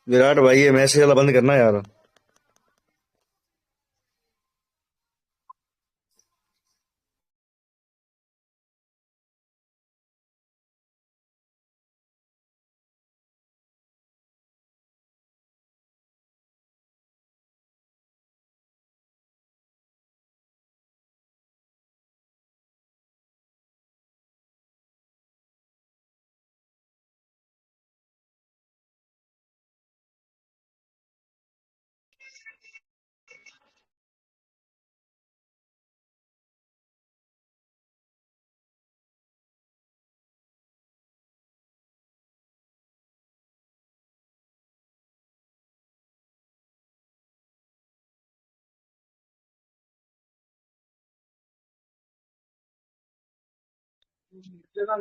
विराट भाई ये मैसेज वाला बंद करना यार।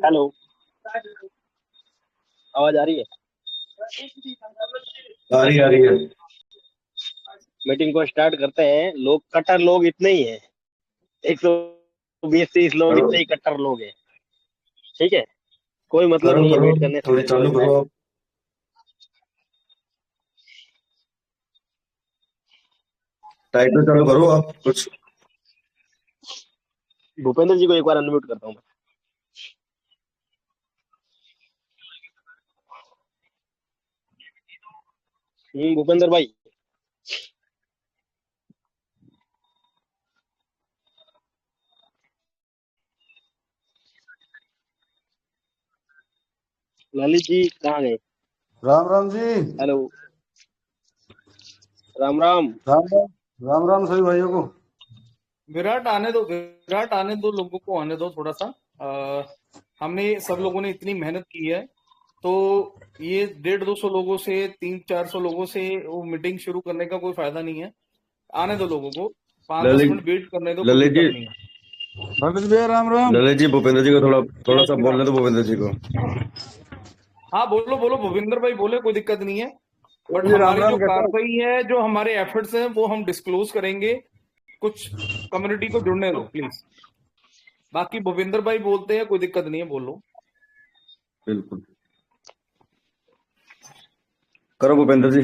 हेलो। आवाज आ रही है? आ रही है। मीटिंग को स्टार्ट करते हैं। लोग कट्टर लोग इतने ही हैं। 120-30 लोग करो इतने ही कट्टर लोग हैं। ठीक है। कोई मतलब करो नहीं है करो, वेट करने से। थोड़ी चालू मैं करो आप। टाइटल चालू करो आप कुछ। भूपेंद्र जी को एक बार अनम्यूट करता हूँ मैं। भूपेंद्र भाई। ललित जी कहाँ गए? राम राम जी। हेलो। राम राम। राम राम। राम राम सभी भाइयों को। विराट आने दो, लोगों को आने दो थोड़ा सा। हमने सब लोगों ने इतनी मेहनत की है, तो ये 150-200 लोगों से 300-400 लोगों से वो मीटिंग शुरू करने का कोई फायदा नहीं है। आने दो लोगों को, 5-10 ललित मिनट वेट करने दो, कोई ललित जी दिक्कत नहीं है। पंडित भैया राम राम। ललित जी भूपेंद्र जी को थोड़ा थोड़ा जय सा श्री राम। बोलने दो भूपेंद्र जी को। हाँ बोलो बोलो, भूपिंदर भाई बोले, कोई दिक्कत नहीं है। बट जी राम हमारी राम जो कहता हूँ। कार्रवाई है, जो हमारे एफर्ट्स हैं, वो हम डिस्क्लोज करेंगे। कुछ कम्युनिटी को जुड़ने दो प्लीज। बाकी भूपिंदर भाई बोलते हैं, कोई दिक्कत नहीं है, बोलो। बिल्कुल करो भूपेंद्र जी।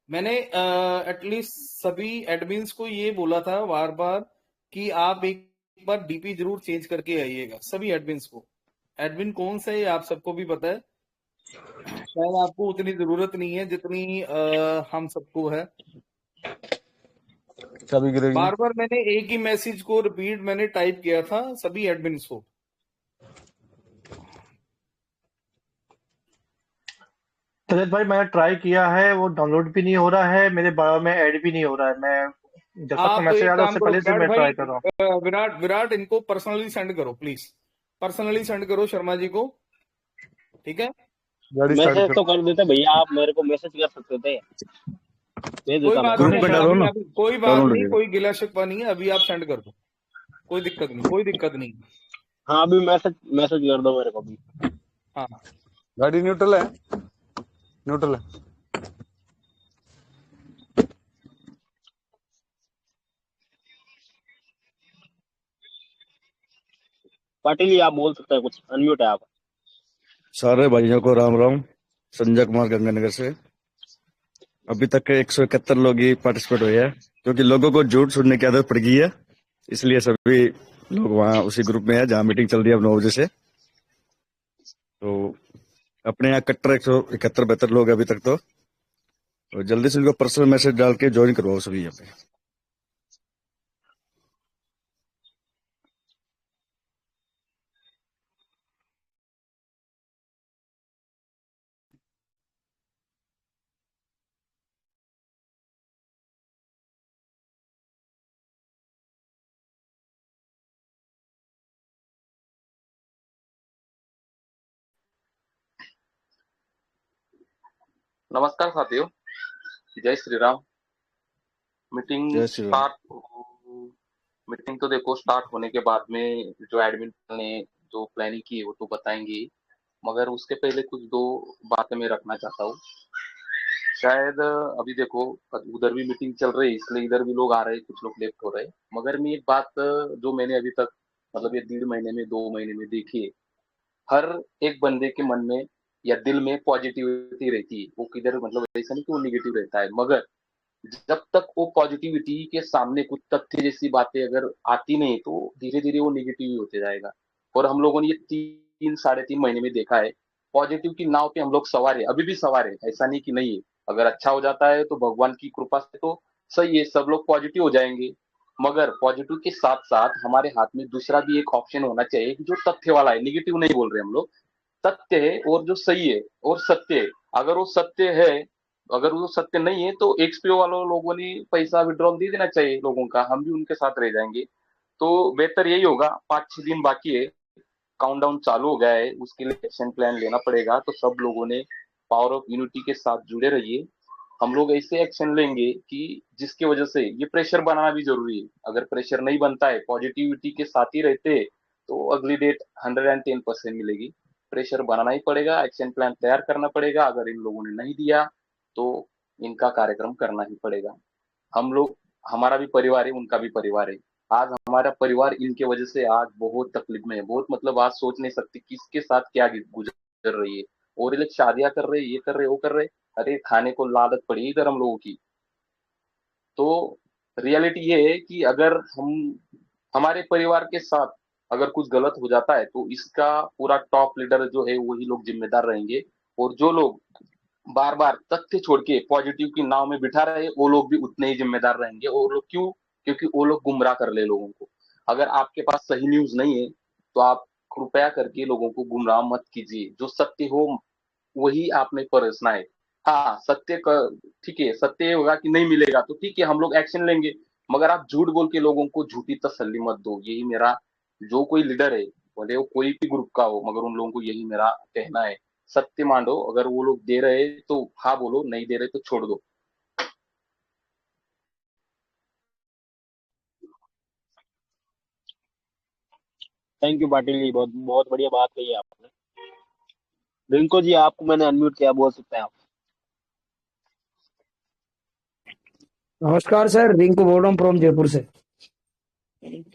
मैंने एटलीस्ट सभी एडमिन्स को ये बोला था बार बार कि आप एक बार डीपी जरूर चेंज करके आइएगा, सभी एडमिन्स को। एडमिन कौन सा है ये आप सबको भी पता है। शायद आपको उतनी जरूरत नहीं है जितनी हम सबको है। चाबी गिरेगी ना। बार बार मैंने एक ही मैसेज को रिपीट मैंने टाइप किया था सभी एडमिन्स को। रजत भाई मैंने ट्राई किया है, वो डाउनलोड भी नहीं हो रहा है, मेरे बायो में ऐड भी नहीं हो रहा है। मैं जब तक आप मैसेज आ एक रहा है काम उससे करो पहले से विराट मैं भाई, ट्राई कर रहा हूँ। विराट विराट इनको पर्सनली सेंड करो प्लीज। पर्सनली सेंड करो शर्मा जी को, ठीक है। गाड़ी स्टार्ट मैसेज कर। तो कर देते भैया, आप मेरे को मैसेज कर सकते थे। भेज कोई देता मैं। बात ग्रुप नहीं, पे अभी डालो अभी ना, अभी कोई बात डाउनलोड नहीं, लगेगा। कोई गिला शिकवा नहीं है, अभी आप सेंड कर दो। कोई दिक्कत नहीं, कोई दिक्कत नहीं। हाँ अभी मैसेज मैसेज कर दो मेरे को भी। हाँ। गाड़ी न्यूट्रल है। न्यूट्रल है। पाटिल जी आप बोल सकते हैं कुछ, अनम्यूट है आप। सारे भाइयों को राम राम। संजय कुमार गंगानगर से। अभी तक के 171 लोग ही पार्टिसिपेट हुए हैं, क्योंकि लोगों को झूठ सुनने की आदत पड़ गई है। इसलिए सभी लोग वहाँ उसी ग्रुप में है जहाँ मीटिंग चल रही है अब 9 बजे से। तो अपने यहाँ कट्टर 171-72 लोग हैं अभी तक। तो जल्दी से उनको पर्सनल मैसेज डाल के ज्वाइन करवाओ सभी यहाँ पे। नमस्कार साथियों, जय श्री राम। मीटिंग जय श्री राम। स्टार्ट मीटिंग तो देखो स्टार्ट होने के बाद में जो एडमिन ने जो प्लानिंग की है वो तो बताएंगे ही, मगर उसके पहले कुछ दो बातें मैं रखना चाहता हूँ। शायद अभी देखो, उधर भी मीटिंग चल रही है इसलिए इधर भी लोग आ रहे हैं, कुछ लोग लेफ्ट हो रहे हैं। मगर मैं एक बात जो मैंने अभी तक मतलब ये 1.5 महीने में 2 महीने में देखी है, हर एक बंदे के मन में या दिल में पॉजिटिविटी रहती है। वो किधर मतलब ऐसा नहीं कि वो निगेटिव रहता है, मगर जब तक वो पॉजिटिविटी के सामने कुछ तथ्य जैसी बातें अगर आती नहीं तो धीरे धीरे वो निगेटिव ही होते जाएगा। और हम लोगों ने ये 3 साढ़े 3 महीने में देखा है, पॉजिटिव की नाव पे हम लोग सवार है, अभी भी सवार है, ऐसा नहीं कि नहीं है। अगर अच्छा हो जाता है तो भगवान की कृपा से तो सही है, सब लोग पॉजिटिव हो जाएंगे। मगर पॉजिटिव के साथ साथ हमारे हाथ में दूसरा भी एक ऑप्शन होना चाहिए कि जो तथ्य वाला है, निगेटिव नहीं बोल रहे हम लोग, तथ्य है और जो सही है और सत्य है। अगर वो सत्य है, अगर वो सत्य नहीं है तो एक्सपीओ वालों लोगों ने पैसा विड्रॉल दे देना चाहिए लोगों का, हम भी उनके साथ रह जाएंगे। तो बेहतर यही होगा। 5-6 दिन बाकी है, काउंटडाउन चालू हो गया है, उसके लिए एक्शन प्लान लेना पड़ेगा। तो सब लोगों ने पावर ऑफ यूनिटी के साथ जुड़े रहिए। हम लोग ऐसे एक्शन लेंगे कि जिसकी वजह से ये प्रेशर बनाना भी जरूरी है। अगर प्रेशर नहीं बनता है, पॉजिटिविटी के साथ ही रहते तो अगली डेट 110% मिलेगी। प्रेशर बनाना ही पड़ेगा, एक्शन प्लान तैयार करना पड़ेगा। अगर इन लोगों ने नहीं दिया तो इनका कार्यक्रम करना ही पड़ेगा। हम लोग, हमारा भी परिवार है, उनका भी परिवार है। आज हमारा परिवार इनके वजह से आज बहुत तकलीफ में है, बहुत मतलब आज सोच नहीं सकते किसके साथ क्या गुजर रही है। और ये लोग शादियां कर रहे, ये कर रहे, वो कर रहे, अरे खाने को लालच पड़ी इधर हम लोगों की। तो रियलिटी ये है कि अगर हम हमारे परिवार के साथ अगर कुछ गलत हो जाता है तो इसका पूरा टॉप लीडर जो है वही लोग जिम्मेदार रहेंगे। और जो लोग बार बार तथ्य छोड़ के पॉजिटिव की नाव में बिठा रहे वो लोग भी उतने ही जिम्मेदार रहेंगे। और लोग क्यों? क्योंकि वो लोग गुमराह कर ले लोगों को। अगर आपके पास सही न्यूज नहीं है तो आप कृपया करके लोगों को गुमराह मत कीजिए। जो सत्य हो वही आपने परसना है। हाँ, ठीक है, सत्य होगा कि नहीं मिलेगा तो ठीक है, हम लोग एक्शन लेंगे। मगर आप झूठ बोल के लोगों को झूठी तसल्ली मत दो। यही मेरा, जो कोई लीडर है, भले वो कोई भी ग्रुप का हो, मगर उन लोगों को यही मेरा कहना है। सत्य मांडो, अगर वो लोग दे रहे तो हाँ बोलो, नहीं दे रहे तो छोड़ दो। थैंक यू पाटिल जी, बहुत बहुत बढ़िया बात कही है आपने। रिंको जी, आपको मैंने अनम्यूट किया, बोल सकते हैं आप। नमस्कार सर, रिंकू बोल रहा हूँ फ्रॉम जयपुर से।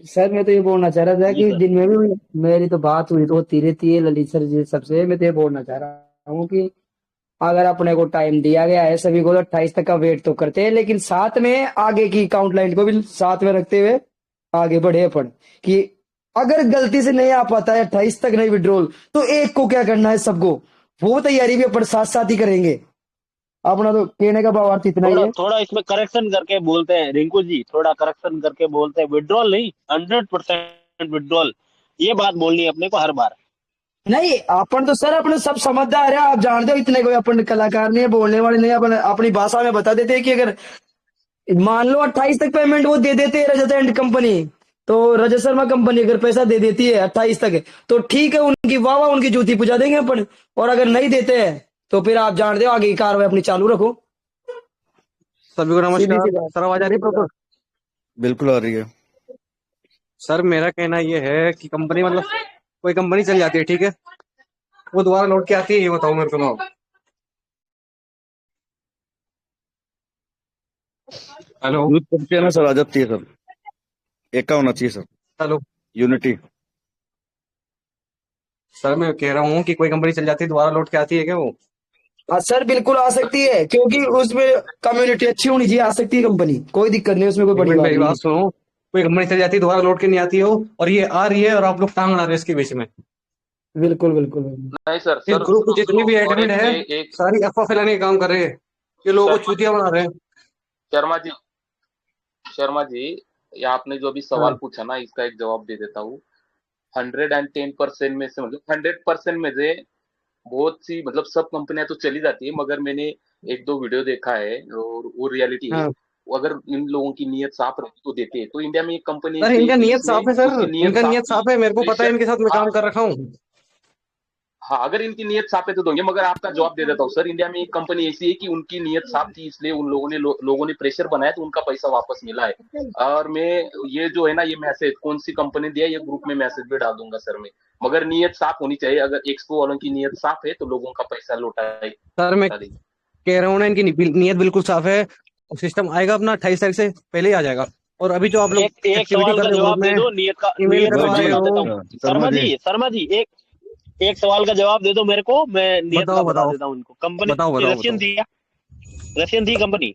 सर मैं तो ये बोलना चाह रहा था जी कि सर। दिन में भी मेरी तो बात हुई तो होती रहती है ललित सर जी सबसे। मैं तो ये बोलना चाह रहा हूँ कि अगर अपने को टाइम दिया गया है, सभी को तो 28 तक का वेट तो करते हैं, लेकिन साथ में आगे की काउंट लाइन को भी साथ में रखते हुए आगे बढ़े अपन कि अगर गलती से नहीं आ पाता है 28 तक नहीं विड्रॉल, तो एक को क्या करना है, सबको वो तैयारी भी अपन साथ साथ ही करेंगे। अपना तो कहने का भावार्थ इतना ही थोड़ा है। थोड़ा इसमें करेक्शन करके बोलते हैं रिंकू जी, थोड़ा करेक्शन करके बोलते हैं, विड्रॉल नहीं, 100% विड्रॉल। ये बात बोलनी है अपने को हर बार। नहीं, अपन तो सर अपने सब समझदार है, आप जानते हो, इतने कोई अपन कलाकार नहीं है, बोलने वाले नहीं है, अपन अपनी भाषा में बता देते हैं कि अगर मान लो 28 तक पेमेंट वो दे देते हैं रजत एंड कंपनी, तो रजत शर्मा कंपनी अगर पैसा दे देती है 28 तक, तो ठीक है, उनकी वाह वाह उनकी जूती पुजा देंगे अपन। और अगर नहीं देते हैं तो फिर आप जानते हो आगे की कार्रवाई अपनी चालू रखो। सभी को सीधी नमस्कार। सी बात। सर आवाज आ रही है प्रॉपर? बिल्कुल आ रही है। सर मेरा कहना ये है कि कंपनी मतलब कोई कंपनी चल जाती है, ठीक है, वो दोबारा लौट के आती है, ये बताओ मेरे को ना। हेलो। यूथ करके ना सर आ जाती है सर, एक का होना चाहिए सर, हेलो। यूनिटी। सर मैं कह रहा हूँ कि कोई कंपनी चल जाती है दोबारा लौट के आती है क्या वो? हाँ सर, बिल्कुल आ सकती है, क्योंकि उसमें कम्युनिटी अच्छी होनी चाहिए, आ सकती है कंपनी, कोई दिक्कत नहीं, उसमें कोई एक बड़ी मिनट बात मेरी नहीं बात है। सुनो। कोई कंपनी चल जाती है दोबारा लौट के नहीं आती हो, और ये आ रही है और आप लोग टांग अड़ा रहे हो इसके बीच में। बिल्कुल बिल्कुल बिल्कुल। नहीं सर, इस सर ग्रुप में सुनो जितनी सुनो, भी और एडमिन एक है एक, एक सारी अफवाह फैलाने का काम कर रहे हैं, ये लोगों को शर्मा चूतिया बना रहे हैं। शर्मा जी, शर्मा जी, ये आपने जो अभी सवाल हाँ। पूछा ना, इसका एक जवाब दे देता हूँ। 110% में से मतलब 100% में से बहुत सी मतलब सब कंपनियां तो चली जाती है, मगर मैंने एक दो वीडियो देखा है और वो रियलिटी है। हाँ। वो अगर इन लोगों की नीयत साफ रहती तो देते हैं। तो इंडिया में एक कंपनी सर ऐसी है इनका कि नियत जिसने साफ है सर, उसकी नीयत इनका साफ नियत थी। साफ है, मेरे को पता है, प्रेशर, इनके साथ मैं हाँ काम कर रखा हूँ। हाँ, अगर इनकी नीयत साफ है तो दोगे। मगर आपका जवाब दे देता हूँ सर, इंडिया में एक कंपनी ऐसी है कि उनकी नीयत साफ थी, इसलिए उन लोगों ने प्रेशर बनाया तो उनका पैसा वापस मिला है। और मैं ये जो है ना, ये मैसेज कौन सी कंपनी दिया, ये ग्रुप में मैसेज भी डाल दूंगा सर मैं। मगर नीयत साफ होनी चाहिए। अगर एक्सपो वालों की नीयत साफ है तो लोगों का पैसा लौटा सर मैं देगी। कह रहा हूँ ना, इनकी नीयत बिल्कुल साफ है। सिस्टम आएगा अपना 28 तारीख से पहले ही आ जाएगा। और अभी जो आप लोग एक एक्टिविटी सवाल कर का रहे हो ग्रुप जवाब दे में, दो, नियत का ईमेल नियत का करवा भाई रहे बता जी, देता हो। हूँ। शर्मा जी, शर्मा जी एक सवाल का जवाब दे दो मेरे को, मैं नियत का बताओ बता बताओ देता हूँ इनको। कंपनी बताओ बताओ रशियन बताओ। थी क्या? रशियन थी कंपनी?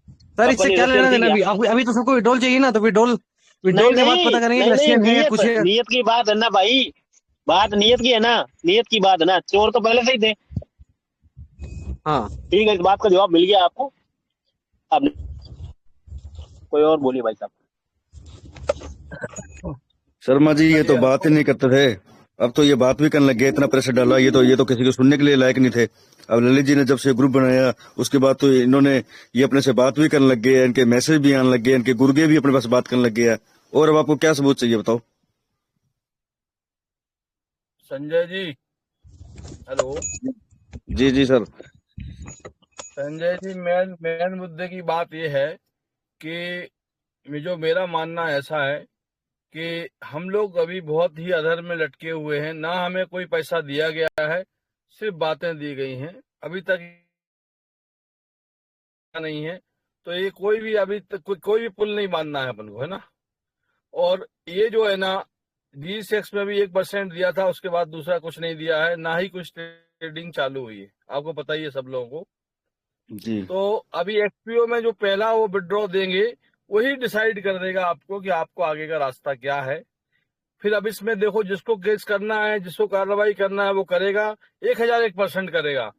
सर इससे कंपनी क्या लेना रशियन थी देना? क्या? अभी तो सबको विड्रॉल चाहिए ना, तो विड्रॉल नहीं विड्रॉल के बाद नहीं पता करेंगे कि नहीं नहीं, रशियन है नियत कुछ है। नियत की बात है ना भाई, बात नियत की है ना, नियत की बात है ना। चोर तो पहले से ही थे। हाँ ठीक है, इस बात का जवाब मिल गया आपको। अब कोई और बोलिए भाई साहब। शर्मा जी ये तो बात ही नहीं करते थे, अब तो ये बात भी करने लग गए, इतना प्रेशर डाला, ये तो किसी को सुनने के लिए लायक नहीं थे। अब ललित जी ने जब से ग्रुप बनाया उसके बाद तो इन्होंने ये अपने से बात भी करने लग गए, इनके मैसेज भी आने लग गए, इनके गुर्गे भी अपने पास बात करने लग गया। और अब आपको क्या सबूत चाहिए बताओ? संजय जी, हेलो। जी जी सर। संजय जी, मेन मुद्दे की बात यह है कि जो मेरा मानना ऐसा है कि हम लोग अभी बहुत ही अधर में लटके हुए हैं। ना हमें कोई पैसा दिया गया है, सिर्फ बातें दी गई हैं, अभी तक नहीं है। तो ये कोई भी अभी तक कोई भी पुल नहीं बांधना है अपन को, है ना। और ये जो है ना, G6 में भी 1% दिया था, उसके बाद दूसरा कुछ नहीं दिया है, ना ही कुछ ट्रेडिंग चालू हुई है, आपको पता ही है सब लोगों को। जी तो अभी एक्सपीओ में जो पहला वो विड्रॉ देंगे वही डिसाइड कर देगा आपको कि आपको आगे का रास्ता क्या है। फिर अब इसमें देखो, जिसको केस करना है, जिसको कार्रवाई करना है, वो करेगा, 1001% करेगा,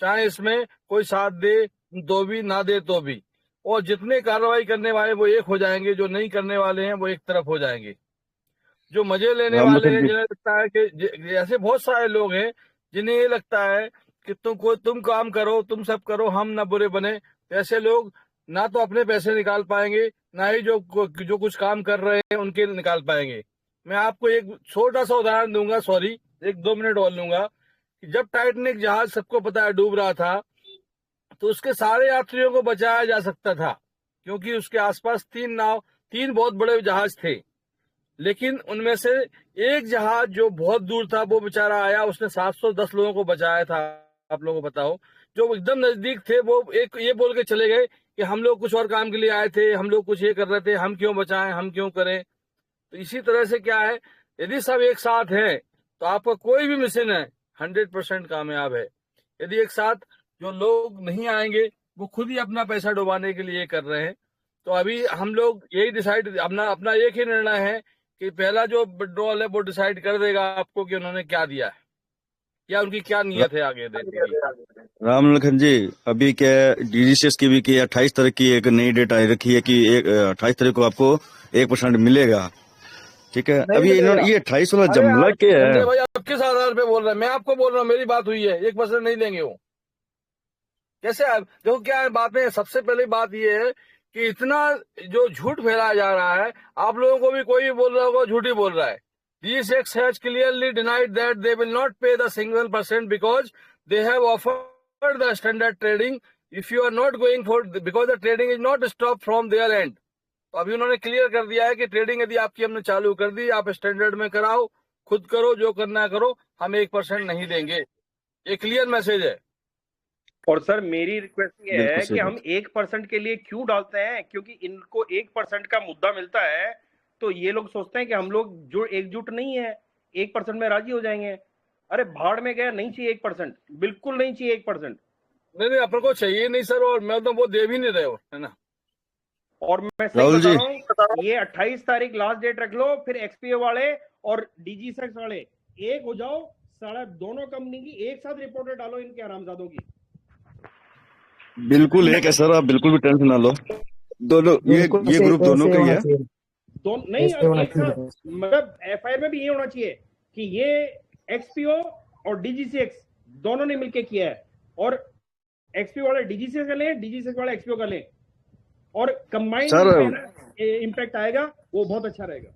चाहे इसमें कोई साथ दे तो भी, ना दे तो भी। और जितने कार्रवाई करने वाले वो एक हो जाएंगे, जो नहीं करने वाले हैं वो एक तरफ हो जाएंगे। जो मजे लेने राम वाले लखन हैं, जी। जिन्हें लगता है कि ऐसे बहुत सारे लोग हैं जिन्हें ये लगता है कि तुम काम करो, तुम सब करो, हम ना बुरे बने। ऐसे लोग ना तो अपने पैसे निकाल पाएंगे, ना ही जो कुछ काम कर रहे हैं उनके निकाल पाएंगे। मैं आपको एक छोटा सा उदाहरण दूंगा, सॉरी 1-2 मिनट और लूंगा। कि जब टाइटैनिक जहाज सबको पता है डूब रहा था, तो उसके सारे यात्रियों को बचाया जा सकता था, क्योंकि उसके आसपास 3 बहुत बड़े जहाज थे। लेकिन उनमें से एक जहाज जो बहुत दूर था, वो बेचारा आया, उसने 710 लोगों को बचाया था। आप लोगों को बताओ, जो एकदम नजदीक थे वो एक ये बोल के चले गए कि हम लोग कुछ और काम के लिए आए थे, हम लोग कुछ ये कर रहे थे, हम क्यों बचाएं, हम क्यों करें। तो इसी तरह से क्या है, यदि सब एक साथ हैं तो आपका कोई भी मिशन है 100% कामयाब है। यदि एक साथ जो लोग नहीं आएंगे, वो खुद ही अपना पैसा डुबाने के लिए कर रहे हैं। तो अभी हम लोग यही डिसाइड, अपना एक ही निर्णय है कि पहला जो विड्रॉल है वो डिसाइड कर देगा आपको कि उन्होंने क्या दिया है या उनकी क्या नीयत है आगे देने की। राम लखन जी, अभी क्या DGCS की भी की 28 तारीख की एक नई डेट आई रखी है कि 28 तारीख को आपको 1% मिलेगा। ठीक है, नहीं अभी मिलेगा। ये 28 वाला अरे जमला आप क्या है? संजय भाई, आप किस आधार पे बोल रहे हैं? मैं आपको बोल रहा हूँ, मेरी बात हुई है, 1% नहीं देंगे वो। कैसे देखो क्या है बात है। सबसे पहले बात ये है कि इतना जो झूठ फैलाया जा रहा है, आप लोगों को भी कोई भी बोल रहा होगा झूठ ही बोल रहा है। G6 has clearly denied that they will not pay the single % because they have offered the standard trading if you are not going for, because the trading is not stopped from their end। तो अभी उन्होंने clear कर दिया है कि trading यदि आपकी हमने चालू कर दी, आप स्टैंडर्ड में कराओ, खुद करो, जो करना है करो, हम 1% नहीं देंगे। ये क्लियर मैसेज है। और सर मेरी रिक्वेस्ट ये बिल्कुल है सही कि बात। हम 1% के लिए क्यों डालते हैं, क्योंकि इनको 1% का मुद्दा मिलता है तो ये लोग सोचते हैं कि हम लोग जो एकजुट नहीं है 1% में राजी हो जाएंगे। अरे भाड़ में गया, नहीं चाहिए 1%, बिल्कुल नहीं चाहिए 1%। नहीं अपन को चाहिए नहीं सर, और मैं तो वो दे भी नहीं रहे हो, है ना। और मैं सही राहुल बता जी। रहा हूँ, ये 28 तारीख लास्ट डेट रख लो, फिर एक्सपीओ वाले और DG6 वाले एक हो जाओ, सारा दोनों कंपनी की एक साथ रिपोर्ट डालो इनके हरामजादों की। बिल्कुल एक है सर, आप बिल्कुल भी टेंशन ना लो। दोनों बिल्कुल ये ग्रुप दोनों ऐसे का ही होना है। चाहिए, नहीं, ऐसे होना एक साथ, चाहिए। मतलब FIR में भी ये होना चाहिए कि ये XPO और DG6 दोनों ने मिलकर किया है, और XPO वाले DG6 का लें, DG6 वाले XPO का लें, और कंबाइंड सर इम्पैक्ट आएगा, वो बहुत अच्छा रहेगा।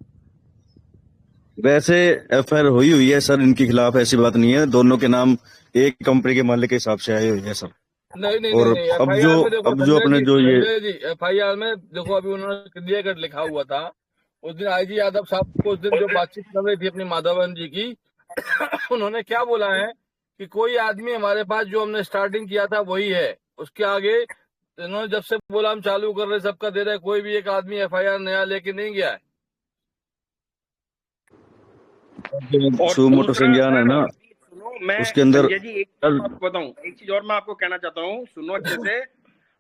वैसे FIR हुई है सर इनके खिलाफ, ऐसी बात नहीं है, दोनों के नाम एक कंपनी के मालिक के हिसाब से आई हुई है सर। नहीं नहीं और नहीं, अब FIR में देखो जो अपने जो ये संजय जी, FIR में देखो अभी उन्होंने क्लियर कट लिखा हुआ था। उस दिन IG यादव साहब को उस दिन जो बातचीत कर रही थी अपनी माधवन जी की, उन्होंने क्या बोला है कि कोई आदमी हमारे पास जो हमने स्टार्टिंग किया था वही है, उसके आगे इन्होंने जब से बोला हम चालू कर रहे सबका दे रहे, कोई भी एक आदमी FIR नया लेके नहीं गया है। और सुमोटो दूसरा संज्ञान है सर, ना, अभी सुनो, मैं उसके अंदर संजय जी एक चीज आपको बताऊं, एक चीज और मैं आपको कहना चाहता हूँ, सुनो अच्छे से।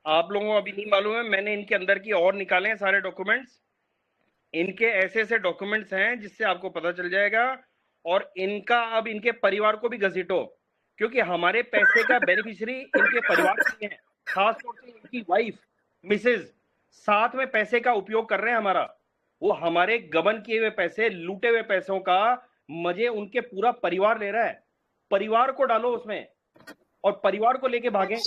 आप लोगों को अभी नहीं मालूम है, मैंने इनके अंदर की और निकाले हैं सारे डॉक्यूमेंट्स। इनके ऐसे ऐसे डॉक्यूमेंट्स हैं जिससे आपको पता चल जाएगा। और इनका अब इनके परिवार को भी घसीटो, क्योंकि हमारे पैसे का बेनिफिशियरी इनके परिवार की है, खासतौर से इनकी वाइफ मिसेज साथ में पैसे का उपयोग कर रहे हैं हमारा। वो हमारे गबन किए हुए पैसे, लूटे हुए पैसों का मजे उनके पूरा परिवार ले रहा है। परिवार को डालो उसमें और परिवार को लेके भागेंगे।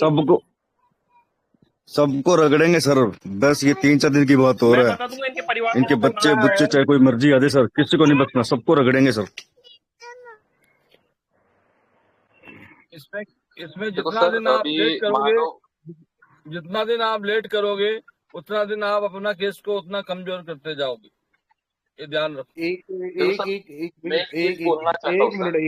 सबको रगड़ेंगे सर, बस ये 3-4 दिन की बात हो मैं रहा बता है। दूंगा इनके परिवार इनके को बच्चे बुच्चे चाहे कोई मर्जी आ जाए सर, किसी को नहीं बचना, सबको रगड़ेंगे सर। इसमें देखो जितना सर, दिन आप अभी लेट करोगे, मानो जितना दिन आप लेट करोगे उतना दिन आप अपना केस को उतना कमजोर करते जाओगे, ये ध्यान रखो। देखो सर, मैं एक चीज बोलना चाहता हूँ सर।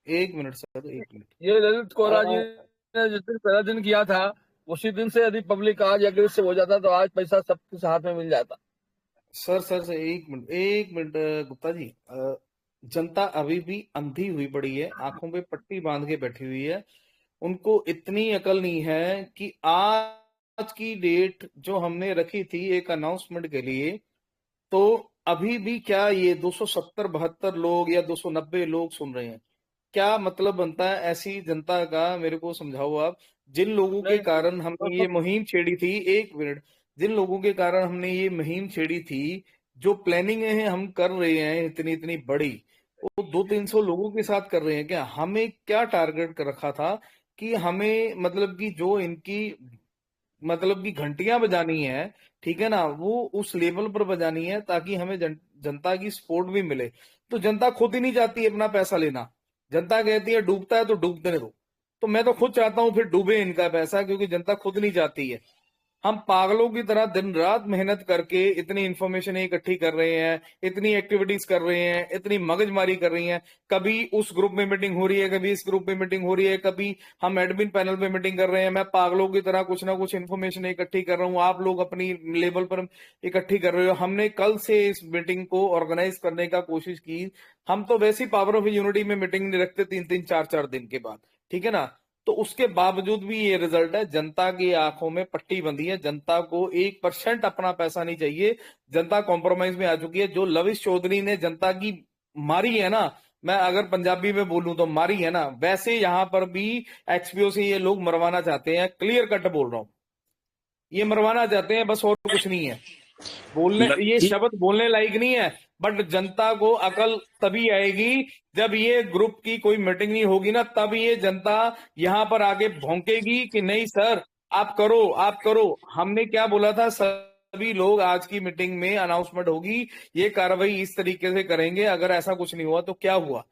एक मिनट सर, एक मिनट। ये ललित कोहरा जी ने जिस दिन पहला दिन किया था, उसी दिन से यदि पब्लिक आज एग्रेसिव हो जाता तो आज पैसा सबके हाथ में मिल जाता। सर एक मिनट गुप्ता जी, जनता अभी भी अंधी हुई पड़ी है, आंखों पे पट्टी बांध के बैठी हुई है। उनको इतनी अकल नहीं है कि आज की डेट जो हमने रखी थी एक अनाउंसमेंट के लिए, तो अभी भी क्या ये 270-72 लोग या 290 लोग सुन रहे हैं? क्या मतलब बनता है ऐसी जनता का? मेरे को समझाओ आप। जिन लोगों के कारण हमने ये मुहिम छेड़ी थी, एक मिनट, जिन लोगों के कारण हमने ये मुहिम छेड़ी थी, जो प्लानिंग है हम कर रहे हैं इतनी इतनी बड़ी, वो 200-300 लोगों के साथ कर रहे हैं क्या? हमें क्या टारगेट कर रखा था कि हमें मतलब कि जो इनकी मतलब की घंटियां बजानी है, ठीक है ना, वो उस लेवल पर बजानी है ताकि हमें जनता की सपोर्ट भी मिले। तो जनता खुद ही नहीं चाहती अपना पैसा लेना, जनता कहती है डूबता है तो डूबने दो। तो मैं तो खुद चाहता हूं फिर डूबे इनका पैसा, क्योंकि जनता खुद नहीं चाहती है। हम पागलों की तरह दिन रात मेहनत करके इतनी इंफॉर्मेशन इकट्ठी कर रहे हैं, इतनी एक्टिविटीज कर रहे हैं, इतनी मगजमारी कर रही हैं। कभी उस ग्रुप में मीटिंग हो रही है, कभी इस ग्रुप में मीटिंग हो रही है, कभी हम एडमिन पैनल पे मीटिंग कर रहे हैं। मैं पागलों की तरह कुछ ना कुछ इन्फॉर्मेशन इकट्ठी कर रहा हूँ, आप लोग अपनी लेवल पर इकट्ठी कर रहे हो। हमने कल से इस मीटिंग को ऑर्गेनाइज करने का कोशिश की। हम तो वैसे ही पावर ऑफ यूनिटी में मीटिंग नहीं रखते 3-3 4-4 दिन के बाद, ठीक है ना। तो उसके बावजूद भी ये रिजल्ट है। जनता की आंखों में पट्टी बंधी है, जनता को 1% अपना पैसा नहीं चाहिए। जनता कॉम्प्रोमाइज में आ चुकी है। जो लविश चौधरी ने जनता की मारी है ना, मैं अगर पंजाबी में बोलूं तो मारी है ना, वैसे यहां पर भी XPO से ये लोग मरवाना चाहते हैं। क्लियर कट बोल रहा हूं, ये मरवाना चाहते हैं, बस और कुछ नहीं है। बोलने ये शब्द बोलने लायक नहीं है, बट जनता को अकल तभी आएगी जब ये ग्रुप की कोई मीटिंग नहीं होगी ना, तब ये जनता यहां पर आके भौंकेगी कि नहीं सर आप करो, आप करो। हमने क्या बोला था, सभी लोग आज की मीटिंग में अनाउंसमेंट होगी, ये कार्रवाई इस तरीके से करेंगे। अगर ऐसा कुछ नहीं हुआ तो क्या हुआ?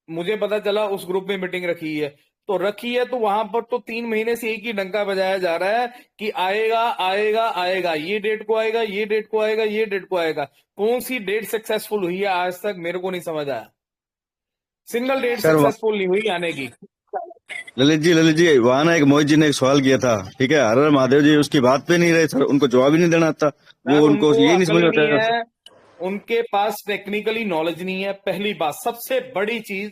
मुझे पता चला उस ग्रुप में मीटिंग रखी है, तो रखी है तो वहां पर तो 3 महीने से एक ही डंका बजाया जा रहा है कि आएगा आएगा आएगा, ये डेट को आएगा, ये डेट को आएगा, ये डेट को आएगा। कौन सी डेट सक्सेसफुल हुई है आज तक? मेरे को नहीं समझ आया। सिंगल डेट सक्सेसफुल नहीं हुई आने की। ललित जी वहां ना एक मोहित जी ने एक सवाल किया था, ठीक है, हर हर महादेव जी उसकी बात पे नहीं रहे सर, उनको जवाब ही नहीं देना आता। वो उनको ये नहीं समझ आता है, उनके पास टेक्निकली नॉलेज नहीं है, पहली बात, सबसे बड़ी चीज।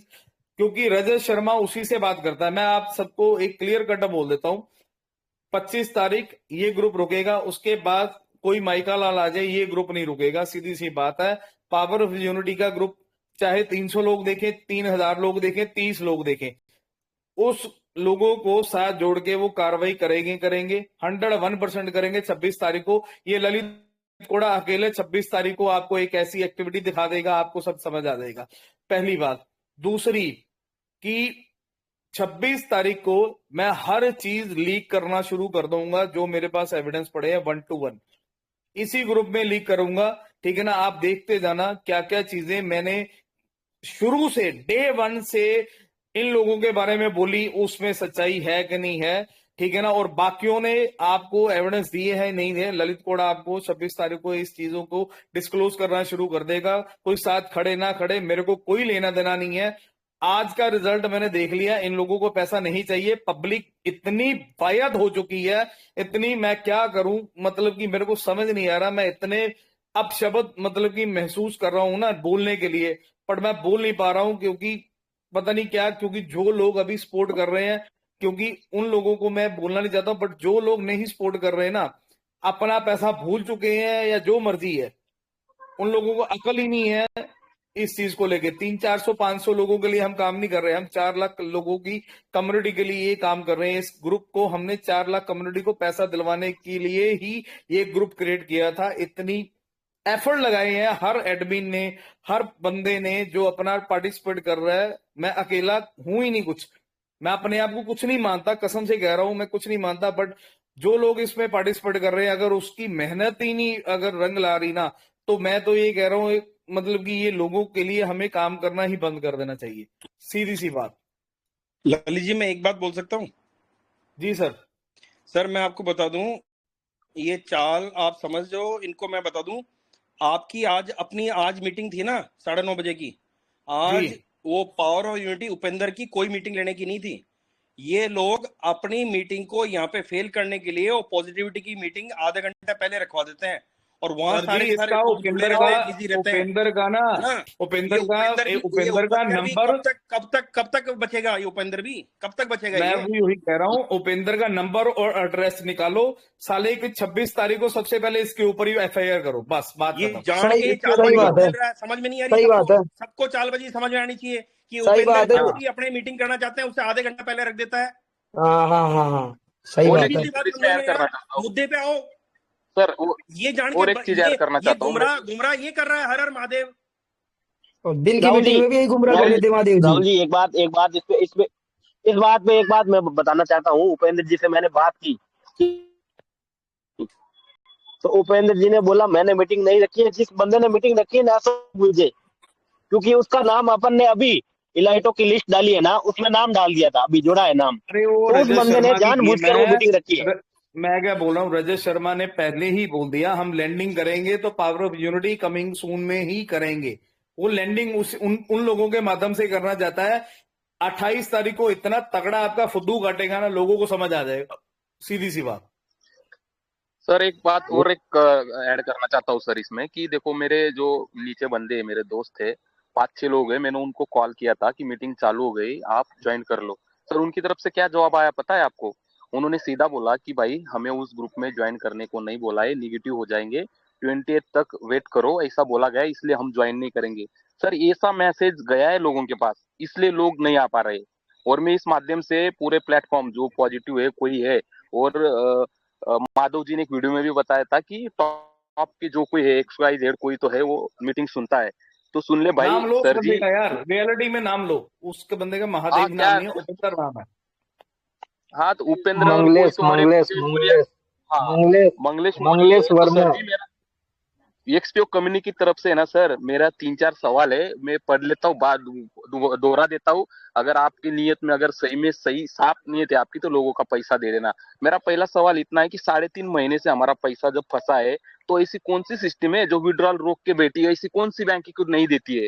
क्योंकि रजत शर्मा उसी से बात करता है। मैं आप सबको एक क्लियर कट बोल देता हूं, 25 तारीख ये ग्रुप रुकेगा, उसके बाद कोई माइका लाल आ जाए ये ग्रुप नहीं रुकेगा। सीधी सी बात है। पावर ऑफ यूनिटी का ग्रुप चाहे 300 लोग देखें, 3000 लोग देखें, 30 लोग देखें, उस लोगों को साथ जोड़ के वो कार्रवाई करेंगे 101% करेंगे। 26 तारीख को ये ललित कोड़ा अकेले 26 तारीख को आपको एक ऐसी एक्टिविटी दिखा देगा, आपको सब समझ आ जाएगा। पहली बात। दूसरी कि 26 तारीख को मैं हर चीज लीक करना शुरू कर दूंगा, जो मेरे पास एविडेंस पड़े हैं 1 to 1 इसी ग्रुप में लीक करूंगा, ठीक है ना। आप देखते जाना क्या क्या चीजें मैंने शुरू से डे 1 से इन लोगों के बारे में बोली, उसमें सच्चाई है कि नहीं है, ठीक है ना। और बाकियों ने आपको एविडेंस दिए है नहीं है। ललित कोड़ा आपको 26 तारीख को इस चीजों को डिस्क्लोज करना शुरू कर देगा। कोई साथ खड़े ना खड़े मेरे को कोई लेना देना नहीं है। आज का रिजल्ट मैंने देख लिया, इन लोगों को पैसा नहीं चाहिए। पब्लिक इतनी वायद हो चुकी है, इतनी, मैं क्या करूं, मतलब कि मेरे को समझ नहीं आ रहा। मैं इतने अब शब्द मतलब कि महसूस कर रहा हूं ना बोलने के लिए, पर मैं बोल नहीं पा रहा हूं क्योंकि पता नहीं क्या, क्योंकि जो लोग अभी सपोर्ट कर रहे हैं, क्योंकि उन लोगों को मैं बोलना नहीं चाहता हूं, बट जो लोग नहीं सपोर्ट कर रहे हैं ना, अपना पैसा भूल चुके हैं या जो मर्जी है, उन लोगों को अकल ही नहीं है इस चीज को लेके। 300-400-500 लोगों के लिए हम काम नहीं कर रहे, हम 4 लाख लोगों की कम्युनिटी के लिए ये काम कर रहे हैं। इस ग्रुप को हमने 4 लाख कम्युनिटी को पैसा दिलवाने के लिए ही ये ग्रुप क्रिएट किया था। इतनी एफर्ट लगाए हैं हर एडमिन ने, हर बंदे ने जो अपना पार्टिसिपेट कर रहा है। मैं अकेला हूं ही नहीं कुछ, मैं अपने आप को कुछ नहीं मानता, कसम से कह रहा हूं, मैं कुछ नहीं मानता, बट जो लोग इसमें पार्टिसिपेट कर रहे हैं, अगर उसकी मेहनत ही नहीं अगर रंग ला रही ना, तो मैं तो ये कह रहा हूं मतलब कि ये लोगों के लिए हमें काम करना ही बंद कर देना चाहिए, सीधी सी बात। ललित जी, मैं एक बात बोल सकता हूँ? जी सर। सर मैं आपको बता दूं, ये चाल आप समझ जाओ, इनको मैं बता दूं, आपकी आज मीटिंग थी ना 9:30 बजे की, आज जी। वो पावर ऑफ यूनिटी उपेंद्र की कोई मीटिंग लेने की नहीं थी। ये लोग अपनी मीटिंग को यहाँ पे फेल करने के लिए वो पॉजिटिविटी की मीटिंग आधा घंटा पहले रखवा देते हैं, और वहां सर सारे जी, के सारे इसका लोग जुड़े रहते हैं, बिजी रहते हैं, उपेंद्र का ना, है ना? ये उपेंद्र उपेंद्र का भी नंबर, कब तक बचेगा? ये उपेंद्र भी कब तक बचेगा? मैं ये भी वही कह रहा हूँ, उपेंद्र का नंबर और एड्रेस निकालो, साले की 26 तारीख को सबसे पहले इसके ऊपर ही FIR करो, बस बात ये खत्म। जान के सही चालबाजी बात है, खेल रहा है, समझ में नहीं आ रही सही बात सबको? है, सबको चालबाजी समझ में आनी चाहिए कि सही उपेंद्र बात है। जो भी अपने मीटिंग करना चाहते हैं उससे आधे घंटा पहले रख देता है। हाँ हाँ हाँ हाँ, सही और बात एक है। सीधी चीज बात सर इसमें समझो ऐड ना करना यार, चाहता हूँ मुद्दे पे आओ। सर, ये जान और के एक चीज ऐड करना ये चाहता हूँ मैं। गुमराह ये कर रहा है, हर हर महादेव। और दिन की राहुल मीटिंग जी, में भी यही गुमराह कर राहुल रहे थे महादेव जी। राहुल जी, एक बात इस बात पे एक बात मैं बताना चाहता हूँ। उपेंद्र जी से मैंने बात की, तो उपेंद्र जी ने बोला मैंने मीटिंग नहीं रखी है, जिस बंदे ने मीटिंग रखी है ना सब मुझे, क्योंकि उसका नाम अपन ने अभी इलाइटो की लिस्ट डाली है ना, उसमें नाम डाल दिया था, अभी जोड़ा है नाम, अरे वो तो उस रजत बंदे ने शर्मा की जानबूझकर वो मीटिंग रखी है। मैं क्या बोल रहा हूँ, रजत शर्मा ने पहले ही बोल दिया हम लैंडिंग करेंगे तो power of unity coming soon में ही करेंगे। वो लैंडिंग उन लोगों के माध्यम से करना चाहता है। 28 तारीख को इतना तगड़ा आपका फुद्दू काटेगा ना, लोगों को समझ आ जाएगा, सीधी सी बात। सर एक बात और एक ऐड करना चाहता हूँ सर इसमें, कि देखो मेरे जो नीचे बंदे हैं, मेरे दोस्त थे 5-6 लोग हैं, मैंने उनको कॉल किया था कि मीटिंग चालू हो गई, आप ज्वाइन कर लो। सर उनकी तरफ से क्या जवाब आया पता है आपको? उन्होंने सीधा बोला कि भाई हमें उस ग्रुप में ज्वाइन करने को नहीं बोला है, निगेटिव हो जाएंगे, 28 तक वेट करो, ऐसा बोला गया है, इसलिए हम ज्वाइन नहीं करेंगे। सर ऐसा मैसेज गया है लोगों के पास, इसलिए लोग नहीं आ पा रहे। और मैं इस माध्यम से पूरे प्लेटफॉर्म जो पॉजिटिव है कोई है, और माधव जी ने एक वीडियो में भी बताया था कि टॉप के जो कोई है XYZ कोई तो है, वो मीटिंग सुनता है, तो सुन ले भाई नाम लो सर उस जी। बंदे का यार, रियलिटी में नाम लो उसके बंदे का, हाँ महादेव क्या, नाम नहीं है, उपेंद्र नाम है। हाँ तो उपेंद्र और कोई मंगलेश तो मेरे मंगलेश मुझे मौर्य, मंगलेश हाँ मंगलेश मंगलेश मौर्य मंगलेश है। तो वर्मा। सर जी मेरा XPO कम्युनिटी की तरफ से है ना सर, मेरा 3-4 सवाल है, मैं पढ़ लेता हूँ, बाद दोहरा देता हूँ। अगर आपकी नीयत में अगर सही में सही साफ नीयत है आपकी, तो लोगों का पैसा दे देना। मेरा पहला सवाल इतना है कि 3.5 महीने से हमारा पैसा जब फंसा है, तो ऐसी कौन सी सिस्टम है जो विड्रॉल रोक के बैठी है? ऐसी कौन सी बैंक को नहीं देती है?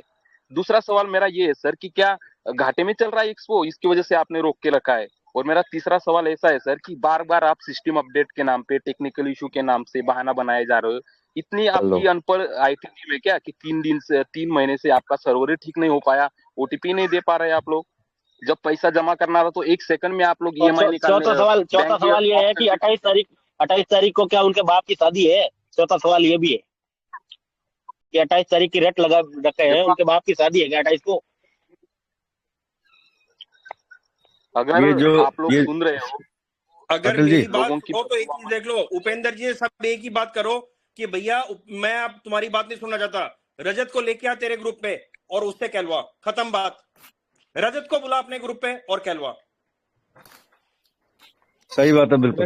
दूसरा सवाल मेरा ये है सर कि क्या घाटे में चल रहा है एक्सपो, इसकी वजह से आपने रोक के रखा है? और मेरा तीसरा सवाल ऐसा है सर कि बार बार आप सिस्टम अपडेट के नाम पे, टेक्निकल इशू के नाम से बहाना बनाए जा रहे हो। इतनी आपकी अनपढ़ IT टीम है क्या कि 3 महीने से आपका सर्वर ही ठीक नहीं हो पाया, OTP नहीं दे पा रहे आप लोग? जब पैसा जमा करना था तो 1 सेकंड में आप लोग और EMI निकालने, चौथा सवाल ये है कि 28 तारीख को क्या उनके बाप की शादी है? चौथा सवाल ये भी है कि 28 तारीख की रेट लगा रखे हैं, उनके बाप की शादी है क्या 28 को? अगर ये जो आप लोग ये सुन रहे हो, अगर अटल जी, मेरी बात लोगों की सुनो तो एक चीज देख लो, उपेंद्र जी सब एक ही बात करो कि भैया मैं अब तुम्हारी बात नहीं सुनना चाहता, रजत को लेके आ तेरे ग्रुप पे और उससे कहलवा, खत्म बात। रजत को बुला अपने ग्रुप पे और कहलवा। सही बात है बिल्कुल।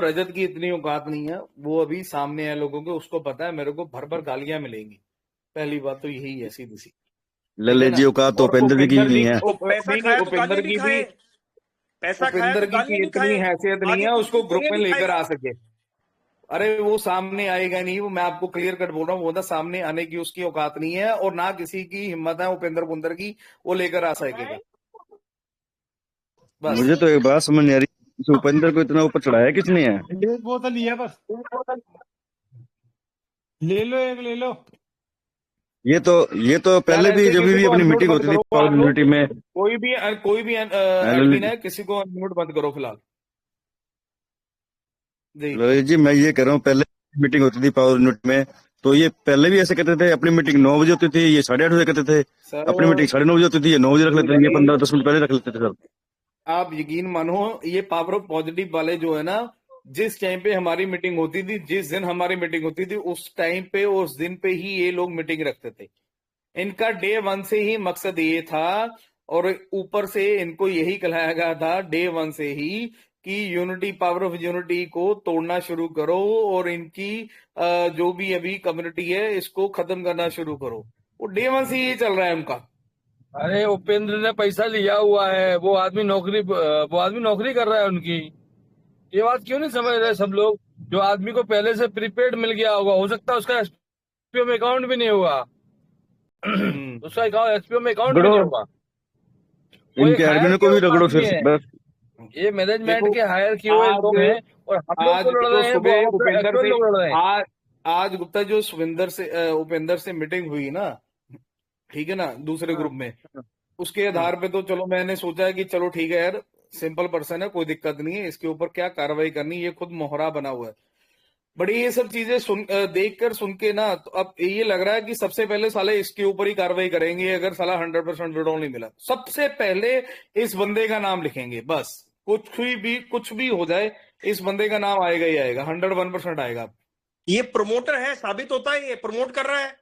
रजत की इतनी औकात नहीं है, वो अभी सामने है लोगों के, उसको पता है मेरे को भर भर गालियां मिलेंगी। पहली बात तो यही है, सीधी सी। लल्ले जी औकात तो उपेंद्र जी की नहीं है। पैसा खाया तो गाली भी खाए, पैसा खाया तो गाली भी इतनी खाए, हैसियत नहीं है उसको ग्रुप में लेकर आ सके। अरे वो सामने आएगा नहीं, वो मैं आपको क्लियर कट बोल रहा हूँ, वो ना सामने आने की उसकी औकात नहीं है, और ना किसी की हिम्मत है उपेंद्र पुंदर की वो लेकर आ सकेगा। बस। मुझे तो एक बात समझ नहीं आ रही, इस उपेंद्र को इतना ऊपर चढ़ाया किसने है? एक बोतल ही है बस, ले लो, एक ले लो। ये तो यार पहले भी ऐसे जब किसी भी को अपनी अनम्यूट मीटिंग मत होती थी करो पावर आप लोग, यूनिटी में, कोई भी एडमिन है, किसी को अनम्यूट मत करो फिलहाल। जी ललित जी मैं ये कह रहा हूँ, पहले मीटिंग होती थी पावर यूनिट में, तो ये पहले भी ऐसे कहते थे अपनी मीटिंग 9 बजे होती थी, ये 8:30 बजे कहते थे। सर, अपनी मीटिंग 9:30 बजे होती थी, ये 9 बजे रख लेते थे, ये 15-10 मिनट पहले रख लेते थे सर। आप यकीन मानो, ये पावर ऑफ पॉजिटिव वाले जो है ना, जिस टाइम पे हमारी मीटिंग होती थी, जिस दिन हमारी मीटिंग होती थी, उस टाइम पे उस दिन पे ही ये लोग मीटिंग रखते थे। इनका डे वन से ही मकसद ये था, और ऊपर से इनको यही कहलाया गया था डे वन से ही, कि यूनिटी, पावर ऑफ यूनिटी को तोड़ना शुरू करो, और इनकी जो भी अभी कम्युनिटी है इसको खत्म करना शुरू करो। वो डे वन से ये चल रहा है उनका। अरे उपेंद्र ने पैसा लिया हुआ है, वो आदमी नौकरी कर रहा है उनकी। ये बात क्यों नहीं समझ रहे सब लोग? जो आदमी को पहले से प्रीपेड मिल गया होगा, हो सकता है उसका एसपीओ में अकाउंट भी नहीं हुआ, उसका एसपीओ में अकाउंट भी नहीं होगा। वो एक इनके हायर एडमिन किए को भी हुए रगड़ो आदमी फिर है, बस। ये मैनेजमेंट देखो के हायर किए हुए लोग हैं, और हम लोग आज को लड़ जो रहे हैं, वो सुबह हम अपने उपेंद्र एक्चुअल से लोग लड़ रहे हैं। आज गुप्ता जो उपेंद्र से मीटिंग हुई ना, ठीक है ना, दूसरे ग्रुप में, उसके आधार पे तो चलो मैंने सोचा कि चलो ठीक है यार, सिंपल पर्सन है, कोई दिक्कत नहीं है, इसके ऊपर क्या कार्रवाई करनी, ये खुद मोहरा बना हुआ है। बड़ी ये सब चीजें देख कर सुन के ना, तो अब ये लग रहा है कि सबसे पहले साले इसके ऊपर ही कार्रवाई करेंगे, अगर साला 100% विड्रॉल नहीं मिला, सबसे पहले इस बंदे का नाम लिखेंगे। बस कुछ भी हो जाए, इस बंदे का नाम आएगा ही आएगा, 101% आएगा। ये प्रमोटर है, साबित होता है, ये प्रमोट कर रहा है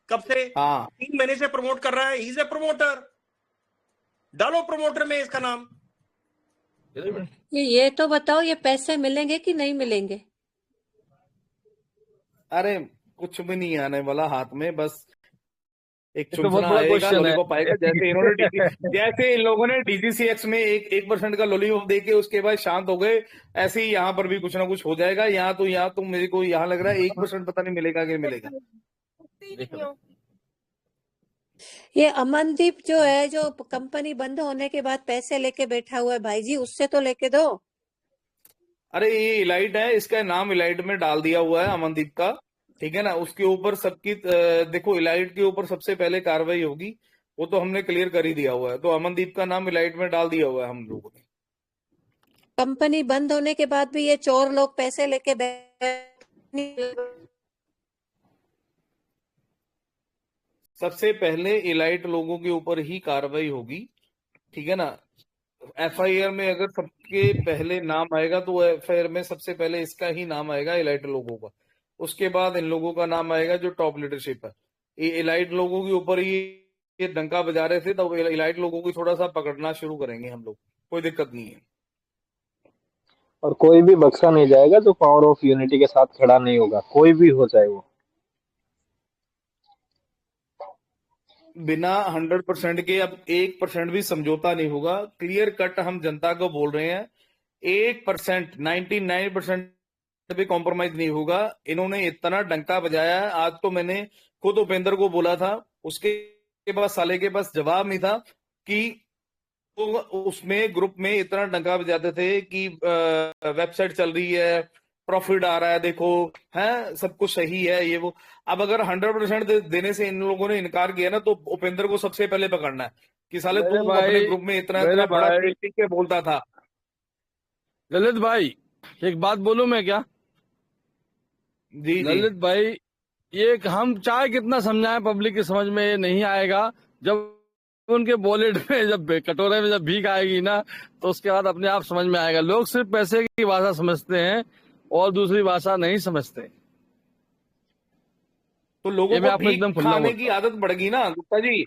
कब से? हाँ 3 महीने से प्रमोट कर रहा है, इज ए प्रमोटर। डालो प्रमोटर में इसका नाम। ये तो बताओ, ये पैसे मिलेंगे कि नहीं मिलेंगे? अरे कुछ भी नहीं आने वाला हाथ में, बस एक ये तो बहुत चुनचुना बड़ा आएगा, क्वेश्चन है। लॉलीपॉप आएगा, जैसे इन लोगों ने डीजीसीएक्स में 1% का लॉलीपॉप देके उसके बाद शांत हो गए, ऐसे ही यहाँ पर भी कुछ ना कुछ हो जाएगा। यहाँ तो मेरे को यहाँ लग रहा है 1% पता नहीं मिलेगा कि मिलेगा। ये अमनदीप जो है, जो कंपनी बंद होने के बाद पैसे लेके बैठा हुआ है, भाई जी उससे तो लेके दो। अरे ये इलाइट है, इसका नाम इलाइट में डाल दिया हुआ है अमनदीप का, ठीक है ना, उसके ऊपर सबकी देखो इलाइट के ऊपर सबसे पहले कार्रवाई होगी, वो तो हमने क्लियर कर ही दिया हुआ है, तो अमनदीप का नाम इलाइट में डाल दिया हुआ है हम लोगों ने। कंपनी बंद होने के बाद भी ये चोर लोग पैसे लेके सबसे पहले इलाइट लोगों के ऊपर ही कार्रवाई होगी, ठीक है ना। एफआईआर में अगर सबके पहले नाम आएगा तो एफआईआर में सबसे पहले इसका ही नाम आएगा, इलाइट लोगों का, उसके बाद इन लोगों का नाम आएगा जो टॉप लीडरशिप है। ये इलाइट लोगों के ऊपर ही ये डंका बजा रहे थे, तो इलाइट लोगों को थोड़ा सा पकड़ना शुरू करेंगे हम लोग, कोई दिक्कत नहीं है। और कोई भी बख्शा नहीं जाएगा जो पावर ऑफ यूनिटी के साथ खड़ा नहीं होगा, कोई भी हो चाहे वो। बिना 100% के अब 1% भी समझौता नहीं होगा, क्लियर कट हम जनता को बोल रहे हैं। 1%, 99% भी कॉम्प्रोमाइज नहीं होगा। इन्होंने इतना डंका बजाया है, आज तो मैंने खुद उपेंद्र को बोला था, उसके पास साले के पास जवाब नहीं था कि तो उसमें ग्रुप में इतना डंका बजाते थे कि वेबसाइट चल रही है, प्रॉफिट आ रहा है, देखो है सब कुछ सही है, ये वो। अब अगर 100% देने से इन लोगों ने इनकार किया ना, तो उपेंद्र को सबसे पहले पकड़ना है कि साले मेरे तू भाई, अपने ग्रुप में इतना मेरे इतना बड़ा भाई, पीक के बोलता था। ललित भाई एक बात बोलूं मैं क्या? जी जी ललित भाई, ये हम चाहे कितना समझाएं, पब्लिक की समझ में ये नहीं आएगा। जब उनके वॉलेट में, जब कटोरे में जब भीख आएगी ना, तो उसके बाद अपने आप समझ में आएगा। लोग सिर्फ पैसे की भाषा समझते हैं और दूसरी भाषा नहीं समझते। तो लोगों ये मैं को आपको भीख एकदम खुला खाने बोलता की आदत बढ़ गई ना गुप्ता जी,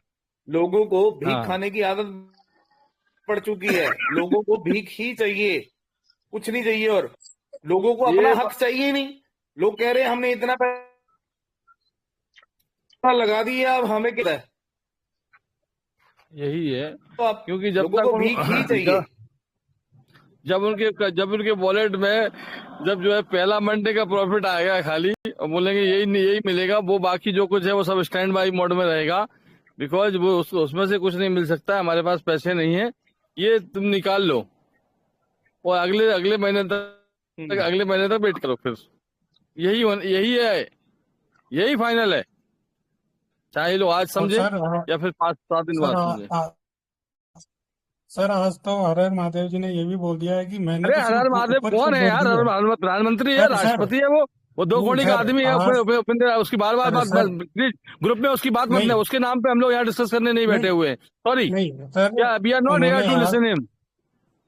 लोगों को हूँ। भीख हाँ, खाने की आदत पड़ चुकी है। लोगों को भीख ही चाहिए, कुछ नहीं चाहिए, और लोगों को अपना ये हक चाहिए नहीं। लोग कह रहे हैं हमने इतना पैसा लगा दिया, अब हमें क्या है? यही है, तो अब क्योंकि जब लोगों तक को भीख ही चाहिए। जब उनके वॉलेट में जब जो है पहला मंडे का प्रॉफिट आएगा खाली, और बोलेंगे यही मिलेगा, वो बाकी जो कुछ है वो सब स्टैंड बाई मोड में रहेगा, बिकॉज वो उसमें से कुछ नहीं मिल सकता, हमारे पास पैसे नहीं है, ये तुम निकाल लो और अगले महीने तक वेट करो। फिर यही है, यही फाइनल है, चाहे लोग आज समझे या फिर 5-7 दिन बाद समझे। सर आज तो हर हर महादेव जी ने ये भी बोल दिया है कि मैंने अरे हर हर महादेव कौन है यार? प्रधानमंत्री है, राष्ट्रपति है, वो 2 कौड़ी का आदमी है। उपेंद्र उसकी बार ग्रुप में उसकी बात मत, उसके नाम पे हम लोग यहाँ डिस्कस करने नहीं बैठे हुए हैं। Sorry, we are not here to listen him.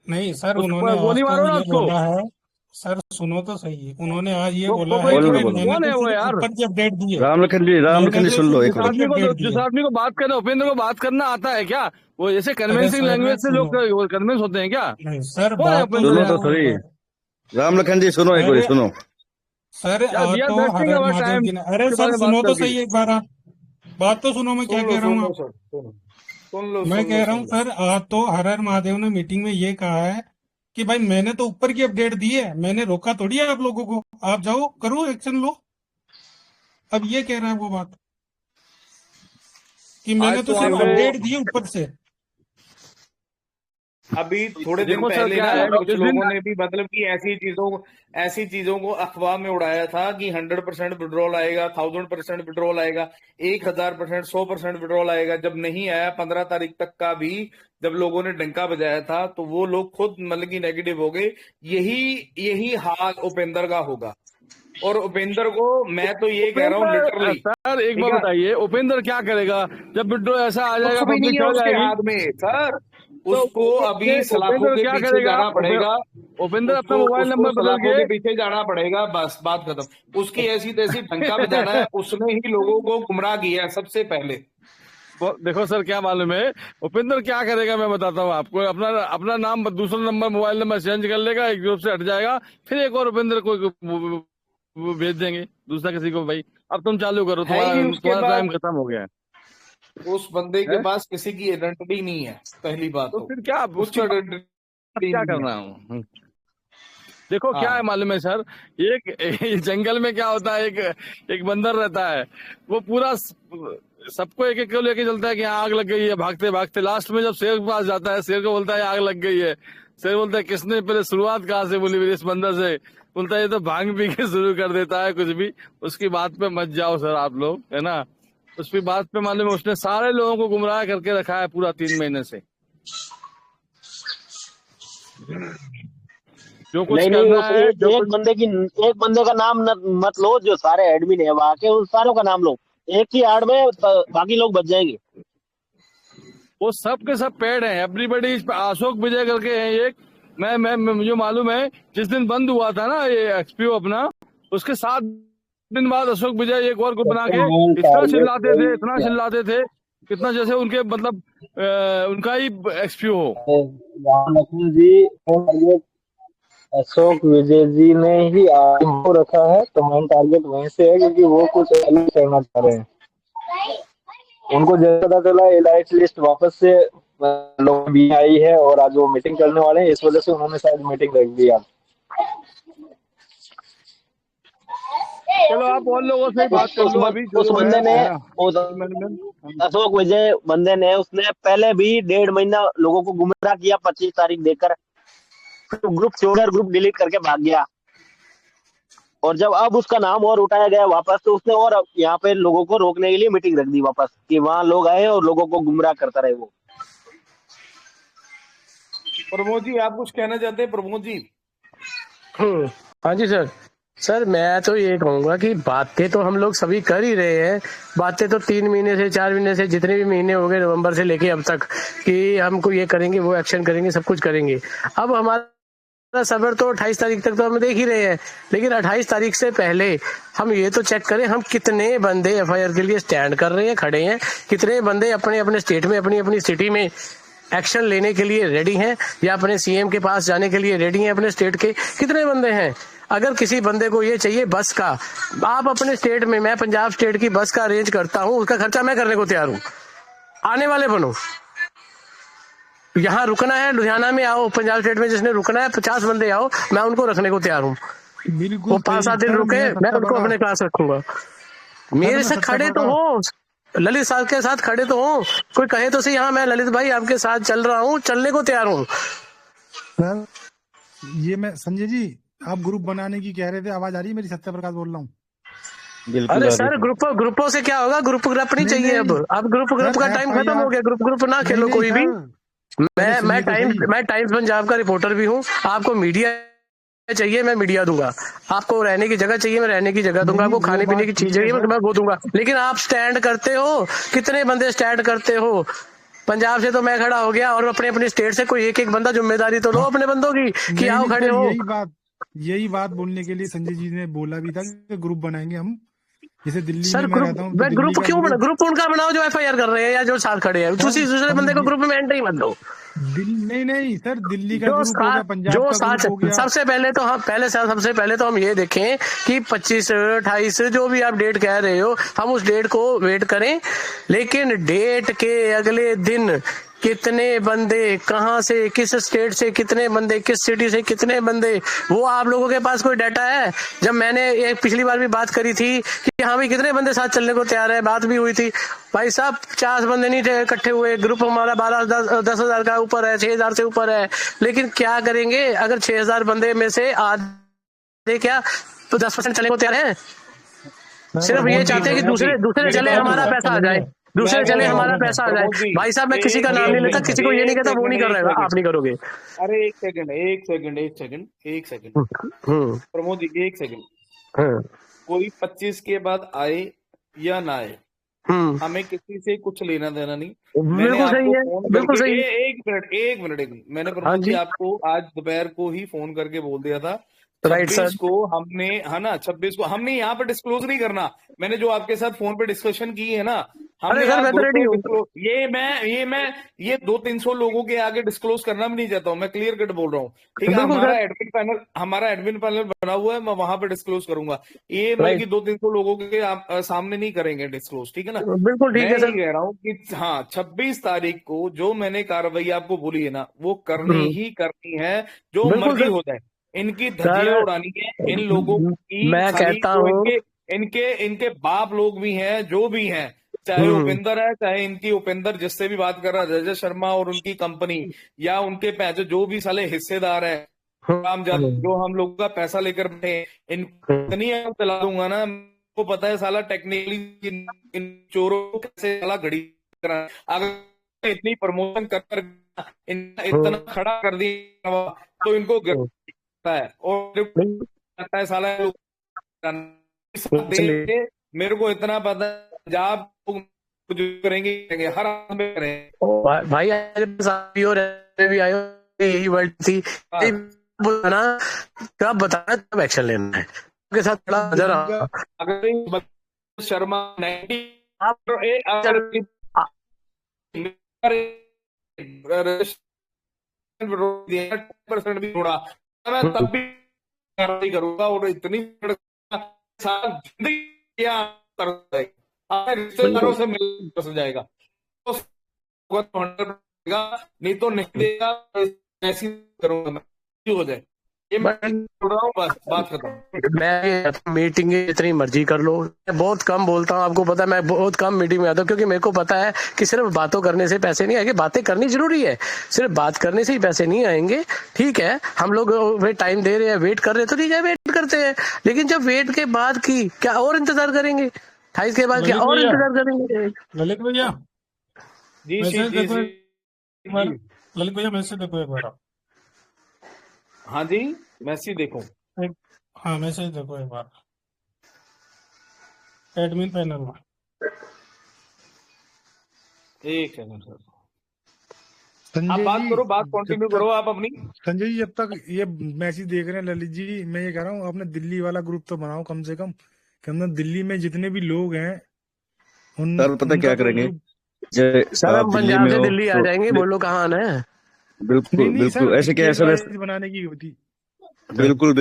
नहीं सर, उन्होंने गोली मारो ना उसको। सर सुनो तो सही, उन्होंने आज ये बोला है कौन है वो यार? ऊपर की अपडेट दी है। रामलखन जी सुन लो एक मिनट। जिस आदमी को बात करना, उपेंद्र को बात करना आता है क्या? वो ऐसे कन्विंसिंग लैंग्वेज से लोग कन्विंस होते हैं क्या? नहीं सर, सुनो तो सही, रामलखन जी सुनो, एक बार सुनो सर। अरे सर सुनो तो सही एक बार, बात तो सुनो, मैं क्या कह रहा हूँ। मैं कह रहा हूँ सर, आज तो हर हर महादेव ने मीटिंग में ये कहा है कि भाई मैंने तो ऊपर की अपडेट दी है, मैंने रोका थोड़ी है आप लोगों को, आप जाओ करो एक्शन लो। अब ये कह रहा है वो बात कि मैंने तो सिर्फ अपडेट दी है ऊपर से। अभी थोड़े दिन पहले ना कुछ लोगों ने भी मतलब कि ऐसी चीजों को अफवाह में उड़ाया था कि 100% विड्रॉल आएगा, 1000% विड्रॉल आएगा, 1000%, 100% विड्रॉल आएगा। जब नहीं आया 15 तारीख तक का भी जब लोगों ने डंका बजाया था, तो वो लोग खुद मतलब कि नेगेटिव हो गए। यही हाल उपेंद्र का होगा। और उपेंद्र को मैं तो ये कह रहा हूँ लिटरली। सर एक बात बताइए, उपेंद्र क्या करेगा जब विड्रॉ ऐसा आ जाएगा? कुछ भी नहीं है उसके हाथ में सर, उसको अभी सलाखों के पीछे जाना पड़ेगा। उपेंद्र अपना मोबाइल नंबर बदल के पीछे जाना पड़ेगा, बस बात खत्म। उसकी ऐसी तैसी डंका बजाना है, उसने ही लोगों को गुमराह किया है सबसे पहले। देखो सर, क्या मालूम है उपेंद्र क्या करेगा, मैं बताता हूँ आपको। अपना नाम दूसरा नंबर, मोबाइल नंबर चेंज कर लेगा, एक ग्रुप से हट जाएगा, फिर एक और उपेंद्र को भेज देंगे दूसरा किसी को। भाई अब तुम चालू करो, तुम्हारा टाइम खत्म हो गया है। उस बंदे के पास किसी की आइडेंटिटी नहीं है, पहली बात। तो फिर क्या उसकी क्या करना है? देखो क्या है मालूम है सर, एक जंगल में क्या होता है, एक बंदर रहता है, वो पूरा सबको एक एक को लेके चलता है कि आग लग गई है, भागते भागते लास्ट में जब शेर के पास जाता है, शेर को बोलता है आग लग गई है। शेर बोलता है किसने पहले शुरुआत कहाँ से बोली मेरी इस बंदर से? बोलता है ये तो भांग पी के शुरू कर देता है कुछ भी। उसकी बात पे मत जाओ सर आप लोग, है ना। उसकी बात पे मालूम है उसने सारे लोगों को गुमराह करके रखा है पूरा 3 महीने से। जो कुछ करना है, एक बंदे का नाम मत लो, जो सारे एडमिन है वहां के, उन सारों का नाम लो। एक ही आड़ में बाकी लोग बच जाएंगे। वो सब के सब पेड़ हैं, एवरीबडी। अशोक विजय करके है एक, मैं मुझे मालूम है जिस दिन बंद हुआ था ना ये एक्सपीओ अपना, उसके 7 दिन बाद अशोक विजय एक और ग्रुप बना के इतना चिल्लाते थे कितना जैसे उनके मतलब उनका ही एक्सपीओ हो। लक्ष्मण जी, अशोक विजय जी ने ही आपको रखा है, तो मेन टारगेट वहीं से है क्योंकि वो कुछ अलग करना चाह रहे हैं। उनको जैसा पता चला एलाइट लिस्ट वापस से लोग भी आई है और आज वो मीटिंग करने वाले हैं, इस वजह से उन्होंने शायद मीटिंग रख दी। आज चलो आप और लोगों से बात कर लो। अभी उस बंदे ने अशोक विजय बंदे ने उसने पहले भी 1.5 महीना लोगों को गुमराह किया 25 तारीख देकर, ग्रुप छोड़कर ग्रुप डिलीट करके भाग गया। और जब अब उसका नाम और उठाया गया वापस, तो उसने और यहाँ पे लोगों को रोकने के लिए मीटिंग रख दी वापस कि वहां लोग आए और लोगों को गुमराह करता रहे वो। प्रमोद जी आप कुछ कहना चाहते हैं? प्रमोद जी। हाँ जी सर मैं तो ये कहूंगा कि बातें तो हम लोग सभी कर ही रहे हैं। बातें तो 3 महीने से 4 महीने से जितने भी महीने हो गए नवंबर से लेके अब तक कि हमको ये करेंगे, वो एक्शन करेंगे, सब कुछ करेंगे। अब हमारा सबर तो 28 तारीख तक तो हम देख ही रहे हैं, लेकिन 28 तारीख से पहले हम ये तो चेक करें हम कितने बंदे एफआईआर के लिए स्टैंड कर रहे हैं, खड़े हैं, कितने बंदे अपने अपने स्टेट में, अपनी अपनी सिटी में एक्शन लेने के लिए रेडी हैं या अपने सीएम के पास जाने के लिए रेडी हैं। अपने स्टेट के कितने बंदे हैं? अगर किसी बंदे को ये चाहिए बस का, आप अपने स्टेट में, मैं पंजाब स्टेट की बस का अरेंज करता हूँ, उसका खर्चा मैं करने को तैयार हूँ, आने वाले बनो। यहाँ रुकना है लुधियाना में आओ, पंजाब स्टेट में जिसने रुकना है 50 बंदे आओ, मैं उनको रखने को तैयार हूँ। बिल्कुल वो 5-7 दिन सर, रुके, मैं मैं सबसे उनको बड़ा अपने क्लास रखूंगा। मेरे मैं से सबसे खड़े तो बड़ा हो, ललित साहब के साथ खड़े तो हो, कोई कहे तो सही हाँ मैं ललित भाई आपके साथ चल रहा हूँ, चलने को तैयार हूँ। सर, ये मैं संजय जी, आप ग्रुप बनाने की कह रहे थे, आवाज आ रही है मेरी? सत्य प्रकाश बोल रहा हूँ। बिल्कुल अरे आ रही सर है। ग्रुपों से क्या होगा, ग्रुप नहीं चाहिए अब ग्रुप सर, का टाइम खत्म हो गया, ग्रुप ना खेलो नहीं कोई भी। सर, पहले सुनिए तो सही। मैं टाइम्स पंजाब का रिपोर्टर भी हूँ। आपको मीडिया चाहिए मैं मीडिया दूंगा, आपको रहने की जगह चाहिए मैं रहने की जगह दूंगा, नहीं, आपको वो खाने पीने बात की चीज ठीक है चाहिए सर। मैं वो दूंगा। लेकिन आप स्टैंड करते हो, कितने बंदे स्टैंड करते हो? पंजाब से तो मैं खड़ा हो गया, और अपने अपने स्टेट से कोई एक बंदा जिम्मेदारी तो लो अपने बंदों की कि नहीं आओ नहीं खड़े सर, हो। यही बात बोलने के लिए संजय जी ने बोला भी था कि ग्रुप बनाएंगे हम। जैसे दिल्ली सर में मैं रहता हूँ तो दिल्ली ग्रुप का क्यों बना? ग्रुप। ग्रुप उनका बनाओ जो FIR कर रहे हैं या जो साथ खड़े हैं, दूसरे बंदे को ग्रुप में एंट्री मत दो। नहीं सर, दिल्ली का ग्रुप हो गया, पंजाब जो का साथ, ग्रुप हो गया। सबसे पहले तो हम ये देखें कि 25 28 जो भी आप डेट कह रहे हो, हम उस डेट को वेट करें, लेकिन डेट के अगले दिन कितने बंदे कहां से, किस स्टेट से कितने बंदे, किस सिटी से कितने बंदे, वो आप लोगों के पास कोई डाटा है? जब मैंने एक पिछली बार भी बात करी थी कि हाँ भाई कितने बंदे साथ चलने को तैयार है, बात भी हुई थी, भाई साहब 50 बंदे नहीं थे इकट्ठे हुए, ग्रुप हमारा 10,000 का ऊपर है, 6,000 से ऊपर है। लेकिन क्या करेंगे अगर 6,000 बंदे में से आधे क्या 10% चलने को तैयार है? सिर्फ ये चाहते हैं कि दूसरे चले हमारा पैसा आ जाए, दूसरे चले हमारा पैसा आ जाए। भाई साहब मैं किसी का नाम नहीं लेता, किसी को ये नहीं कहता वो नहीं कर रहा है, आप नहीं करोगे। अरे एक सेकंड प्रमोद जी, एक सेकंड। कोई 25 के बाद आए या ना आए, हमें किसी से कुछ लेना देना नहीं। मैंने आपको फोन करके एक मिनट मैंने प्रमोद जी आपको आज दोपहर को ही फोन करके बोल दिया था 26 को हमने, है ना, 26 को हमने यहाँ पे डिस्क्लोज नहीं करना। मैंने जो आपके साथ फोन पे डिस्कशन की है ना, हमने ये 200-300 लोगों के आगे डिस्क्लोज करना भी नहीं चाहता हूँ, मैं क्लियर कट बोल रहा हूँ, ठीक है। हमारा एडमिन पैनल बना हुआ है, मैं वहां पे डिस्क्लोज करूंगा। ये मतलब कि 200-300 लोगों के सामने नहीं करेंगे डिस्क्लोज, ठीक है ना। बिल्कुल ठीक है सर। कह रहा हूँ कि हाँ 26 तारीख को जो मैंने कार्रवाई आपको बोली है ना, वो करनी ही करनी है, जो मर्जी हो जाए। इनकी धज्जियां उड़ानी है इन लोगों की। मैं कहता हूँ इनके बाप लोग भी हैं, जो भी हैं, चाहे उपेंद्र है, चाहे इनकी उपेंद्र जिससे भी बात कर रहा है, रजत शर्मा और उनकी कंपनी, या उनके पैसे जो भी साले हिस्सेदार है, राम जादव जो हम लोगों का पैसा लेकर बैठे, इतनी चला दूंगा ना, को पता है साला टेक्निकली इन चोरों को कैसे साला घड़ी करा। अगर इतनी प्रमोशन कर इतना खड़ा कर दिया तो इनको है, और है साला मेरे को इतना पता है पंजाब जो करेंगे हर में करेंगे। भाई भी आयो यही वर्ड थी ना, कब बताना कब एक्शन लेना है के साथ थोड़ा नजर अगर शर्मा 90 भी थोड़ा, मैं तब भी कार्रवाई करूंगा, और इतनी रिश्तेदारों से मिल जाएगा नहीं तो नहीं देगा, ऐसी करूंगा मैं, हो जाए ये मैं बोल रहा हूँ, बस बात खत्म। मैं मीटिंग जितनी मर्जी कर लो, मैं बहुत कम बोलता हूँ, आपको पता है मैं बहुत कम मीटिंग में आता हूँ, क्योंकि मेरे को पता है कि सिर्फ बातों करने से पैसे नहीं आएंगे, बातें करनी जरूरी है, सिर्फ बात करने से ही पैसे नहीं आएंगे। ठीक है हम लोग वे टाइम दे रहे हैं, वेट कर रहे हैं, तो ठीक है वेट करते हैं, लेकिन जब वेट के बाद की क्या और इंतजार करेंगे, 28 के बाद क्या और इंतजार करेंगे? ललित भैया जी ललित भैया मैसेज देखो एक बार। हाँ जी मैसेज देखो, हाँ मैसेज देखो एक बार एडमिन पैनल में। एक सेकंड सर, आप बात करो, बात कंटिन्यू करो आप अपनी। संजय जी जब तक ये मैसेज देख रहे हैं ललित जी, मैं ये कह रहा हूँ आपने दिल्ली वाला ग्रुप तो बनाओ कम से कम, कि हम दिल्ली में जितने भी लोग हैं सर पता क्या करेंगे, सर हम पंजाब से दिल्ली आ जाएंगे, बोलो कहाँ आना है। बिल्कुल ऐसे क्या है बनाने की होती। बिल्कुल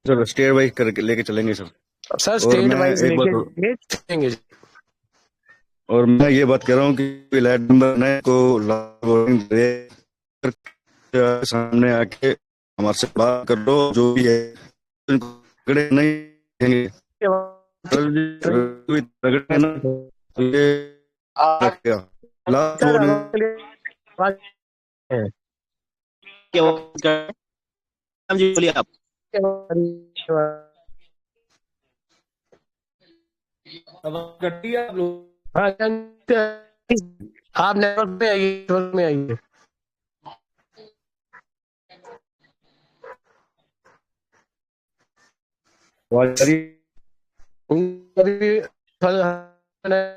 सर स्टेट वाइज करके लेके चलेंगे सर स्टेट वाइज लेके चलेंगे। और मैं ये बात कह रहा हूँ कि लाइट नंबर को सामने आके हमारे से बात कर लो, जो भी है इनको पकड़े नहीं देंगे। पकड़े ना तो ये क्या लास्ट जी बोलिए आप। आप नेटवर्क में आइए, नेटवर्क में आइए।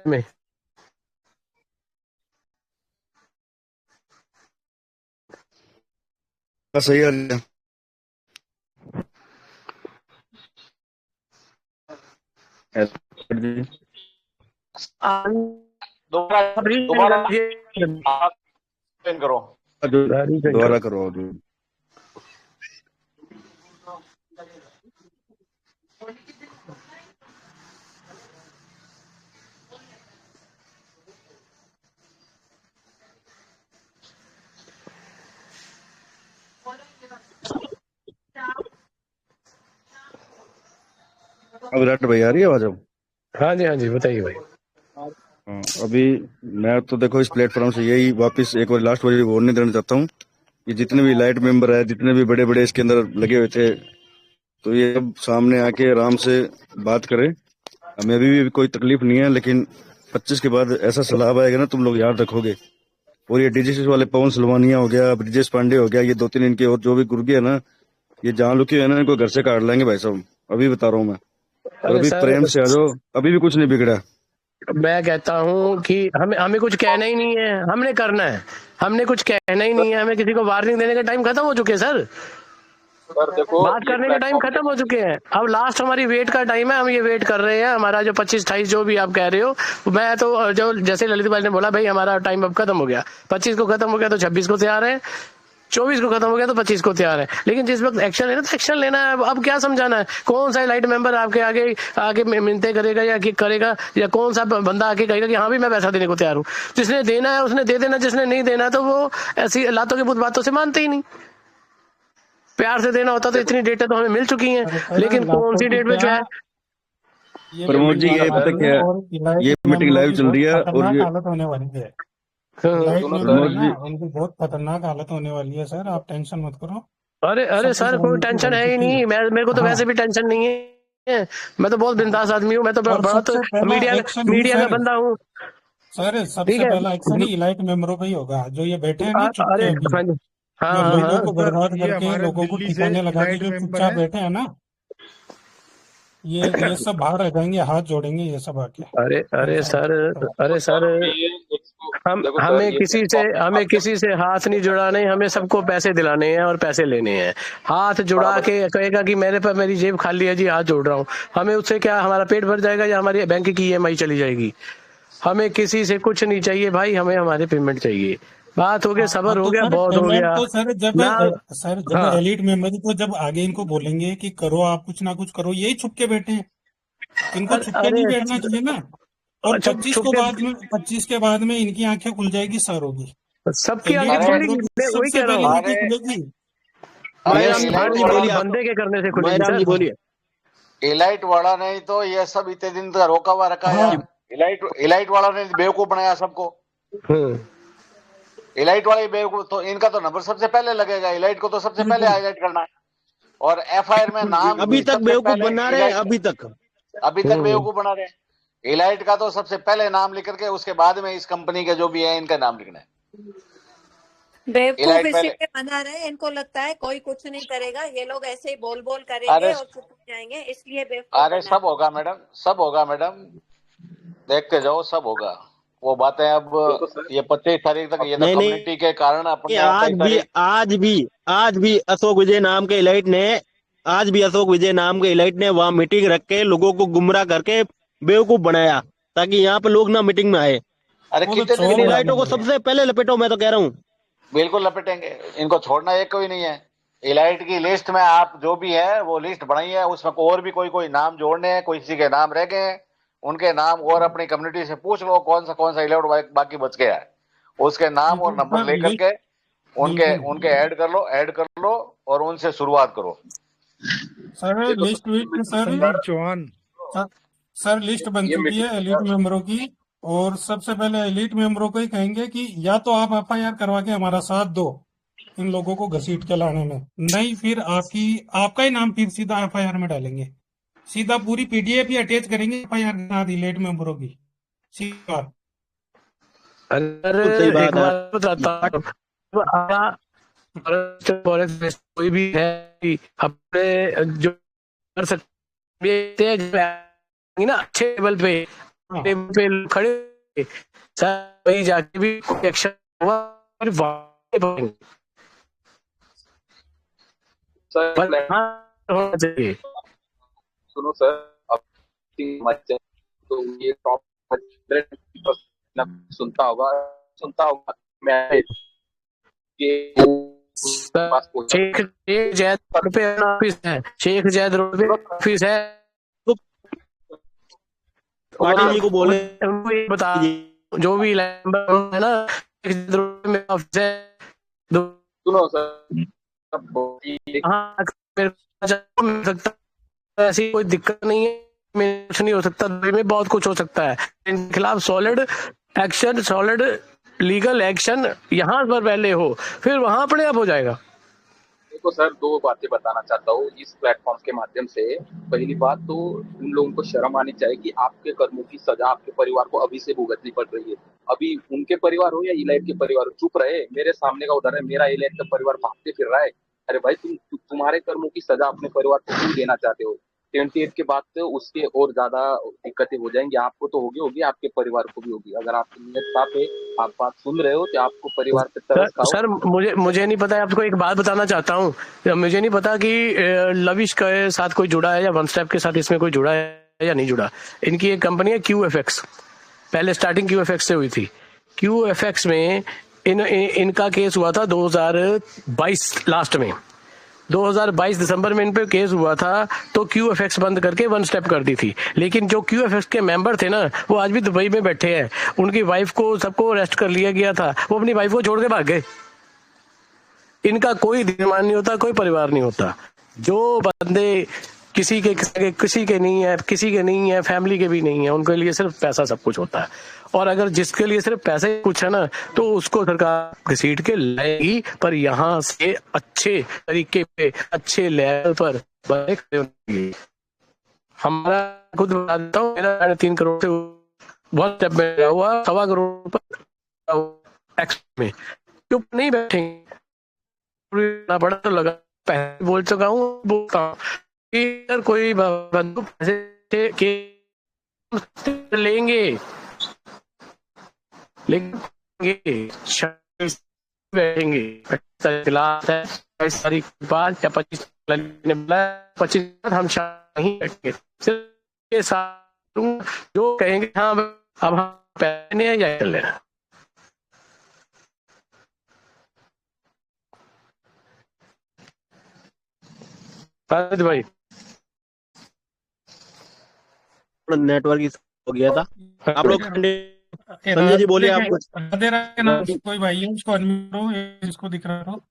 में सही आ रही है। दोबारा करो, दोबारा करो। अब विराट भाई आ रही है आवाज? अब हाँ जी बताइए भाई। अभी मैं तो देखो इस प्लेटफॉर्म से यही वापस एक बार लास्ट बार बोलने देना चाहता हूँ कि जितने भी लाइट मेंबर है, जितने भी बड़े बड़े इसके अंदर लगे हुए थे, तो ये अब सामने आके आराम से बात करें। हमें अभी भी कोई तकलीफ नहीं है, लेकिन 25 के बाद ऐसा सलाह आएगा ना, तुम लोग याद रखोगे। और ये डीजीसी वाले पवन सलवानिया हो गया, ब्रिजेश पांडे हो गया, ये 2-3 इनके और जो भी गुर्गे है ना, ये जहाँ लुके है ना, इनको घर से काट लेंगे भाई साहब, अभी बता रहा हूँ मैं। और अभी प्रेम से आ जाओ, अभी भी कुछ नहीं बिगड़ा। मैं कहता हूँ कि हमें कुछ कहना ही नहीं है, हमने करना है, हमने कुछ कहना ही नहीं है, हमें किसी को वार्निंग देने का टाइम खत्म हो चुके हैं सर। देखो बात करने का टाइम खत्म हो चुके हैं, अब लास्ट हमारी वेट का टाइम है, हम ये वेट कर रहे हैं। हमारा जो 25-28 जो भी आप कह रहे हो, मैं तो जो जैसे ललित भाई ने बोला भाई हमारा टाइम अब खत्म हो गया, 25 को खत्म हो गया तो 26 को तैयार है, 24 को खत्म हो गया तो 25 को तैयार है। लेकिन जिस वक्त एक्शन लेना तो एक्शन लेना है। अब क्या समझाना है? कौन सा लाइट मेंबर आपके आगे आगे मिन्नतें करेगा या करेगा, या कौन सा बंदा आके कहेगा कि हाँ भी मैं पैसा देने को तैयार हूँ? जिसने देना है उसने दे देना, जिसने नहीं देना तो वो ऐसी लातों के बुत बातों से मानते ही नहीं। प्यार से देना होता तो इतनी डेटें तो हमें मिल चुकी हैं, लेकिन कौन सी डेट में क्या है? प्रमोद जी ये पता क्या, ये मीटिंग लाइव चल रही है और ये हालत होने वाली है, लाइट मेंबर है ना, उनकी बहुत खतरनाक हालत होने वाली है सर, आप टेंशन मत करो। अरे सर कोई टेंशन है ही नहीं, मेरे को तो वैसे भी टेंशन नहीं है, मैं तो बहुत बिंदास आदमी हूँ, मैं तो बहुत मीडिया का बंदा हूँ सर। सबसे पहला एक्शन ही लाइट मेंबरों का ही होगा, जो ये बैठे हैं ना चुपके अभी, जो लोगों को बर्बाद करके, लोगों को ठिकाने लगा के जो चुपचाप बैठे हैं ना, ये सब बाहर रह जाएंगे, हाथ जोड़ेंगे ये सब आके। अरे सर हमें किसी से हाथ नहीं जुड़ाने, हमें सबको पैसे दिलाने हैं और पैसे लेने हैं। हाथ जुड़ा के कहेगा कि मेरे पर मेरी जेब खाली है जी, हाथ जोड़ रहा हूँ, हमें उससे क्या हमारा पेट भर जाएगा या हमारी बैंक की EMI चली जाएगी? हमें किसी से कुछ नहीं चाहिए भाई, हमें हमारे पेमेंट चाहिए। बात हो गया, सबर हो गया, बहुत हो गया। तो सर जब एलिट मेंबर तो जब आगे इनको बोलेंगे कि करो आप कुछ ना कुछ करो, यही छुप के बैठे हैं, इनको छुप के नहीं बैठना चाहिए ना। और 25 के बाद में इनकी आंखें खुल जाएगी, सर होगी सबकी आंखें खुलेगी, वही कह रहा हूँ। बंदे के करने से खुलेगी। बोलिए। इलाइट वाला नहीं तो ये सब इतने दिन तक रोका हुआ रखा है। इलाइट वाला ने बेवकूफ बनाया सबको। इलाइट वाले बेवकूफ, तो इनका तो नंबर सबसे पहले लगेगा, इलाइट को तो सबसे पहले हाईलाइट करना है। और FIR में नाम अभी तक बेवकूफ बना रहे हैं, अभी तक बेवकूफ बना रहे हैं। इलाइट का तो सबसे पहले नाम लिख करके उसके बाद में इस कंपनी के जो भी है इनका नाम लिखना है। बेवकूफ इसीलिए बना रहे हैं, इनको लगता है कोई कुछ नहीं करेगा, ये लोग ऐसे ही बोल करेंगे और चुप हो जाएंगे, इसलिए बेवकूफ। अरे सब होगा मैडम, सब होगा मैडम, देखते जाओ, सब होगा। वो बातें अब ये 25 तारीख तक ये कम्युनिटी के कारण अपने आज भी अशोक विजय नाम के इलाइट ने वहाँ मीटिंग रख के लोगों को गुमराह करके बेवकूफ बनाया, ताकि यहाँ पे लोग ना मीटिंग में आए। अरे कितने इलाइटों को सबसे पहले लपेटो, मैं तो कह रहा हूँ। बिल्कुल लपेटेंगे, इनको छोड़ना एक कोई नहीं है। इलाइट की लिस्ट में आप जो भी है वो लिस्ट बनाई है, उसमें और भी कोई नाम जोड़ने हैं, कोई किसी के नाम रह गए हैं, उनके नाम और अपनी कम्युनिटी से पूछ लो कौन सा इलाइट बाकी बच गया है, उसके नाम और नंबर लेकर के उनके बिल्कुल उनके ऐड कर लो और उनसे शुरुआत करो। सर। देखो लिस्ट विस्ट sir Sandeep Chauhan sir list बन ये चुकी है मीटिंग एलिट मेंबरों की। और सबसे पहले एलिट मेंबरों को ही कहेंगे कि या तो आप एफआईआर करवा के हमारा साथ दो इन लोगों को घसीट के लाने में, नहीं फिर आपका ही नाम फिर सीधा एफआईआर में डालेंगे। सीधा पूरी पीडीएफ ही अटैच करेंगे एफआईआर के साथ एलिट मेंबरों की सीधा। अगर सही बात एक है। बात बताता हूँ, फॉरेस्ट में कोई भी है कि अपने जो कर सकते हैं ना अच्छे लेवल पे लोग खड़े होंगे, सर वही जाके भी कोई एक्शन हुआ और वहाँ पे सर पर होना चाहिए। सुनो सर, अब तो ये टॉप 100% सुनता होगा मैं शेख जैद रोड पे ऑफिस है, शेख जैद रोड पे ऑफिस है। पाटिल जी को बोले उनको ये बता जो भी मेंबर है ना, शेख जैद रोड में ऑफिस है। सुनो सर, ऐसी कोई दिक्कत नहीं है, कुछ नहीं हो सकता, में बहुत कुछ हो सकता है। इनके खिलाफ solid action, solid legal action यहाँ पर पहले हो, फिर वहां अपने आप हो जाएगा। देखो सर, दो बातें बताना चाहता हूँ इस प्लेटफॉर्म के माध्यम से। पहली बात तो उन लोगों को शर्म आनी चाहिए कि आपके कर्मों की सजा आपके परिवार को अभी से भुगतनी पड़ रही है। अभी उनके परिवार हो या इलाइट के परिवार हो, चुप रहे। मेरे सामने का उदाहरण है, मेरा इलाइट का परिवार भागते फिर रहा है। अरे भाई, तुम्हारे कर्मों की सजा अपने परिवार को क्यों देना चाहते हो? 28 के बाद तो उसके और ज्यादा दिक्कतें हो जाएंगी। आपको तो होगी, आपके परिवार को भी होगी। अगर आपकी नीयत साफ है, आप बात सुन रहे हो, तो आपको परिवार पे तरस खाओ। सर मुझे नहीं पता, आपको एक बात बताना चाहता हूँ। मुझे नहीं पता कि लविश के साथ कोई जुड़ा है या वन स्टेप के साथ इसमें कोई जुड़ा है या नहीं जुड़ा। इनकी एक कंपनी है QFX, पहले स्टार्टिंग QFX से हुई थी। QFX में इनका केस हुआ था 2022 लास्ट में, 2022 दिसंबर में इन पे केस हुआ था, तो QFX बंद करके वन स्टेप कर दी थी। लेकिन जो QFX के मेंबर थे ना, वो आज भी दुबई में बैठे हैं। उनकी वाइफ को सबको अरेस्ट कर लिया गया था, वो अपनी वाइफ को छोड़ के भाग गए। इनका कोई धीमान नहीं होता, कोई परिवार नहीं होता। जो बंदे किसी के नहीं है, किसी के नहीं है, फैमिली के भी नहीं है, उनके लिए सिर्फ पैसा सब कुछ होता है। और अगर जिसके लिए सिर्फ पैसे कुछ है ना, तो उसको सरकार घसीट के लाएगी, पर यहाँ से अच्छे तरीके पे, अच्छे लेवल पर बने खड़े होंगे। हमारा खुद बता देता हूँ, मेरा 3 करोड़ से बहुत स्टेप में गया हुआ, 1.25 करोड़ पर एक्स में चुप नहीं बैठेंगे। बड़ा तो लगा, पहले बोल चुका हूँ, बोलता हूँ कि अगर कोई बंदूक पैसे के लेंगे बैठेंगे 25 तारीख के बाद या 25 हम नहीं बैठेंगे। सिर्फ के साथ जो कहेंगे हाँ अब हम पहने या कर लेना। भाई नेटवर्क हो गया था आप लोग। संजय जी बोलिए, आप कुछ। कोई भाई है उसको अनम्यूट करो, इसको दिख रहा हो।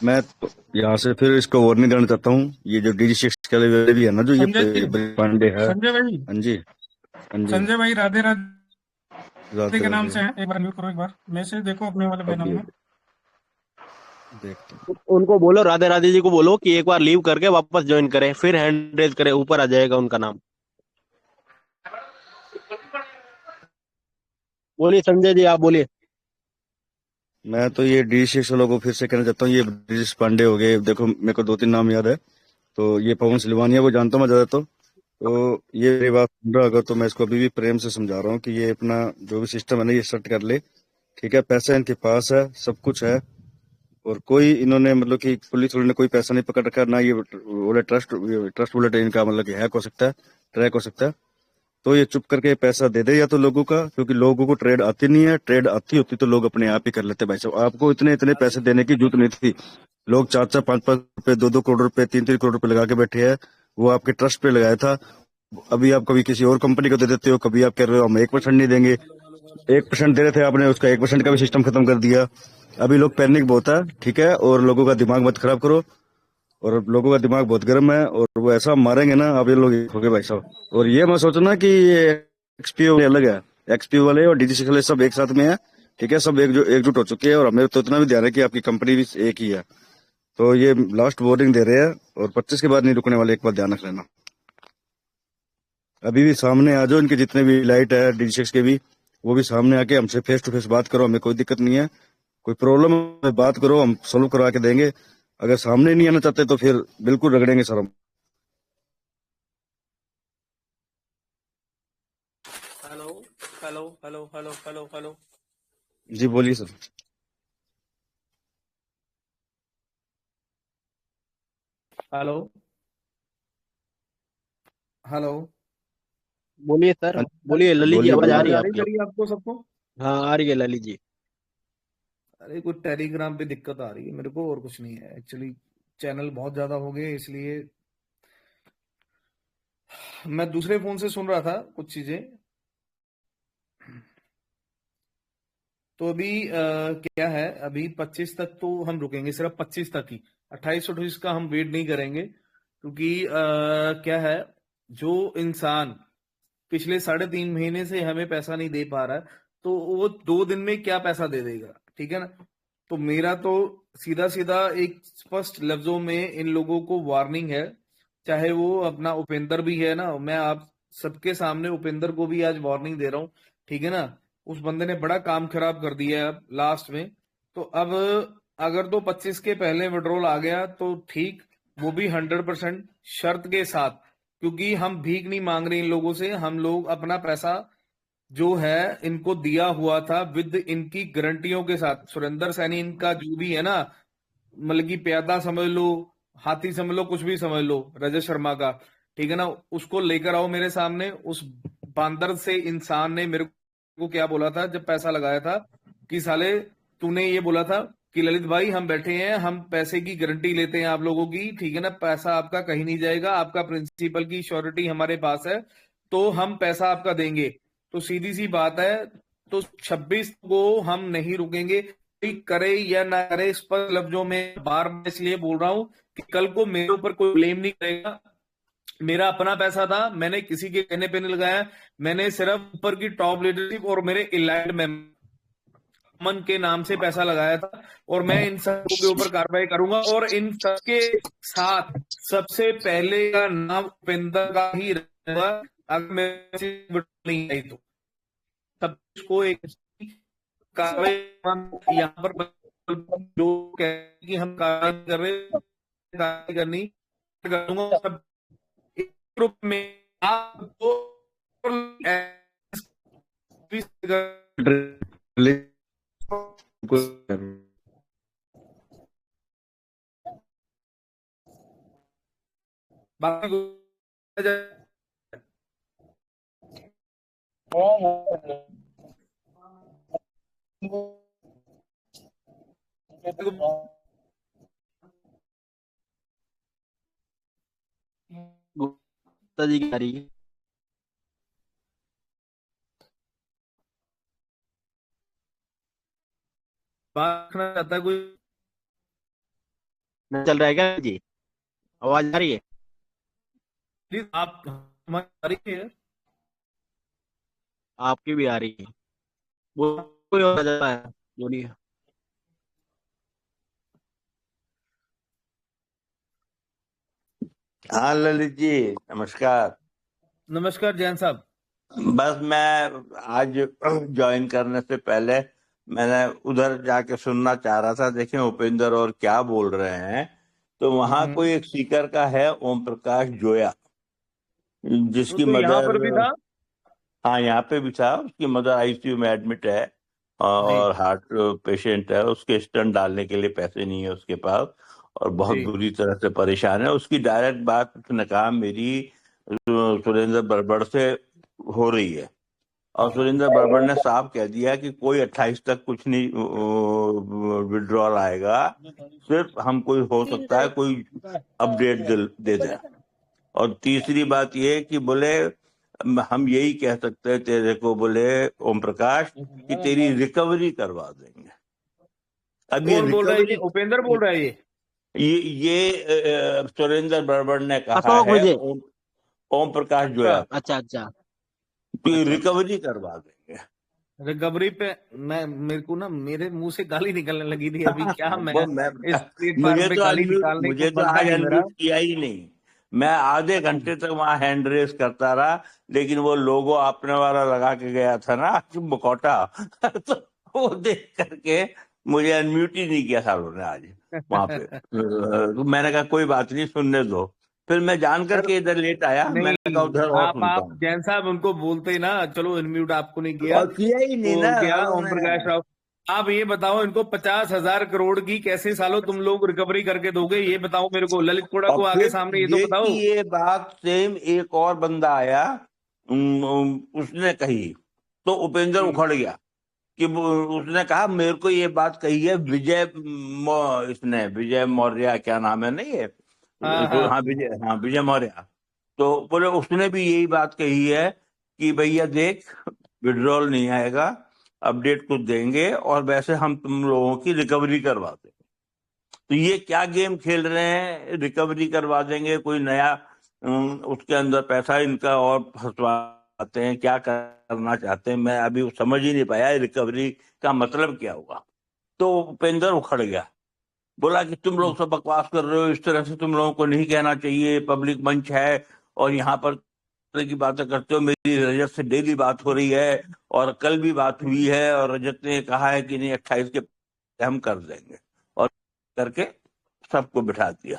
मैं तो यहाँ से फिर इसको वार्निंग देना चाहता हूँ, ये जो DG6 के लिए भी है ना, जो ये पांडे है। संजय भाई, हाँ जी, हाँ जी, संजय भाई राधे राधे के नाम से है, एक बार अनम्यूट करो, एक बार मैसेज देखो अपने वाले बैनर में। उनको बोलो, राधे राधे जी को बोलो कि एक बार लीव करके वापस ज्वाइन करें, फिर हैंड रेज करें, ऊपर आ जाएगा उनका नाम। बोलिए संजय जी, आप बोलिए। मैं तो ये DG6 वालों को फिर से कहना चाहता हूँ, ये DG पांडे हो गए, देखो मेरे को 2-3 नाम याद है, तो ये पवन सिलवानिया को जानता हूँ मैं ज्यादा। तो ये मेरी बात सुन रहा होगा, तो मैं इसको अभी भी प्रेम से समझा रहा हूँ कि ये अपना जो भी सिस्टम है ना, ये सेट कर ले, ठीक है। पैसा इनके पास है, सब कुछ है, और कोई इन्होंने मतलब कि पुलिस वालों ने कोई पैसा नहीं पकड़ रखा ना। ये बोले ट्रस्ट वॉलेट इनका मतलब कि हैक हो सकता है, ट्रैक हो सकता है। तो ये चुप करके पैसा दे दे या तो लोगों का, क्योंकि लोगों को ट्रेड आती नहीं है। ट्रेड आती होती तो लोग अपने आप ही कर लेते। भाई साहब, आपको इतने पैसे देने की जरूरत नहीं थी। लोग 4-4, 5-5 रुपए, 2-2 करोड़ रुपए, 3-3 करोड़ रुपए लगा के बैठे हैं, वो आपके ट्रस्ट पे लगाया था। अभी आप कभी किसी और कंपनी को दे देते हो, कभी आप कह रहे हो हम 1% नहीं देंगे। 1% दे रहे थे आपने, उसका 1% का भी सिस्टम खत्म कर दिया। अभी लोग पैनिक बहुत है, ठीक है, और लोगों का दिमाग मत खराब करो, और लोगों का दिमाग बहुत गर्म है, और वो ऐसा मारेंगे ना, अब ये लोग हो गए भाई साहब। और ये मैं सोचना कि ये एक्सपी अलग है, एक्सपी वाले और डीजीसी वाले सब एक साथ में है, ठीक है, सब एकजुट हो चुके हैं, और हमें तो इतना भी ध्यान है कि आपकी कंपनी भी एक ही है। तो ये लास्ट वार्निंग दे रहे हैं, और 25 के बाद नहीं रुकने वाले, एक बार ध्यान रख लेना। अभी भी सामने आ जाओ, इनके जितने भी लाइट है डीजीसी के भी, वो भी सामने आके हमसे फेस टू फेस बात करो, हमें कोई दिक्कत नहीं है। कोई प्रॉब्लम है बात करो, हम सोल्व करवा के देंगे। अगर सामने नहीं आना चाहते तो फिर बिल्कुल रगड़ेंगे सर हम। Hello hello hello hello hello hello. जी बोलिए सर। Hello hello. बोलिए सर, बोलिए ललित जी, बोलिए आवाज आ बोलिए। रही है आ रही आपकी? मेरी आपको सबको? हाँ आ रही है ललित जी। अरे कुछ टेलीग्राम पे दिक्कत आ रही है मेरे को, और कुछ नहीं है एक्चुअली। चैनल बहुत ज्यादा हो गए, इसलिए मैं दूसरे फोन से सुन रहा था कुछ चीजें। तो अभी क्या है, अभी 25 तक तो हम रुकेंगे, सिर्फ 25 तक ही। 28-28 का हम वेट नहीं करेंगे, क्योंकि क्या है, जो इंसान पिछले 3.5 महीने से हमें पैसा नहीं दे पा रहा है, तो वो 2 दिन में क्या पैसा दे देगा, ठीक है ना। तो मेरा तो सीधा सीधा एक स्पष्ट लफ्जों में इन लोगों को वार्निंग है, चाहे वो अपना उपेंद्र भी है ना, मैं आप सबके सामने उपेंद्र को भी आज वार्निंग दे रहा हूँ, ठीक है ना। उस बंदे ने बड़ा काम खराब कर दिया है अब लास्ट में। तो अब अगर तो 25 के पहले विड्रॉल आ गया तो ठीक, वो भी 100% शर्त के साथ, क्योंकि हम भीख नहीं मांग रहे इन लोगों से, हम लोग अपना पैसा जो है इनको दिया हुआ था विद इनकी गारंटियों के साथ। सुरेंद्र सैनी इनका जो भी है ना, मतलब कि प्यादा समझ लो, हाथी समझ लो, कुछ भी समझ लो, रजत शर्मा का, ठीक है ना, उसको लेकर आओ मेरे सामने। उस बांदर से इंसान ने मेरे को क्या बोला था जब पैसा लगाया था, कि साले तूने ये बोला था कि ललित भाई हम बैठे हैं, हम पैसे की गारंटी लेते हैं आप लोगों की, ठीक है ना, पैसा आपका कहीं नहीं जाएगा, आपका प्रिंसिपल की श्योरिटी हमारे पास है, तो हम पैसा आपका देंगे। तो सीधी सी बात है, तो 26 को हम नहीं रुकेंगे, कोई करे या ना करे, स्पष्ट लफ्जों में बार बार इसलिए बोल रहा हूं कि कल को मेरे ऊपर कोई ब्लेम नहीं करेगा। मेरा अपना पैसा था, मैंने किसी के कहने पे नहीं लगाया, मैंने सिर्फ ऊपर की टॉप लीडरशिप और मेरे इलाइड मेंबर मन के नाम से पैसा लगाया था, और मैं इन सबको के ऊपर कार्रवाई करूंगा। और इन सबके साथ सबसे पहले का नाम उपेंद्र का ही रहेगा, अगर मेरे नहीं आई तो सबको एक कार्रवाई यहाँ पर जो कह कि हम कार्रवाई कर रहे हैं, कार्रवाई करनी करूंगा। सब एक ग्रुप में आपको गुप्ता जी की आ रही है। बात रखना चाहता है कोई? नहीं चल रहा है क्या जी? आवाज आ रही है? प्लीज आप हमारी आ रही है? आपकी भी आ रही है। वो कोई और आ जाता है, बोलिए। हाँ ललित जी, नमस्कार। नमस्कार जैन साहब। बस मैं आज ज्वाइन करने से पहले मैंने उधर जाके सुनना चाह रहा था, देखें उपेंद्र और क्या बोल रहे हैं। तो वहां कोई एक सीकर का है, ओम प्रकाश जोया, जिसकी तो यहाँ पर मदर, भी था। हाँ यहाँ पे भी था, उसकी मदर आईसीयू में एडमिट है और हार्ट पेशेंट है, उसके स्टंट डालने के लिए पैसे नहीं है उसके पास, और बहुत जी। बुरी तरह से परेशान है। उसकी डायरेक्ट बात उसने कहा मेरी सुरेंद्र बड़बड़ से हो रही है, और सुरेंद्र बड़बड़ ने साफ कह दिया कि कोई 28 तक कुछ नहीं विड्रॉल आएगा, सिर्फ हम कोई हो सकता है कोई अपडेट दे दें। और तीसरी बात ये कि बोले हम यही कह सकते हैं तेरे को, बोले ओम प्रकाश, कि तेरी रिकवरी करवा देंगे। अभी कौन बोल रहा है? ये रिकवरी उपेंद्र बोल रहा है ये सुरेंद्र बरबड़ ने कहा अशोक है, विजय। ओम प्रकाश अच्छा जोया को अच्छा अच्छा कि अच्छा अच्छा रिकवरी करवा देंगे। रिकवरी पे मैं मेरे को ना मेरे मुंह से गाली निकलने लगी थी अभी। क्या मैं वो मैं इस प्लेटफॉर्म पे गाली निकालने को मुझे तो बनता आज नहीं मेरा। अनम्यूट किया ही नहीं। मैं आधे घंटे तक वहां हैंड रेस करता रहा, लेकिन वो लोगो अपने वाला लगा के गया था ना मुखौटा तो वो देख करके मुझे अनम्यूट ही नहीं किया सालों ने आज वहां पे। तो मैंने कहा कोई बात नहीं, सुनने दो। फिर मैं जान सर करके इधर लेट आया, मैंने कहा नहीं, उधर और सुनता आप हूँ, जैन साहब उनको बोलते ना, चलो अनम्यूट आपको नहीं किया और किया ही नहीं तो ना क्या सालों ओम ने। प्रकाश राव। आप ये बताओ इनको 50,000 करोड़ की कैसे सालों तुम लोग रिकवरी करके दोगे? ये बताओ मेरे को। ललित कोड़ा और को आगे फिर सामने ये तो ये बताओ। कि ये बात सेम एक और बंदा आया, उसने कही तो उपेंद्र उखड़ गया कि उसने कहा मेरे को ये बात कही है इसने विजय मौर्य, क्या नाम है ना ये, हाँ हाँ हाँ विजय मौर्य। तो बोले उसने भी यही बात कही है कि भैया देख, विड्रॉल नहीं आएगा, अपडेट कुछ देंगे और वैसे हम तुम लोगों की रिकवरी करवा देंगे। तो ये क्या गेम खेल रहे हैं? रिकवरी करवा देंगे, कोई नया उसके अंदर पैसा इनका और फंसवाते हैं, क्या करना चाहते हैं? मैं अभी समझ ही नहीं पाया रिकवरी का मतलब क्या हुआ। तो उपेंद्र उखड़ गया, बोला कि तुम लोग सब बकवास कर रहे हो, इस तरह से तुम लोगों को नहीं कहना चाहिए, पब्लिक मंच है और यहाँ पर तरह की बातें करते हो। मेरी रजत से डेली बात हो रही है और कल भी बात हुई है और रजत ने कहा है कि नहीं 28 के हम कर देंगे, और करके सबको बिठा दिया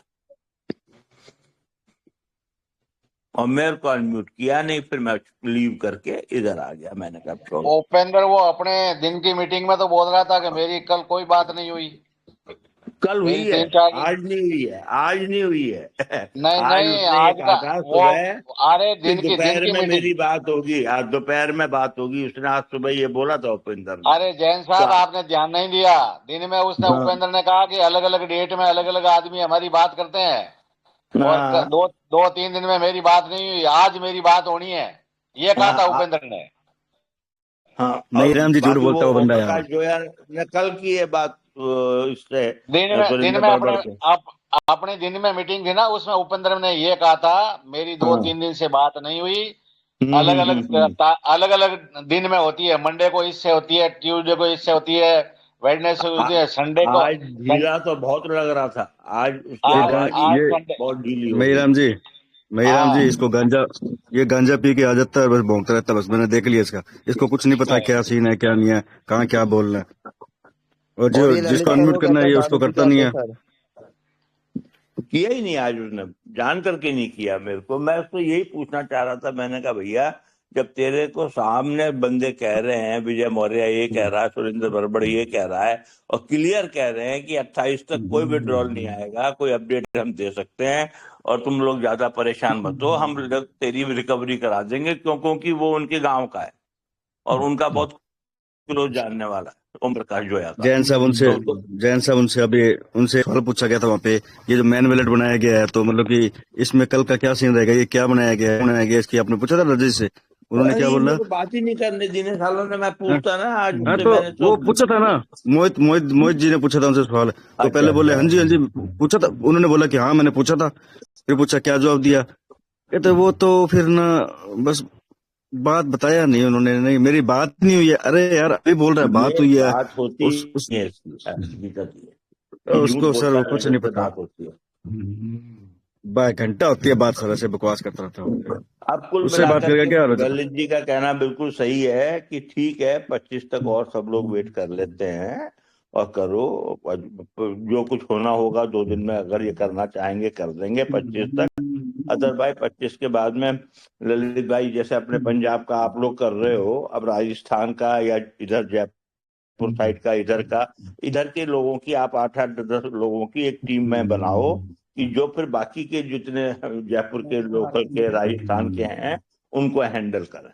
और मेरे को अनम्यूट किया नहीं। फिर मैं लीव करके इधर आ गया। मैंने कहा छोड़ो। उपेंद्र वो अपने दिन की मीटिंग में तो बोल रहा था कि मेरी कल कोई बात नहीं हुई, कल हुई मेरी है, 3-4 आज नहीं हुई है, आज नहीं हुई है नहीं आज नहीं उसने ये आज कहा का था वो, सुबह अरे कि दिन दोपहर की में मीटिंग। मेरी बात होगी, आज दोपहर में बात होगी। उसने आज सुबह ये बोला था उपेंद्र ने। अरे जैन तो साहब आपने ध्यान नहीं दिया, दिन में उसने हाँ उपेंद्र ने कहा कि अलग अलग डेट में अलग अलग आदमी हमारी बात करते हैं और हाँ 2-3 दिन में मेरी बात नहीं हुई, आज मेरी बात होनी है, ये कहा था हाँ उपेंद्र ने। हाँ। नहीं और राम जी, झूठ बाकी वो बोलता हुआ ओम बंदा यार। प्रकाश जोया ने कल की ये बात इससे दिन सुरेंद्र में बड़बड़ से। अपने दिन में मीटिंग थी ना, उसमें उपेंद्र ने ये कहा था मेरी हाँ 2-3 दिन से बात नहीं हुई, अलग अलग दिन में होती है, मंडे को इससे होती है, ट्यूसडे को इससे होती है, वेडनेसडे को होती है, संडे को आज ढीला तो बहुत लग रहा था, आज उसकी आज आवाज ही आज ये संडे। बहुत ढीली हो गई। महिराम जी, महिराम जी, हाँ इसको गांजा, ये गांजा पी के आ जाता है, बस भौंकता रहता है। बस मैंने देख लिया इसका, इसको कुछ नहीं पता क्या सीन है क्या नहीं है, कहाँ क्या बोलना है। और और जो ये ललित जिसको सर अनम्यूट वो करना कहता है है ये दारू उसको पी के करता नहीं आते है। सर। किया ही नहीं आज उसने, जान करके नहीं किया मेरे को। मैं उसको यही पूछना चाह रहा था, मैंने कहा भैया जब तेरे को सामने बंदे कह रहे हैं, विजय मौर्य ये कह रहा है, सुरेंद्र बरबड़ ये कह रहा है और क्लियर कह रहे हैं कि 28 तक कोई विड्रॉल नहीं आएगा, कोई अपडेट हम दे सकते हैं और तुम लोग ज्यादा परेशान मत हो, हम लोग तेरी रिकवरी करा देंगे, क्योंकि वो उनके गांव का है और उनका बहुत क्लोज जानने वाला है ओम प्रकाश जोया का। जैन साहब उनसे तो जैन साहब उनसे अभी उनसे सवाल पूछा गया था वहाँ पे, ये जो मैन वैलेट बनाया गया है तो मतलब कि इसमें कल का क्या सीन रहेगा, ये क्या बनाया गया है, बनाया गया इसकी आपने पूछा था रजत से? उन्होंने क्या नहीं, बोला? मेरे को बात ही नहीं करने देने सालों ने। मैं हाँ पूछता ना आज हाँ, उससे, तो मैंने तो वो पूछा था ना, मोहित मोहित मोहित जी ने पूछा था उनसे सवाल, तो अच्छा पहले बोले अच्छा हाँ जी हाँ जी पूछा था, उन्होंने बोला कि हाँ मैंने पूछा था। फिर पूछा क्या जवाब दिया, कहते वो तो फिर ना बस बात बताया नहीं उन्होंने, नहीं मेरी बात नहीं हुई है। अरे यार अभी बोल रहा है बात ये हुई है। बात होती उस है इसकी, हकीकत ये कि झूठ उसको सर बोलता वो है, कुछ नहीं रजत से पता। बात होती है। घंटा होती है बात, सर ऐसे बकवास करता रहता हूँ, अब कुल उससे बात मिलाकर करके के क्या हो जाता। ललित जी का कहना बिल्कुल सही है कि ठीक है 25 तक और सब लोग वेट कर लेते हैं और करो, और जो कुछ होना होगा 2 दिन में, अगर ये करना चाहेंगे कर देंगे 25 तक। अदरवाइज 25 के बाद में ललित भाई जैसे अपने पंजाब का आप लोग कर रहे हो, अब राजस्थान का या इधर जयपुर साइड का, इधर के लोगों की आप 8-8-10 लोगों की एक टीम में बनाओ कि जो फिर बाकी के जितने जयपुर के लोकल के राजस्थान के हैं उनको हैंडल करें।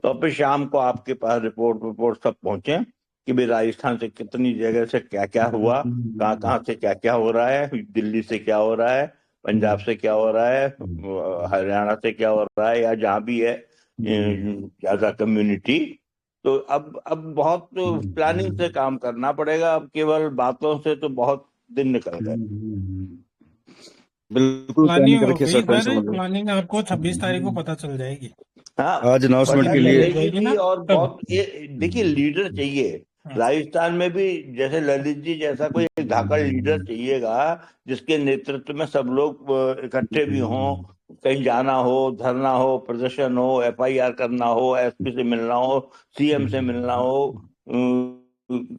तो फिर शाम को आपके पास रिपोर्ट सब पहुंचे कि भाई राजस्थान से कितनी जगह से क्या क्या हुआ, कहाँ कहाँ से क्या क्या हो रहा है, दिल्ली से क्या हो रहा है, पंजाब से क्या हो रहा है, हरियाणा से क्या हो रहा है, या जहाँ भी है ज्यादा कम्युनिटी, तो अब बहुत प्लानिंग से काम करना पड़ेगा। अब केवल बातों से तो बहुत दिन निकल गए। बिल्कुल प्लानिंग प्लानिंग हो रखिए गई सर, टेंशन सर, मत लो। प्लानिंग आपको 26 तारीख को पता चल जाएगी। हाँ, आज अनाउंसमेंट पता के लिए चलेगी जाएगी भी। ना और तब। बहुत देखिए लीडर चाहिए राजस्थान में भी, जैसे ललित जी जैसा कोई एक धाकड़ लीडर चाहिएगा जिसके नेतृत्व में सब लोग इकट्ठे भी हों। कहीं जाना हो, धरना हो, प्रदर्शन हो, FIR करना हो, SP से मिलना हो, CM से मिलना हो,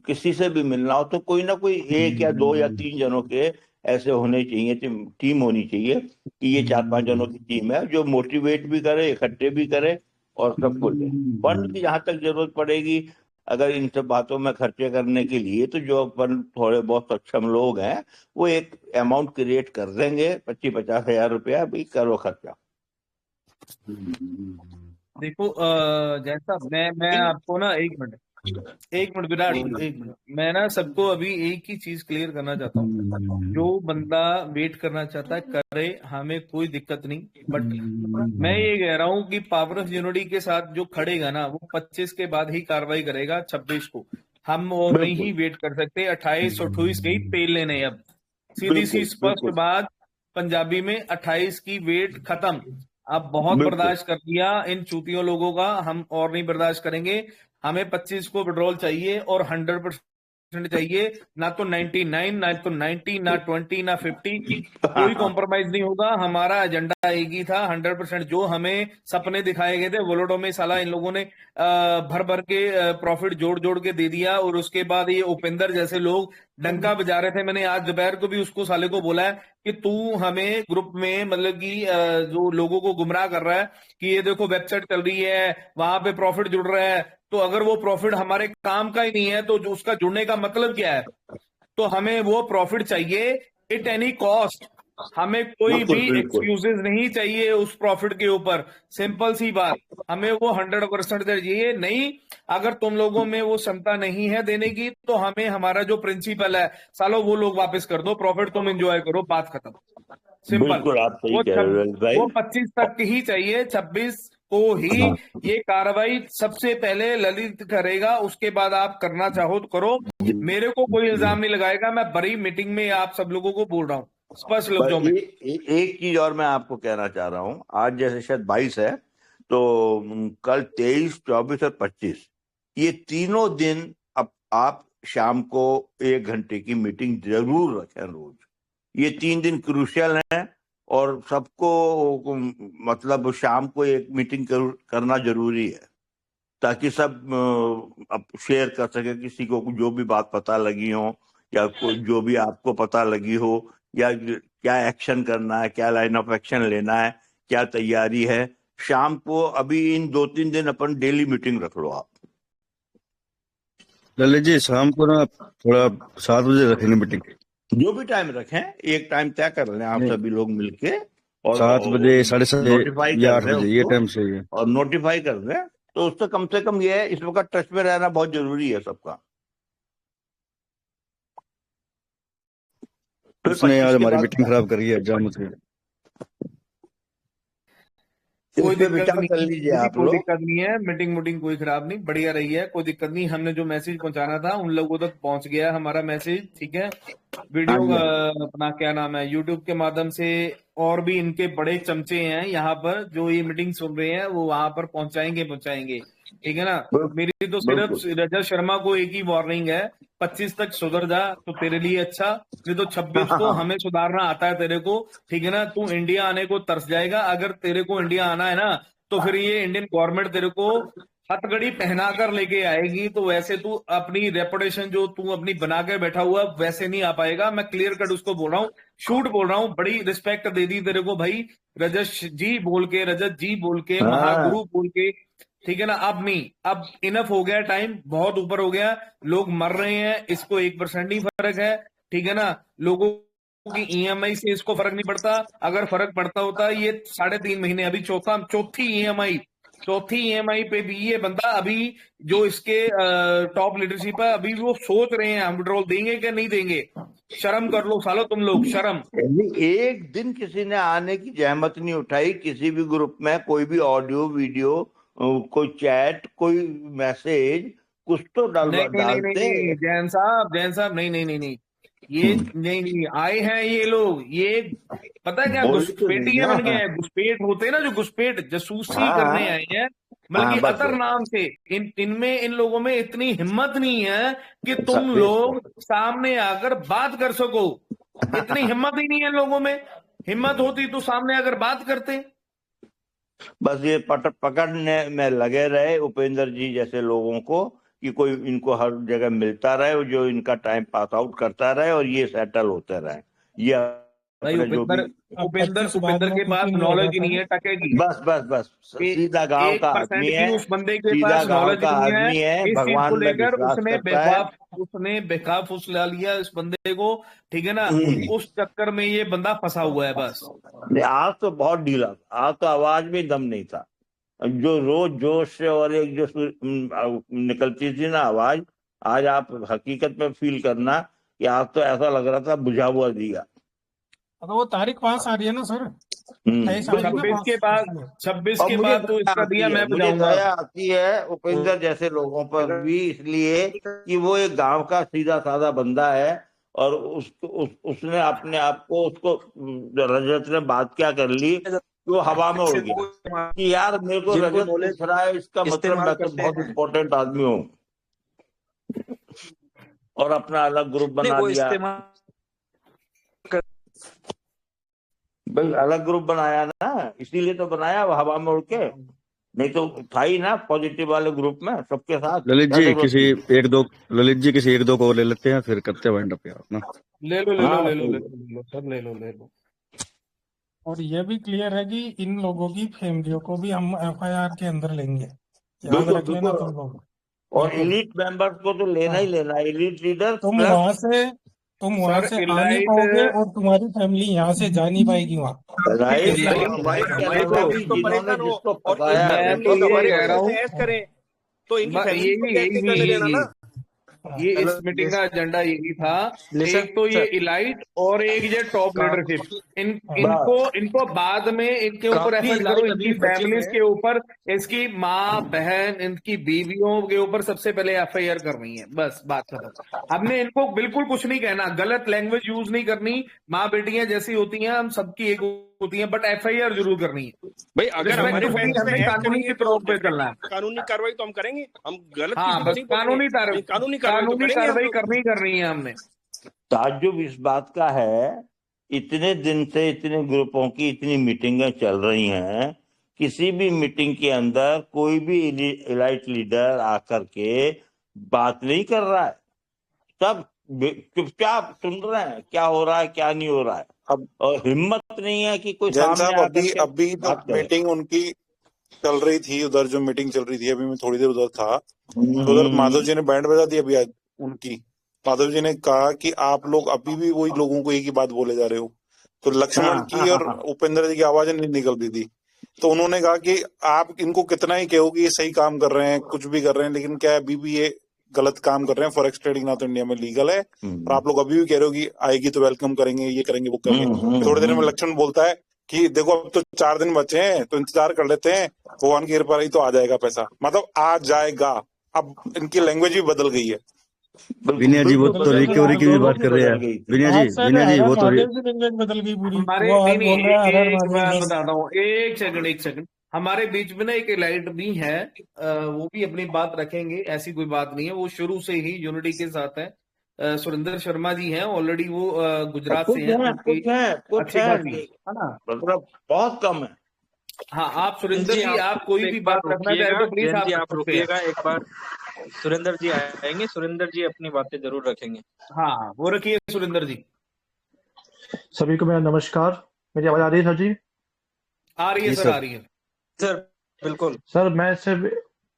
किसी से भी मिलना हो, तो कोई ना कोई एक या दो या तीन जनों के ऐसे होने चाहिए, टीम होनी चाहिए कि ये 4-5 जनों की टीम है जो मोटिवेट भी करे, इकट्ठे भी करे और सबको ले। फंड की जहां तक जरूरत पड़ेगी, अगर इन सब बातों में खर्चे करने के लिए, तो जो अपन थोड़े बहुत सक्षम लोग हैं वो एक अमाउंट क्रिएट कर देंगे, 25-50 हजार रुपया भी करो खर्चा। देखो जैसा मैं आपको ना एक मिनट विराट, एक मिनट, मैं ना सबको अभी एक ही चीज क्लियर करना चाहता हूँ। जो बंदा वेट करना चाहता है करे, हमें कोई दिक्कत नहीं। बट मैं ये कह रहा हूँ कि पावर ऑफ यूनिटी के साथ जो खड़ेगा ना, वो 25 के बाद ही कार्रवाई करेगा, 26 को। हम और नहीं ही वेट कर सकते। 28-28 के ही पेल लेने। अब सीधी सी स्पष्ट बात पंजाबी में, 28 की वेट खत्म। अब बहुत बर्दाश्त कर लिया इन चूतियों लोगों का, हम और नहीं बर्दाश्त करेंगे। हमें 25 को विड्रॉल चाहिए और 100% चाहिए, ना तो 99, ना तो 90, ना 20, ना 50। कोई कॉम्प्रोमाइज नहीं होगा। हमारा एजेंडा एक ही था, 100%। जो हमें सपने दिखाए गए थे वोलोडो में, साला इन लोगों ने भर भर के प्रॉफिट जोड़ जोड़ के दे दिया। और उसके बाद ये उपेंद्र जैसे लोग डंका बजा रहे थे। मैंने आज दोपहर को भी उसको साले को बोला है कि तू हमें ग्रुप में मतलब कि जो लोगों को गुमराह कर रहा है कि ये देखो वेबसाइट चल रही है, वहां पे प्रॉफिट जुड़ रहा है, तो अगर वो प्रॉफिट हमारे काम का ही नहीं है तो जो उसका जुड़ने का मतलब क्या है? तो हमें वो प्रॉफिट चाहिए एट एनी कॉस्ट। हमें कोई भी एक्सक्यूजेस नहीं चाहिए उस प्रॉफिट के ऊपर। सिंपल सी बात, हमें वो 100% चाहिए। नहीं, अगर तुम लोगों में वो क्षमता नहीं है देने की, तो हमें हमारा जो प्रिंसिपल है, सालो वो लोग वापस कर दो, प्रॉफिट तुम एंजॉय करो, बात खत्म। सिंपल। बिल्कुल आप सही कह रहे हो भाई। वो 25 तक ही चाहिए, 26 को ही ये कार्रवाई सबसे पहले ललित करेगा। उसके बाद आप करना चाहो तो करो, मेरे को कोई इल्जाम नहीं लगाएगा। मैं बड़ी मीटिंग में आप सब लोगों को बोल रहा हूँ स्पष्ट लफ्जों में। एक चीज और मैं आपको कहना चाह रहा हूँ। आज जैसे शायद 22 है, तो कल 23, 24 और 25 ये तीनों दिन अब आप शाम को 1 घंटे की मीटिंग जरूर रखें रोज। ये 3 दिन क्रूशियल हैं और सबको मतलब शाम को एक मीटिंग करना जरूरी है, ताकि सब अब शेयर कर सके, किसी को जो भी बात पता लगी हो या कोई जो भी आपको पता लगी हो, या क्या एक्शन करना है, क्या लाइन ऑफ एक्शन लेना है, क्या तैयारी है। शाम को अभी इन 2-3 दिन अपन डेली मीटिंग रख लो आप। ललित जी शाम को ना थोड़ा 7 बजे रखेंगे मीटिंग। जो भी टाइम रखें, एक टाइम तय कर लें आप सभी लोग मिलके, और 7 बजे, 7:30 नोटिफाई या कर 8 दें बजे, ये उसको, टाइम सही है। और नोटिफाई कर दें। तो उससे कम से कम ये है, इस वक्त टच में रहना बहुत जरूरी है सबका। उसने आज हमारी मीटिंग खराब करी है एग्जाम से। कोई दिक्कत विचार कर नहीं लीजिए है, आप कोई लोग। दिक्कत नहीं है। मीटिंग कोई खराब नहीं, बढ़िया रही है, कोई दिक्कत नहीं। हमने जो मैसेज पहुंचाना था उन लोगों तक पहुंच गया हमारा मैसेज, ठीक है। वीडियो अपना क्या नाम है, यूट्यूब के माध्यम से और भी इनके बड़े चमचे हैं यहाँ पर जो ये मीटिंग सुन रहे हैं, वो वहां पर पहुंचाएंगे, ठीक है ना। मेरी तो सिर्फ रजत शर्मा को एक ही वार्निंग है, 25 तक सुधर जा तो तेरे लिए अच्छा, नहीं तो 26 को हमें सुधारना आता है तेरे को, ठीक है ना। तू इंडिया आने को तरस जाएगा। अगर तेरे को इंडिया आना है ना, तो फिर ये इंडियन गवर्नमेंट तेरे को हथकड़ी पहना कर लेके आएगी। तो वैसे तू अपनी रेपुटेशन जो तू अपनी बना के बैठा हुआ, वैसे नहीं आ पाएगा। मैं क्लियर कट उसको बोल रहा हूँ, शूट बोल रहा हूँ। बड़ी रिस्पेक्ट दे दी तेरे को भाई, रजत जी बोल के महागुरु बोल के, ठीक है ना। अब नहीं, अब इनफ हो गया, टाइम बहुत ऊपर हो गया, लोग मर रहे हैं, इसको 1% ही फर्क है, ठीक है ना। लोगों की EMI से इसको फर्क नहीं पड़ता। अगर फर्क पड़ता होता, ये 3.5 महीने, अभी चौथी EMI पे भी ये बंदा, अभी जो इसके टॉप लीडरशिप है, अभी वो सोच रहे हैं हम विड्रॉल देंगे कि नहीं देंगे। शर्म कर लो सालो तुम लोग, शर्म। एक दिन किसी ने आने की जहमत नहीं उठाई, किसी भी ग्रुप में कोई भी ऑडियो वीडियो कोई चैट, कोई मैसेज, कुछ तो नहीं नहीं नहीं नहीं डालते। नहीं, जैन साहब नहीं नहीं नहीं नहीं, ये नहीं नहीं आए हैं ये लोग, ये पता है क्या बोल तो नहीं घुसपैठिए ना। बन गए हैं, घुसपैठ होते हैं ना जो घुसपैठ, जासूसी हाँ करने आए हैं, बल्कि बस अतर नाम से। इन लोगों में इतनी हिम्मत नहीं है कि तुम बस लोग सामने आकर बात कर सको, इतनी हिम्मत ही नहीं है इन लोगों में। हिम्मत होती तो सामने आकर बात करते। बस ये पकड़ने में लगे रहे उपेंद्र जी जैसे लोगों को, कि कोई इनको हर जगह मिलता रहे जो इनका टाइम पास आउट करता रहे और ये सेटल होते रहे। ये भाई अपने जो भी उपेंद्र के पास नॉलेज ही नहीं है टके की। बस सीधा गांव का 1% आदमी भी है, उस बंदे के सीधा पास गांव नॉलेज का नहीं है आदमी है, इस चीज को भगवान में लेकर। विश्वास करता है। उसने बेखौफ फुसला लिया इस बंदे को, ठीक है ना, उस चक्कर में ये बंदा फंसा हुआ है बस। आज तो बहुत ढीला था, आज तो आवाज में दम नहीं था। जो रोज जोश से और एक जो निकलती थी ना आवाज, आज आप हकीकत में फील करना कि आज तो ऐसा लग रहा था बुझा हुआ दिया। तो वो तारीख पास आ रही है ना सर, 28 आ रही है ना 26 के बाद, 26 और के मुझे बाद तो इसका दिया मैं मुझे बजाऊंगा। दया आती है उपेंद्र जैसे लोगों पर भी, इसलिए कि वो एक गांव का सीधा साधा बंदा है और उसने अपने आप को, उसको रजत ने बात क्या कर ली, वो हवा में उड़ गया कि यार मेरे को रजत पूछ रहा है, इसका मतलब मैं तो बहुत इम्पोर्टेंट आदमी हूँ, और अपना अलग ग्रुप बना दिया। भाई अलग ग्रुप बनाया ना, इसीलिए तो बनाया वो हवा में उड़ के, नहीं तो था ही ना पॉजिटिव वाले ग्रुप में सबके साथ। ललित जी किसी एक दो को ले लेते हैं, फिर करते हैं वाइंड अप यार ना। ले लो सब ले लो। और ये भी क्लियर है कि इन लोगों की फैमिलियों को भी हम एफआईआर के अंदर लेंगे, याद रख लेना तुम लोग। और एलीट मेंबर्स को तो लेना ही लेना, एलीट लीडर तुम वहां से आ नहीं पाओगे और तुम्हारी फैमिली यहाँ से जा नहीं पाएगी वहाँ। राइट जिसको फंसाया तो इनकी फैमिली को नहीं करने देना ना। ये इस मीटिंग का एजेंडा यही था, एक तो ये इलाइट और एक ये टॉप लीडरशिप। इनको बाद में इनके ऊपर एफआईआर करो, इनकी फैमिलीज के ऊपर, इसकी माँ बहन इनकी बीवियों के ऊपर सबसे पहले एफआईआर करनी है, बस बात खत्म। हमने इनको बिल्कुल कुछ नहीं कहना, गलत लैंग्वेज यूज नहीं करनी, माँ बेटियां जैसी होती हैं हम सबकी एक होती हैं, बट एफआईआर जरूर करनी है भाई। अगर हमारे हमें कानूनी के तौर पे चलना है, कानूनी कार्रवाई तो हम करेंगे, हम गलत हाँ बस कानूनी कार्रवाई करनी है हमने। ताज्जुब इस बात का है, इतने दिन से इतने ग्रुपों की इतनी मीटिंगें चल रही हैं, किसी भी मीटिंग के अंदर कोई भी इलाइट लीडर आकर के बात नहीं कर रहा है, सब चुपचाप सुन रहे हैं क्या हो रहा है क्या नहीं हो रहा है। अब और हिम्मत नहीं है कि कोई जैन सामने साहब आकर अभी तो मीटिंग उनकी चल रही थी, उधर जो मीटिंग चल रही थी, अभी मैं थोड़ी देर उधर था, तो उधर माधव जी ने बैंड बजा दी अभी आज उनकी। माधव जी ने कहा कि आप लोग अभी भी वही लोगों को एक ही बात बोले जा रहे हो, तो लक्ष्मण की और उपेंद्र जी की आवाज नहीं निकलती थी। तो उन्होंने कहा कि आप इनको कितना ही कहो कि ये सही काम कर रहे हैं, कुछ भी कर रहे हैं, लेकिन क्या अभी भी ये गलत काम कर रहे हैं। फॉरेक्स ट्रेडिंग ना तो इंडिया में लीगल है, और आप लोग अभी भी कह रहे हो कि आएगी तो वेलकम करेंगे, ये करेंगे वो करेंगे। थोड़ी देर में लक्ष्मण बोलता है कि देखो अब तो 4 दिन बचे हैं, तो इंतजार कर लेते हैं, भगवान की कृपा रही तो आ जाएगा पैसा, मतलब आ जाएगा। अब इनकी लैंग्वेज भी बदल गई है। विनय जी वो तो रिकवरी की भी बात कर रहे हैं। विनय जी वो तो बदल गई पूरी। हमारे बताता हूँ, एक सेकंड हमारे बीच में ना एक इलाइट भी है, वो भी अपनी बात रखेंगे, ऐसी कोई बात नहीं है, वो शुरू से ही यूनिटी के साथ है। सुरेंद्र शर्मा जी हैं, ऑलरेडी वो गुजरात से हैं, अच्छी बात है ना, मतलब बहुत कम है। हाँ आप सुरेंद्र जी आप कोई भी बात रखना चाहे तो प्लीज आप रुकिएगा एक बार। सुरेंद्र जी आएंगे, सुरेंद्र जी अपनी बातें जरूर रखेंगे। हाँ वो रखिए सुरेंद्र जी। सभी को मेरा नमस्कार। मेरी आवाज आ रही है सर जी? आ रही है सर, आ रही है सर, बिल्कुल सर। मैं सिर्फ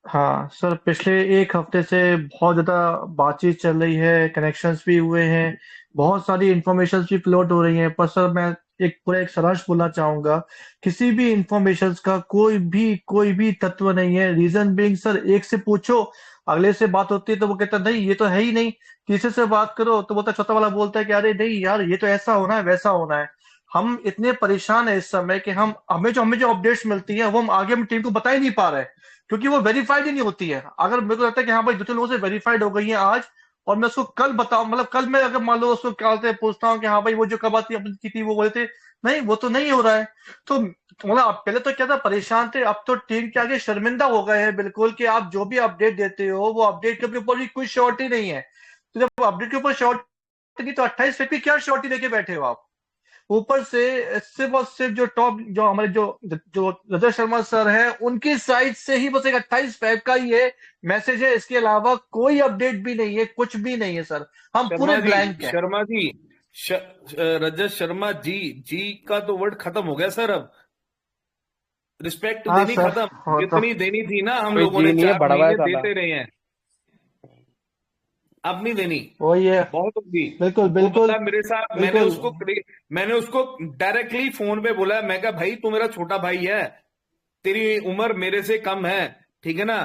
हाँ सर, पिछले एक हफ्ते से बहुत ज्यादा बातचीत चल रही है, कनेक्शंस भी हुए हैं, बहुत सारी इंफॉर्मेशन भी फ्लोट हो रही हैं, पर सर मैं एक सारांश बोलना चाहूंगा, किसी भी इंफॉर्मेशन का कोई भी तत्व नहीं है। रीजन बीइंग सर, एक से पूछो, अगले से बात होती है तो वो कहता नहीं ये तो है ही नहीं, तीसरे से बात करो तो बोलता, चौथा वाला बोलता है कि अरे नहीं यार ये तो ऐसा होना है वैसा होना है। हम इतने परेशान है इस समय कि हमें जो अपडेट्स मिलती है वो हम आगे हम टीम को बता ही नहीं पा रहे, क्योंकि वो वेरीफाइड ही नहीं होती है। अगर मेरे को लगता है कि हाँ भाई 2-3 लोगों से वेरीफाइड हो गई है आज, और मैं उसको कल बताऊं, मतलब कल मैं अगर मान लो उसको कल से पूछता हूँ कि हाँ भाई वो जो कब आती अपनी की थी वो बोले थे, नहीं वो तो नहीं हो रहा है। तो मतलब आप पहले तो क्या था, परेशान थे, अब तो टीम के आगे शर्मिंदा हो गए हैं बिल्कुल कि आप जो भी अपडेट देते हो वो अपडेट के ऊपर भी कोई श्योरिटी नहीं है। तो जब अपडेट के ऊपर श्योरिटी नहीं, तो 28 फीट की क्या श्योरिटी लेके बैठे हो आप? ऊपर से सिर्फ और सिर्फ जो टॉप जो हमारे जो जो रजत शर्मा सर है उनकी साइड से ही बस एक 28 फैब का ही है मैसेज है, इसके अलावा कोई अपडेट भी नहीं है, कुछ भी नहीं है सर, हम पूरे ब्लैंक हैं। शर्मा जी रजत शर्मा जी जी का तो वर्ड खत्म हो गया सर। अब रिस्पेक्ट हाँ देनी सर, खत्म, वो तो जितनी देनी थी ना हम कोई लोगों जी ने नहीं है, 4 बड़ा महीने है साला। देते रहे हैं, अब नहीं देनी, वही है, बहुत होगी। बिल्कुल वो बिल्कुल बंदा मेरे साथ, बिल्कुल। मैंने उसको डायरेक्टली फोन पे बोला, मैं कहा भाई तू मेरा छोटा भाई है, तेरी उम्र मेरे से कम है, ठीक है ना,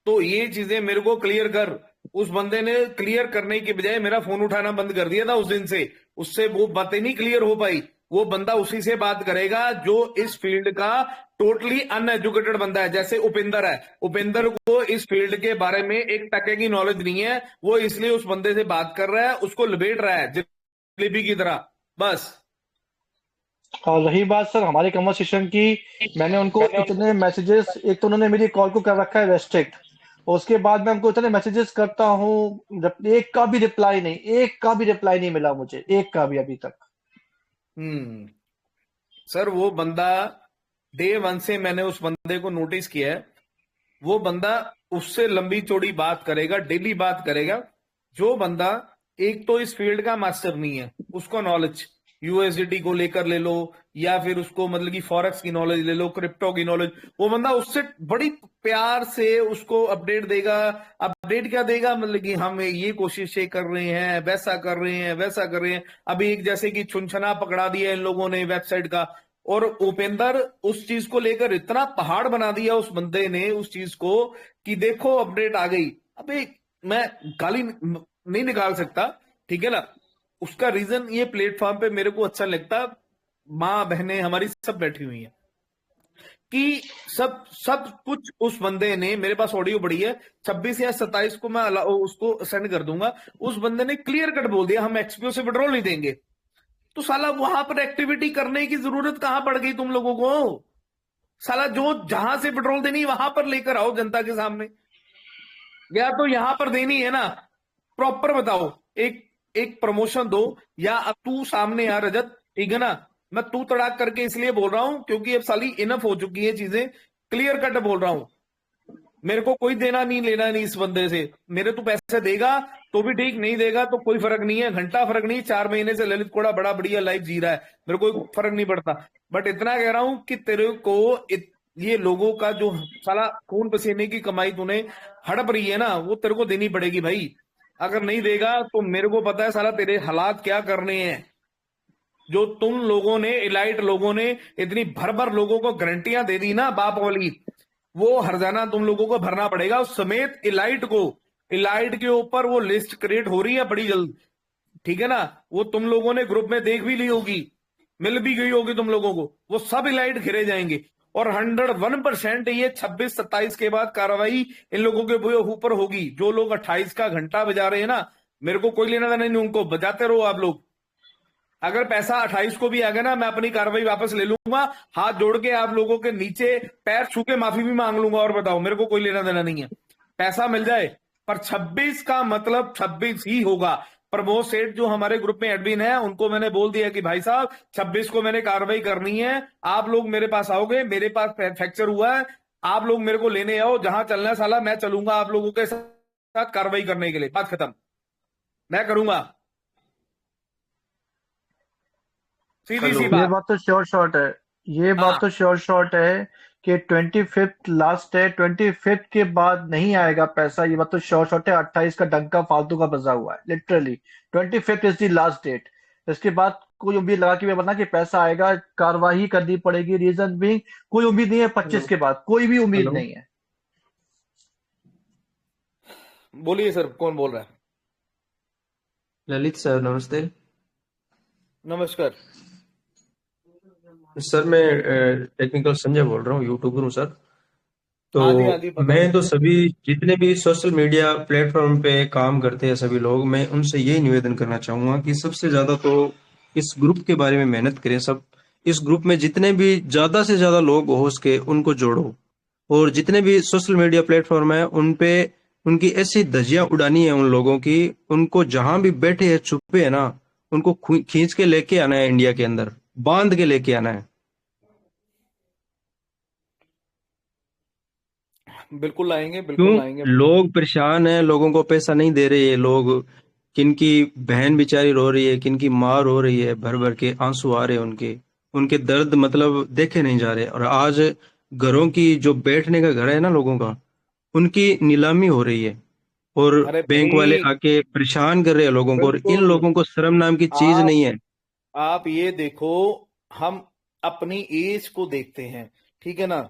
तो ये चीजें मेरे को क्लियर कर। उस बंदे ने क्लियर करने की बजाय मेरा फोन उठाना बंद कर दिया था उस दिन से, उससे वो बातें नहीं क्लियर हो पाई। वो बंदा उसी से बात करेगा जो इस फील्ड का टोटली अनएजुकेटेड बंदा है, जैसे उपेंद्र है। उपेंद्र को इस फील्ड के बारे में एक टके की नॉलेज नहीं है, वो इसलिए उस बंदे से बात कर रहा है, उसको लपेट रहा है जलेबी की तरह, बस। और रही बात सर हमारी कन्वर्सेशन की, मैंने उनको इतने मैसेजेस, एक तो उन्होंने मेरी कॉल को कर रखा है रेस्ट्रिक्ट, और उसके बाद मैं उनको इतने मैसेजेस करता हूँ, एक का भी रिप्लाई नहीं, एक का भी रिप्लाई नहीं मिला मुझे, एक का भी अभी तक। सर वो बंदा डे 1 से मैंने उस बंदे को नोटिस किया है, वो बंदा उससे लंबी चौड़ी बात करेगा, डेली बात करेगा। जो बंदा एक तो इस फील्ड का मास्टर नहीं है, उसको नॉलेज यूएसडीटी को लेकर ले लो, या फिर उसको मतलब कि फॉरेक्स की नॉलेज ले लो, क्रिप्टो की नॉलेज, वो बंदा उससे बड़ी प्यार से उसको अपडेट देगा। अपडेट क्या देगा, मतलब कि हम ये कोशिशें कर रहे हैं, वैसा कर रहे हैं, वैसा कर रहे हैं। अभी एक जैसे कि छुनछना पकड़ा दिया इन लोगों ने वेबसाइट का, और उपेंद्र उस चीज को लेकर इतना पहाड़ बना दिया उस बंदे ने उस चीज को, कि देखो अपडेट आ गई। अबे मैं गाली नहीं निकाल सकता, ठीक है ना, उसका रीजन ये प्लेटफॉर्म पे मेरे को अच्छा लगता, माँ बहनें हमारी सब बैठी हुई हैं, कि सब सब कुछ उस बंदे ने, मेरे पास ऑडियो पड़ी है 26 या 27 को, मैं उसको सेंड कर दूंगा। उस बंदे ने क्लियर कट बोल दिया हम एक्सपीओ से पेट्रोल नहीं देंगे। तो साला वहां पर एक्टिविटी करने की जरूरत कहां पड़ गई तुम लोगों को? साला जो जहां से पेट्रोल देनी वहां पर लेकर आओ जनता के सामने, या तो यहां पर देनी है ना, प्रॉपर बताओ, एक एक प्रमोशन दो, या अब तू सामने आ रजत, ठीक है ना, मैं तू तड़ाक करके इसलिए बोल रहा हूं क्योंकि अब साली इनफ हो चुकी है चीजें, क्लियर कट बोल रहा हूं। मेरे को कोई देना नहीं लेना नहीं इस बंदे से, मेरे तू पैसे देगा तो भी ठीक, नहीं देगा तो कोई फर्क नहीं है, घंटा फर्क नहीं। 4 महीने से ललित कोड़ा बड़ा बढ़िया लाइफ जी रहा है, मेरे को कोई फर्क नहीं पड़ता। बट इतना कह रहा हूं कि तेरे को ये लोगों का जो साला खून पसीने की कमाई तूने हड़प रही है ना, वो तेरे को देनी पड़ेगी भाई। अगर नहीं देगा तो मेरे को पता है साला तेरे हालात क्या करने हैं। जो तुम लोगों ने, इलाइट लोगों ने इतनी भर भर लोगों को गारंटियां दे दी ना बाप वाली, वो हरजाना तुम लोगों को भरना पड़ेगा, उस समेत इलाइट को। इलाइट के ऊपर वो लिस्ट क्रिएट हो रही है बड़ी जल्द, ठीक है ना, वो तुम लोगों ने ग्रुप में देख भी ली होगी, मिल भी गई होगी तुम लोगों को, वो सब इलाइट घिरे जाएंगे। और 101% ये 26-27 के बाद कार्रवाई इन लोगों के ऊपर होगी। जो लोग 28 का घंटा बजा रहे हैं ना, मेरे को कोई लेना देना नहीं, उनको बजाते रहो आप लोग। अगर पैसा 28 को भी आ गया ना, मैं अपनी कार्रवाई वापस ले लूंगा, हाथ जोड़ के आप लोगों के नीचे पैर छू के माफी भी मांग लूंगा। और बताओ, मेरे को कोई लेना देना नहीं है, पैसा मिल जाए, पर 26 का मतलब 26 ही होगा। प्रमोद सेठ जो हमारे ग्रुप में एडमिन है, उनको मैंने बोल दिया कि भाई साहब 26 को मैंने कार्रवाई करनी है, आप लोग मेरे पास आओगे, मेरे पास फ्रैक्चर हुआ है, आप लोग मेरे को लेने आओ, जहां चलना है साला मैं चलूंगा आप लोगों के साथ कार्रवाई करने के लिए, बात खत्म, मैं करूंगा, सीधी सी ये बात। बात तो श्योर शॉट है, ये बात तो श्योर शॉट है कि 25 लास्ट है, 25 के बाद नहीं आएगा पैसा, ये बात तो श्योर शॉट है। 28 का डंका फालतू का बजा हुआ है, literally 25 is the last date. इसके बाद कोई उम्मीद लगा कि बना कि पैसा आएगा, कार्रवाई करनी पड़ेगी, रीजन भी कोई उम्मीद नहीं है। 25 के बाद कोई भी उम्मीद नहीं है। बोलिए सर, कौन बोल रहा है? ललित सर नमस्ते। नमस्कार सर मैं टेक्निकल संजय बोल रहा हूँ, यूट्यूबर हूँ सर। तो हाँ जी हाँ जी मैं बताइए। तो सभी जितने भी सोशल मीडिया प्लेटफॉर्म पे काम करते हैं सभी लोग, मैं उनसे यही निवेदन करना चाहूंगा कि सबसे ज्यादा तो इस ग्रुप के बारे में मेहनत करें सब। इस ग्रुप में जितने भी ज्यादा से ज्यादा लोग हो सके उनको जोड़ो, और जितने भी सोशल मीडिया प्लेटफॉर्म है उन पे उनकी ऐसी धज्जियां उड़ानी है उन लोगों की, उनको जहां भी बैठे हैं छुपे है ना, उनको खींच के लेके आना है, इंडिया के अंदर बांध के लेके आना है। बिल्कुल लाएंगे, क्यों? बिल्कुल लाएंगे। लोग परेशान हैं, लोगों को पैसा नहीं दे रहे ये लोग, किनकी बहन बेचारी रो रही है, किनकी माँ रो रही है, भर भर के आंसू आ रहे हैं उनके, उनके दर्द मतलब देखे नहीं जा रहे। और आज घरों की जो बैठने का घर है ना लोगों का, उनकी नीलामी हो रही है, और अरे बैंक वाले भाई आके परेशान कर रहे हैं लोगों को, और इन बिल्कुल। लोगों को शर्म नाम की चीज आप नहीं है। आप ये देखो, हम अपनी एज को देखते हैं, ठीक है ना।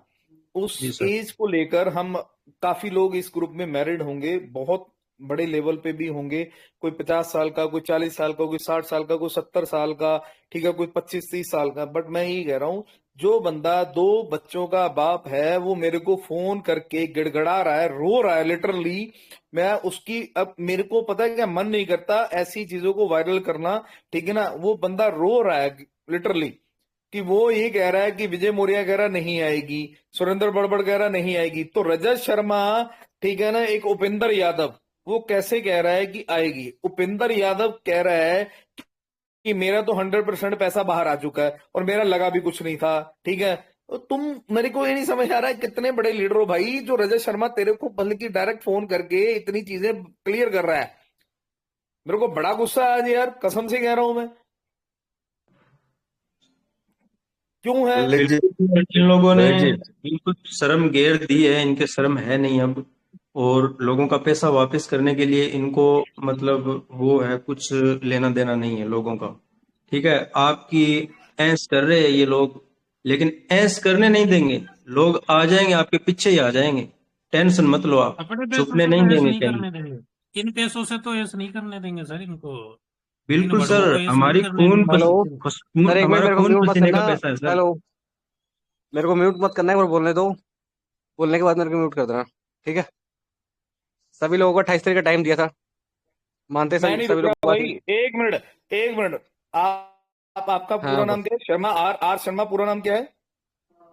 उस जी सर। एज को लेकर हम काफी लोग इस ग्रुप में मैरिड होंगे, बहुत बड़े लेवल पे भी होंगे। कोई 50 साल का, कोई 40 साल का, कोई 60 साल का, कोई 70 साल का, ठीक है, कोई 25-30 साल का। बट मैं यही कह रहा हूं, जो बंदा 2 बच्चों का बाप है, वो मेरे को फोन करके गिड़गड़ा रहा है, रो रहा है लिटरली। मैं उसकी, अब मेरे को पता है क्या, मन नहीं करता ऐसी चीजों को वायरल करना, ठीक है ना। वो बंदा रो रहा है लिटरली, कि वो ये कह रहा है कि विजय मौर्य कह रहा नहीं आएगी, सुरेंद्र बड़बड़ कह रहा नहीं आएगी, तो रजत शर्मा, ठीक है ना, एक उपेंद्र यादव, वो कैसे कह रहा है कि आएगी। उपेंद्र यादव कह रहा है कि मेरा तो 100% पैसा बाहर आ चुका है और मेरा लगा भी कुछ नहीं था, ठीक है। तो तुम, मेरे को ये नहीं समझ आ रहा है, कितने बड़े लीडर हो भाई, जो रजत शर्मा तेरे को बल्कि डायरेक्ट फोन करके इतनी चीजें क्लियर कर रहा है। मेरे को बड़ा गुस्सा है आज यार, कसम से कह रहा हूं मैं। क्यों है? ललित जी, इन लोगों ने ललित जी, बिल्कुल शर्म गेर दी है, इनके शर्म है नहीं अब, और लोगों का पैसा वापस करने के लिए इनको मतलब वो है, कुछ लेना देना नहीं है लोगों का। ठीक है, आपकी ऐस कर रहे हैं ये लोग, लेकिन ऐस करने नहीं देंगे, लोग आ जाएंगे आपके पीछे ही आ जाएंगे, टेंशन मत लो आप, अपने पैसों छुपने से नहीं तो ऐसे देंगे नहीं कहीं। करने देंगे, इन पैसों से तो ऐसे नहीं करने देंगे सर इनको, इन बिल्कुल बड़ों सर, को ऐसे नहीं हमारी करने देंगे। हेलो सर, एक मिनट हमारा मेरे को खून म्यूट मत पसीने करना। का पैसा है सर। हेलो, मेरे को म्यूट मत करना है, और बोलने दो, बोलने के बाद मेरे को म्यूट कर देना, ठीक है। सभी लोगों को 28 तारीख का टाइम दिया था, मानते मैं नहीं सभी रुक लोग रहा बात। भाई, एक मिनट, एक मिनट। आप आपका पूरा हाँ नाम क्या है? शर्मा, आर शर्मा, पूरा नाम क्या है?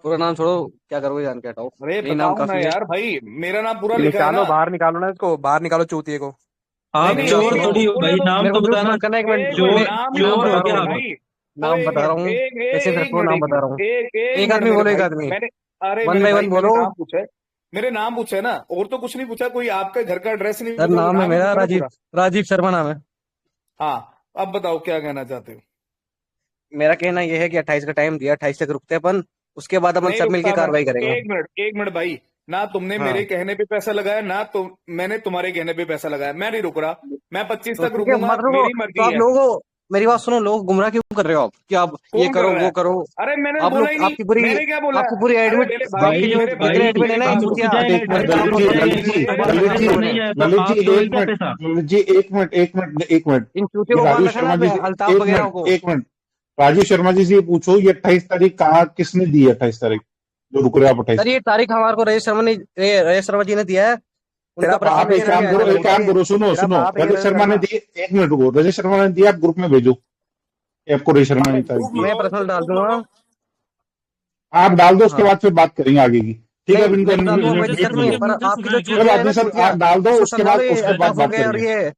पूरा नाम छोड़ो, क्या करोगे जान के हटाओ, अरे यही नाम बताओ ना काफी है। यार भाई, मेरा नाम पूरा लिखा है ना। निकालो, बाहर निकालो ना इसको, बाहर निकालो चूतिए को। नहीं आप नहीं, बात चोर करो, थोड़ी हो बोलने भाई, दो, नाम मेरे तो को म्यूट बताना। मत करना। एक मिनट, एक एक मिनट, चोर मिनट, नाम नाम चोर बता हो रहा क्या हूँ आप? मैं, भाई। ओ नाम एक बता रहा मिनट, हूँ, एक पेशेंस एक रखो, मिनट, नाम एक बता रहा मिनट, हूँ। एक एक आदमी मिनट मेरे बोलो, एक भाई, आदमी, मैंने, अरे वन मेरे बाई भाई, वन मैंने बोलो। नाम पूछा है, मेरे नाम पूछा है ना, और तो कुछ नहीं पूछा, कोई आपका घर का एड्रेस नहीं सर पूछा, कोई नाम है नाम ही मेरा पूछा ना राजीव, पूरा। राजीव शर्मा नाम है। हाँ, अब बताओ क्या कहना चाहते हो। मेरा कहना यह है कि 28 का टाइम दिया, 28 तक रुकते हैं अपन, उसके बाद अपन नहीं सब मिलके रुकता मैं, कार्रवाई करेंगे। एक मिनट भाई, ना तुमने हाँ मेरे कहने पे पैसा लगाया, ना तो मैंने तुम्हारे कहने पे पैसा लगाया। मैं नहीं रुक रहा, मैं 25 तो तक ठीक है, रुकूंगा, मत रुको। मेरी तो मर्जी आप है। लोगों को, मेरी बात सुनो, लोग गुमराह क्यों कर रहे हो आप, कि आप ये कौन कर करो रहा वो है? करो। अरे मैंने आप बोला लोग, ही नहीं, मैंने क्या बोला? आपकी पूरी अरे एडमिट, मेरे आपके भाई, जो मेरे जितने भाई, एडमिट है मेरी ना बात इन सुनो। चूतिया, एक मिनट नाम ललित को जी, बताओ, ललित जी, ललित जी, ललित जी, एक मिनट, ललित जी, एक मिनट, एक मिनट, एक मिनट। इन चूतियों ये को बांध राजेश रखा ना शर्मा जी आपने, से, अल्ताफ एक वगैरह मिनट, को। एक मिनट, राजेश शर्मा जी से ये पूछो, ये 28 तारीख कहाँ किसने दी है? 28 तारीख जो रुक रहे आप 28 सर ये तारीख? तारीख हमारे को राजेश शर्मा जी ने दिया है, उनका आप पर्सनल एक लेटर भी काम आया करो, था मेरे एक काम पास। करो, सुनो सुनो, रजत शर्मा ने दिए, एक मिनट रुको, रजत शर्मा ने दिया, आप ग्रुप में भेजो, आपको रजत शर्मा ने तारीख दी। मैं पर्सनल डाल दूंगा। आप डाल दो, उसके हाँ बाद फिर बात करेंगे आगे की। ठीक है, नहीं, अब इनको मैं तो डाल दूंगा, कोई रजत दिक्कत म्यूट नहीं में है, शर्मा लो। का पर मुद्दा आपकी सुना जो है क्या? कोई चूतिया बात है नहीं ना, सर, चूतिया, आप डाल दो, इसको उसके समझा लो, बाद ये उसके बाद अल्ताफ हो बात गया और करेंगे। ये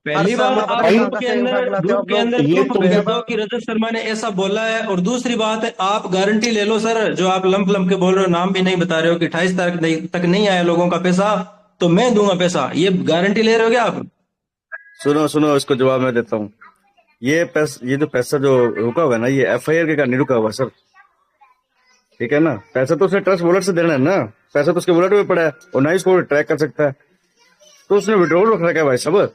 पहली अरसलान बात, मोहब्बत आप के भाई नाम ग्रुप का के सेम अंदर खिलाते हो आप लोग। ये ग्रुप तो भेज बहुत, दो कि रजत शर्मा ने ऐसा बोला है, और दूसरी बात है, आप गारंटी ले लो सर, जो आप लंप लंप के बोल रहे हो, नाम भी नहीं बता रहे हो, कि 28 तारीख तक नहीं आया लोगों का पैसा, तो मैं दूंगा पैसा, ये गारंटी ले रहे हो क्या आप? सुनो सुनो, इसको जवाब मैं देता हूँ। ये जो पैसा जो रुका हुआ है ना, ये एफआईआर के कारण नहीं रुका हुआ सर, ठीक है ना। पैसा तो उसने ट्रस्ट वॉलेट से देना है ना, पैसा तो उसके वॉलेट में पड़ा है, और ना ही उसको ट्रैक कर सकता है, तो उसने विड्रॉल रख रखा है भाई सब।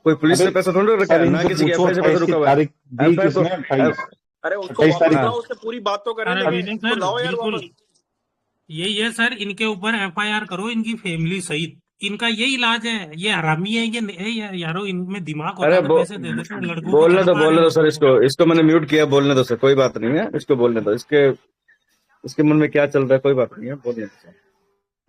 कोई पुलिस अरे से पैसा थोड़ी रखा सर है, ना इनसे किसी की पूछो एफआईआर से पैसा 28 की रुका हुआ है। तारीख दी एफआईआर तो किसने? 28, अरे उसको 28 वापस तारीख। लाओ, उससे पूरी बात तो करें, अरे लेकिन नहीं उसको सर, लाओ यार बिल्कुल वापस। यही है सर, इनके ऊपर एफआईआर करो, इनकी फैमिली सहित। इनका ये इलाज है, ये हरामी है, यारो, इनमें दिमाग होता अरे तो पैसे दे देते हैं, लड़कों को तड़पा रहे बोलने हैं दो सर, लड़कों को। इसको मैंने म्यूट किया, बोलने दो सर, कोई बात नहीं है, इसको बोलने दो, इसके मन में क्या चल रहा है, कोई बात नहीं है, बोलने दो सर।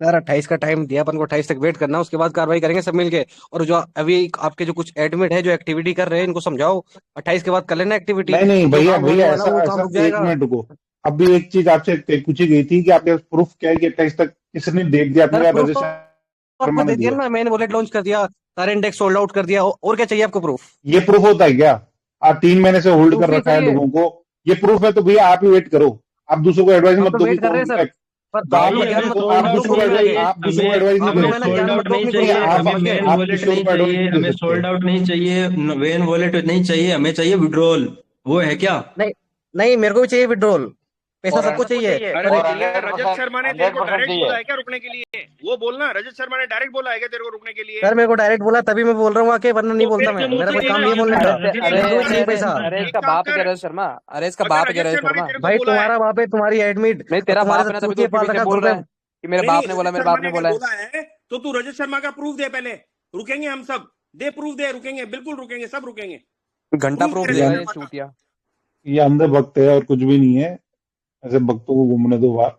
यार 28 का टाइम दिया अपन को, 28 तक वेट करना, उसके बाद कार्रवाई करेंगे सब मिलके। और जो अभी आपके जो कुछ एडमिट है जो एक्टिविटी कर रहे हैं इनको समझाओ, 28 के बाद कर लेना एक्टिविटी। नहीं नहीं जो भैया काम होने भैया, वाला ऐसा वो काम ऐसा रुक एक जाएगा। मिनट रुको। अभी एक चीज आपसे पूछी गई थी कि आपके पास प्रूफ क्या है कि 28 तक किसने डेट दिया? आपने सर कहा प्रूफ रजत तो शर्मा आपको ने दे दिया दिया। ना, मैंने वॉलेट लॉन्च कर दिया, सारे इंडेक्स सोल्ड आउट कर दिया, और क्या चाहिए आपको प्रूफ? ये प्रूफ होता है क्या? आप 3 महीने से होल्ड प्रूफ कर ही रखा है चाहिए। लोगों को, ये प्रूफ है तो भैया आप ही वेट करो। आप दूसरों को एडवाइस हम मत तो दो कि वेट कर रहे कौन हैं सर, पर तो आप आपको भाई ज्ञान हमें मत तो दो, आप सोल्ड आपको आउट दूसरों को प्रूफ नहीं नहीं एडवाइस लगे। चाहिए, आप दूसरों को एडवाइस नहीं आपको दे हमें मैंने सकते। सोल्ड ज्ञान आउट मत दो नहीं अपनी प्रूफ चाहिए, नहीं आप हमें समझ के। मेन आप वॉलेट दूसरों नहीं को एडवाइस चाहिए, नहीं दे हमें सकते। सोल्ड आउट नहीं चाहिए, वेन वॉलेट नहीं चाहिए, हमें चाहिए विड्रॉल। वो है क्या? नहीं नहीं, मेरे को भी चाहिए विड्रॉल, पैसा और सबको चाहिए। अरे और भैया 100% रजत शर्मा ने तेरे को 100% डायरेक्ट चाहिए। बोला है क्या रुकने के लिए? वो बोलना, रजत शर्मा ने डायरेक्ट बोला है क्या तेरे को रुकने के लिए? सर मेरे को डायरेक्ट बोला तभी मैं बोल रहा हूँ आके, वरना नहीं तो बोलता फिर मैं, क्यों मेरा मुझे कोई एक काम काम नहीं है बोलने कर, का। एक मेरे को भी काम चाहिए कर, पैसा। एक काम कर, अरे इसका अगर बाप है क्या रजत रजत शर्मा ने शर्मा? तेरे को भाई बोला है, तुम्हारा बाप है, तुम्हारी एडमिट नहीं और तेरा तुम्हारे बाप है साथ ना, तभी तो चूतिया उसके पाल पीछे रखा बोल खुद रहा पे। है कि मेरे नहीं बाप नहीं, ने बोला, रजत मेरे शर्मा बाप ने ने अगर बोला है। बोला है तो तू रजत शर्मा का प्रूफ दे पहले। रुकेंगे हम सब, दे प्रूफ दे, रुकेंगे, बिल्कुल रुकेंगे, सब रुकेंगे। घंटा प्रूफ प्रूफ दे ये देगा रजत ये शर्मा का। चूतिया। ये अंधे भक्त है और कुछ भी नहीं है। ऐसे भक्तों को घूमने दो बाहर,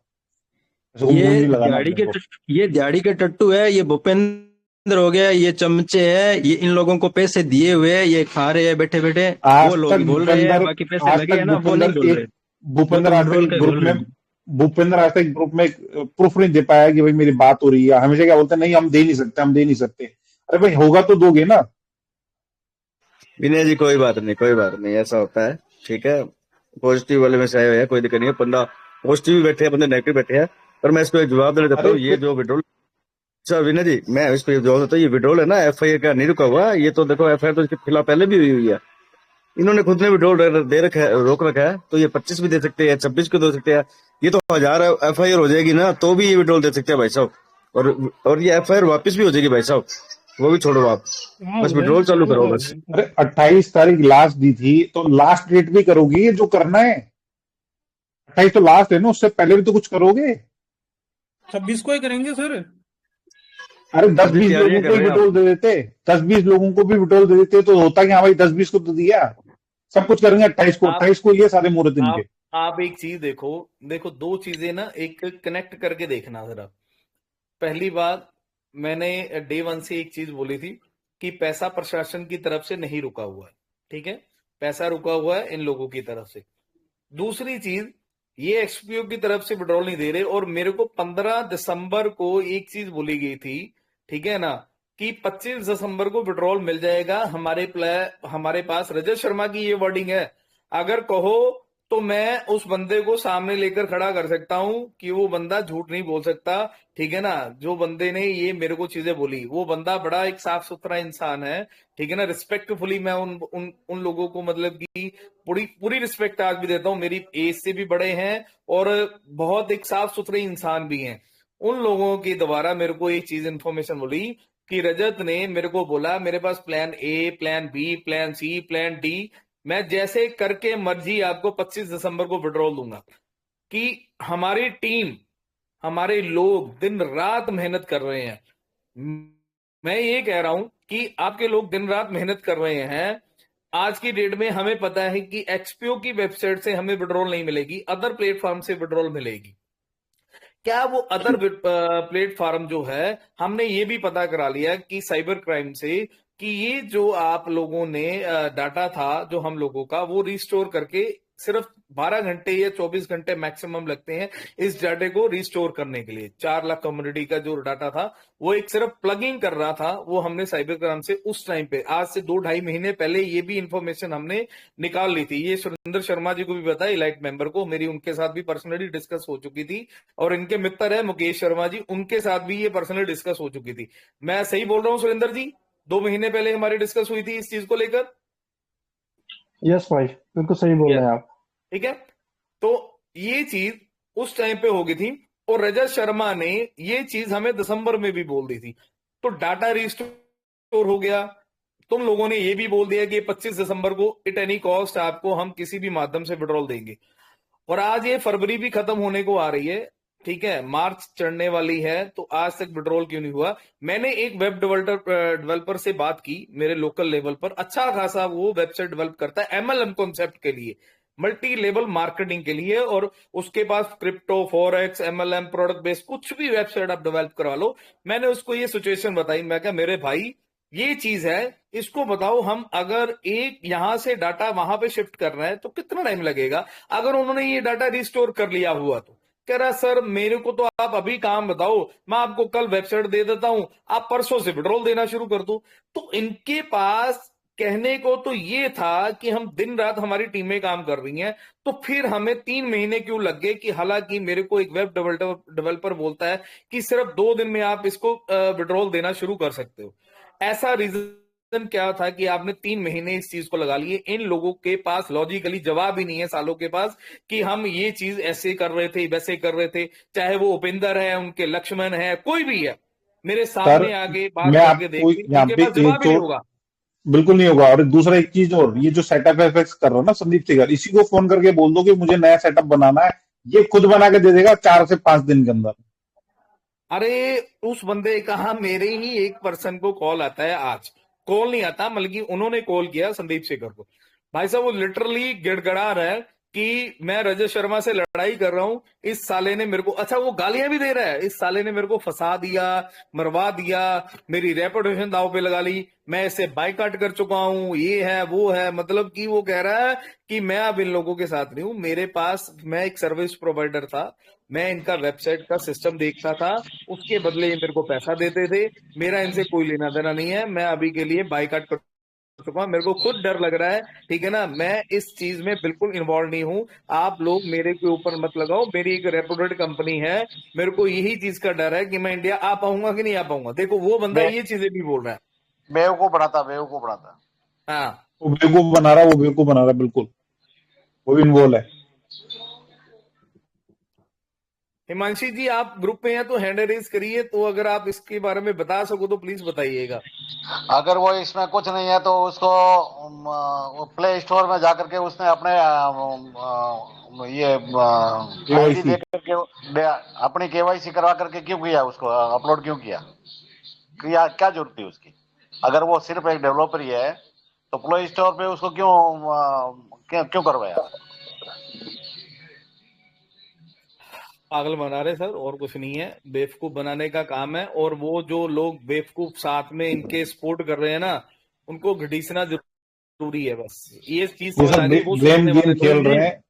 ऐसे को मुंह ये नहीं लगाना दिहाड़ी अपने के को। ये दिहाड़ी के टट्टू है, ये भूपेंद्र हो गया, ये चमचे है, ये इन लोगों को पैसे दिए हुए हैं, ये खा रहे हैं बैठे बैठे। आज वो लोग तक ही बोल रहे हैं, भूपेंद्र बाकी पैसे आज लगे तक हैं ना वो नहीं बोल रहे। वो भूपेंद्र तो आज तक विड्रॉल एक का ग्रुप बोल में रहे हैं। भूपेंद्र आज तक एक ग्रुप में प्रूफ नहीं दे पाया कि भाई मेरी बात हो रही है। हमेशा क्या बोलते हैं, नहीं हम दे नहीं सकते, हम दे नहीं सकते। अरे भाई होगा तो दोगे ना। विनय जी कोई बात नहीं, कोई बात नहीं, ऐसा होता है, ठीक है। पॉजिटिव वाले में से आए हुए हैं, कोई दिक्कत नहीं है। बंदा पॉजिटिव भी बैठे हैं, बंदे नेगेटिव बैठे हैं, पर मैं इसको एक जवाब देना चाहता अरे हूँ। ये जो विड्रॉल, अच्छा विनय जी मैं इस पर जवाब देता हूँ। ये विड्रॉल है ना, एफआईआर का नहीं रुका हुआ। ये तो देखो एफआईआर तो इसके खिलाफ पहले भी हुई है। इन्होंने खुद ने विड्रॉल दे रखा है, रोक रखा है, तो ये 25 भी दे सकते हैं, 26 को दे सकते हैं। ये तो 1000 एफआईआर हो जाएगी ना, तो भी ये विड्रॉल दे सकते हैं भाई साहब। और ये एफआईआर वापस भी हो जाएगी भाई साहब, वो भी छोड़ो आप, बस विड्रॉल चालू करो बस। अरे 28 तारीख लास्ट दी थी, तो लास्ट डेट भी करोगे जो करना है। 28 तो लास्ट है ना, उससे पहले भी तो कुछ करोगे। 26 को ही करेंगे सर। अरे 10-20 तैयारियां लोगों कर को ही रहे हैं विड्रॉल दे देते, 10-20 लोगों को भी विड्रॉल दे देते तो होता कि हाँ भाई 10-20 को तो दिया। सब कुछ करेंगे 28 को, 28 को ये सारे मुहूर्त इनके। आप एक चीज देखो, दो चीजें ना एक कनेक्ट करके देखना जरा। पहली बात, मैंने डे 1 से एक चीज बोली थी कि पैसा प्रशासन की तरफ से नहीं रुका हुआ है, ठीक है, पैसा रुका हुआ है इन लोगों की तरफ से। दूसरी चीज, ये एक्सपीओ की तरफ से विड्रॉल नहीं दे रहे। और मेरे को 15 दिसंबर को एक चीज बोली गई थी, ठीक है ना, कि 25 दिसंबर को विड्रॉल मिल जाएगा। हमारे पास रजत शर्मा की ये वर्डिंग है, अगर कहो तो मैं उस बंदे को सामने लेकर खड़ा कर सकता हूं कि वो बंदा झूठ नहीं बोल सकता, ठीक है ना। जो बंदे ने ये मेरे को चीजें बोली, वो बंदा बड़ा एक साफ सुथरा इंसान है, ठीक है ना। रिस्पेक्टफुली मैं उन लोगों को मतलब कि पूरी रिस्पेक्ट आज भी देता हूं। मेरी एज से भी बड़े हैं और बहुत एक साफ सुथरे इंसान भी हैं। उन लोगों के द्वारा मेरे को एक चीज इन्फॉर्मेशन बोली कि रजत ने मेरे को बोला मेरे पास plan A, plan B, plan C, plan D, मैं जैसे करके मर्जी आपको 25 दिसंबर को विड्रॉल दूंगा। कि हमारी टीम, हमारे लोग दिन रात मेहनत कर रहे हैं। मैं ये कह रहा हूं कि आपके लोग दिन रात मेहनत कर रहे हैं। आज की डेट में हमें पता है कि एक्सपीओ की वेबसाइट से हमें विड्रॉल नहीं मिलेगी, अदर प्लेटफॉर्म से विड्रॉल मिलेगी। क्या वो अदर प्लेटफॉर्म जो है, हमने ये भी पता करा लिया कि साइबर क्राइम से, कि ये जो आप लोगों ने डाटा था जो हम लोगों का, वो रिस्टोर करके सिर्फ 12 घंटे या 24 घंटे मैक्सिमम लगते हैं इस डाटे को रिस्टोर करने के लिए। 4 लाख कम्युनिटी का जो डाटा था वो एक सिर्फ प्लगिंग कर रहा था, वो हमने साइबर क्राइम से उस टाइम पे, आज से 2-2.5 महीने पहले ये भी इंफॉर्मेशन हमने निकाल ली थी। ये सुरेंद्र शर्मा जी को भी पता है, इलाइट मेंबर को, मेरी उनके साथ भी पर्सनली डिस्कस हो चुकी थी। और इनके मित्र है मुकेश शर्मा जी, उनके साथ भी ये पर्सनली डिस्कस हो चुकी थी। मैं सही बोल रहा हूँ सुरेंद्र जी? 2 महीने पहले हमारी डिस्कस हुई थी इस चीज को लेकर। यस भाई, बिल्कुल सही बोल रहे हैं आप। ठीक है, तो ये चीज उस टाइम पे हो गई थी और रजत शर्मा ने ये चीज हमें दिसंबर में भी बोल दी थी। तो डाटा रिस्टोर हो गया। तुम लोगों ने ये भी बोल दिया कि 25 दिसंबर को इट एनी कॉस्ट आपको हम किसी भी माध्यम से विड्रॉल देंगे। और आज ये फरवरी भी खत्म होने को आ रही है, ठीक है, मार्च चढ़ने वाली है, तो आज तक विड्रॉल क्यों नहीं हुआ? मैंने एक वेब डेवलपर से बात की मेरे लोकल लेवल पर, अच्छा खासा वो वेबसाइट डेवलप करता है MLM कॉन्सेप्ट के लिए। मल्टी लेवल मार्केटिंग के लिए, और उसके पास crypto, forex, MLM, product base, कुछ भी वेबसाइट आप डेवलप करवा लो। मैंने उसको ये सिचुएशन बताई, मैं कहा मेरे भाई ये चीज है, इसको बताओ हम अगर एक यहां से डाटा वहां पे शिफ्ट कर रहे हैं तो कितना टाइम लगेगा, अगर उन्होंने ये डाटा रिस्टोर कर लिया हुआ तो। कह रहा सर मेरे को तो आप अभी काम बताओ, मैं आपको कल वेबसाइट दे देता हूं, आप परसों से विड्रॉल देना शुरू कर दो। तो इनके पास कहने को तो ये था कि हम दिन रात हमारी टीमें काम कर रही हैं, तो फिर हमें 3 महीने क्यों लग गए, कि हालांकि मेरे को एक वेब डेवलपर बोलता है कि सिर्फ 2 दिन में आप इसको विड्रॉल देना शुरू कर सकते हो। ऐसा रीजन क्या था कि आपने 3 महीने इस चीज को लगा लिए। इन लोगों के पास लॉजिकली जवाब ही नहीं है सालों के पास कि हम ये चीज ऐसे कर रहे थे, वैसे कर रहे थे। चाहे वो उपेंद्र है, उनके लक्ष्मण है, कोई भी है, मेरे सर सामने आगे बात मैं करके आपको देखिए, यहाँ उनके पे पास एक जवाब ही नहीं तो होगा। बिल्कुल नहीं होगा। और दूसरा एक चीज और, ये जो सेटअप एफएक्स कर रहा है ना संदीप सेगर, इसी को फोन करके बोल दो कि मुझे नया सेटअप बनाना है, ये खुद बना के दे देगा 4 से 5 दिन के अंदर। अरे उस बंदे का मेरे ही एक पर्सन को कॉल आता है, आज कॉल नहीं आता, बल्कि उन्होंने कॉल किया संदीप शेखर को। भाई साहब वो लिटरली गिड़गड़ा रहा है कि मैं रजत शर्मा से लड़ाई कर रहा हूं, इस साले ने मेरे को, अच्छा वो गालियां भी दे रहा है, इस साले ने मेरे को फंसा दिया, मरवा दिया, मेरी रेपुटेशन दांव पे लगा ली, मैं इसे बाइकाट कर चुका हूं, ये है वो है। मतलब कि वो कह रहा है कि मैं अब इन लोगों के साथ नहीं हूं, मेरे पास, मैं एक सर्विस प्रोवाइडर था, मैं इनका वेबसाइट का सिस्टम देखता था, उसके बदले ये मेरे को पैसा देते थे, मेरा इनसे कोई लेना देना नहीं है, मैं अभी के लिए बाइकाट कर चुका हूं, मेरे को खुद डर लग रहा है, ठीक है ना, मैं इस चीज में बिल्कुल इन्वॉल्व नहीं हूं, आप लोग मेरे के ऊपर मत लगाओ, मेरी एक रेपुटेड कंपनी है, मेरे को यही चीज का डर है कि मैं इंडिया आ पाऊंगा कि नहीं आ पाऊंगा। देखो वो बंदा ये चीजें भी बोल रहा है, बेवकूफ बनाता। हाँ वो बेवकूफ बना रहा है, बिल्कुल वो भी इन्वॉल्व है। हिमांशी जी आप ग्रुप में हैं तो हैंड रेज करिए, तो अगर आप इसके बारे में बता सको तो प्लीज बताइएगा। अगर वो इसमें कुछ नहीं है तो उसको प्ले स्टोर में जाकर के उसने अपने ये आईडी दे करके अपनी केवाईसी करवा करके क्यों किया, उसको अपलोड क्यों किया, क्या जरूरत थी उसकी? अगर वो सिर्फ एक डेवलपर ही है तो प्ले स्टोर पे उसको क्यों करवाया? पागल बना रहे सर, और कुछ नहीं है, बेवकूफ बनाने का काम है। और वो जो लोग बेवकूफ साथ में इनके सपोर्ट कर रहे हैं ना, उनको घसीटना जरूरी है, बस ये चीज समझ आ गई। वो ब्लेम गेम खेल रहे हैं,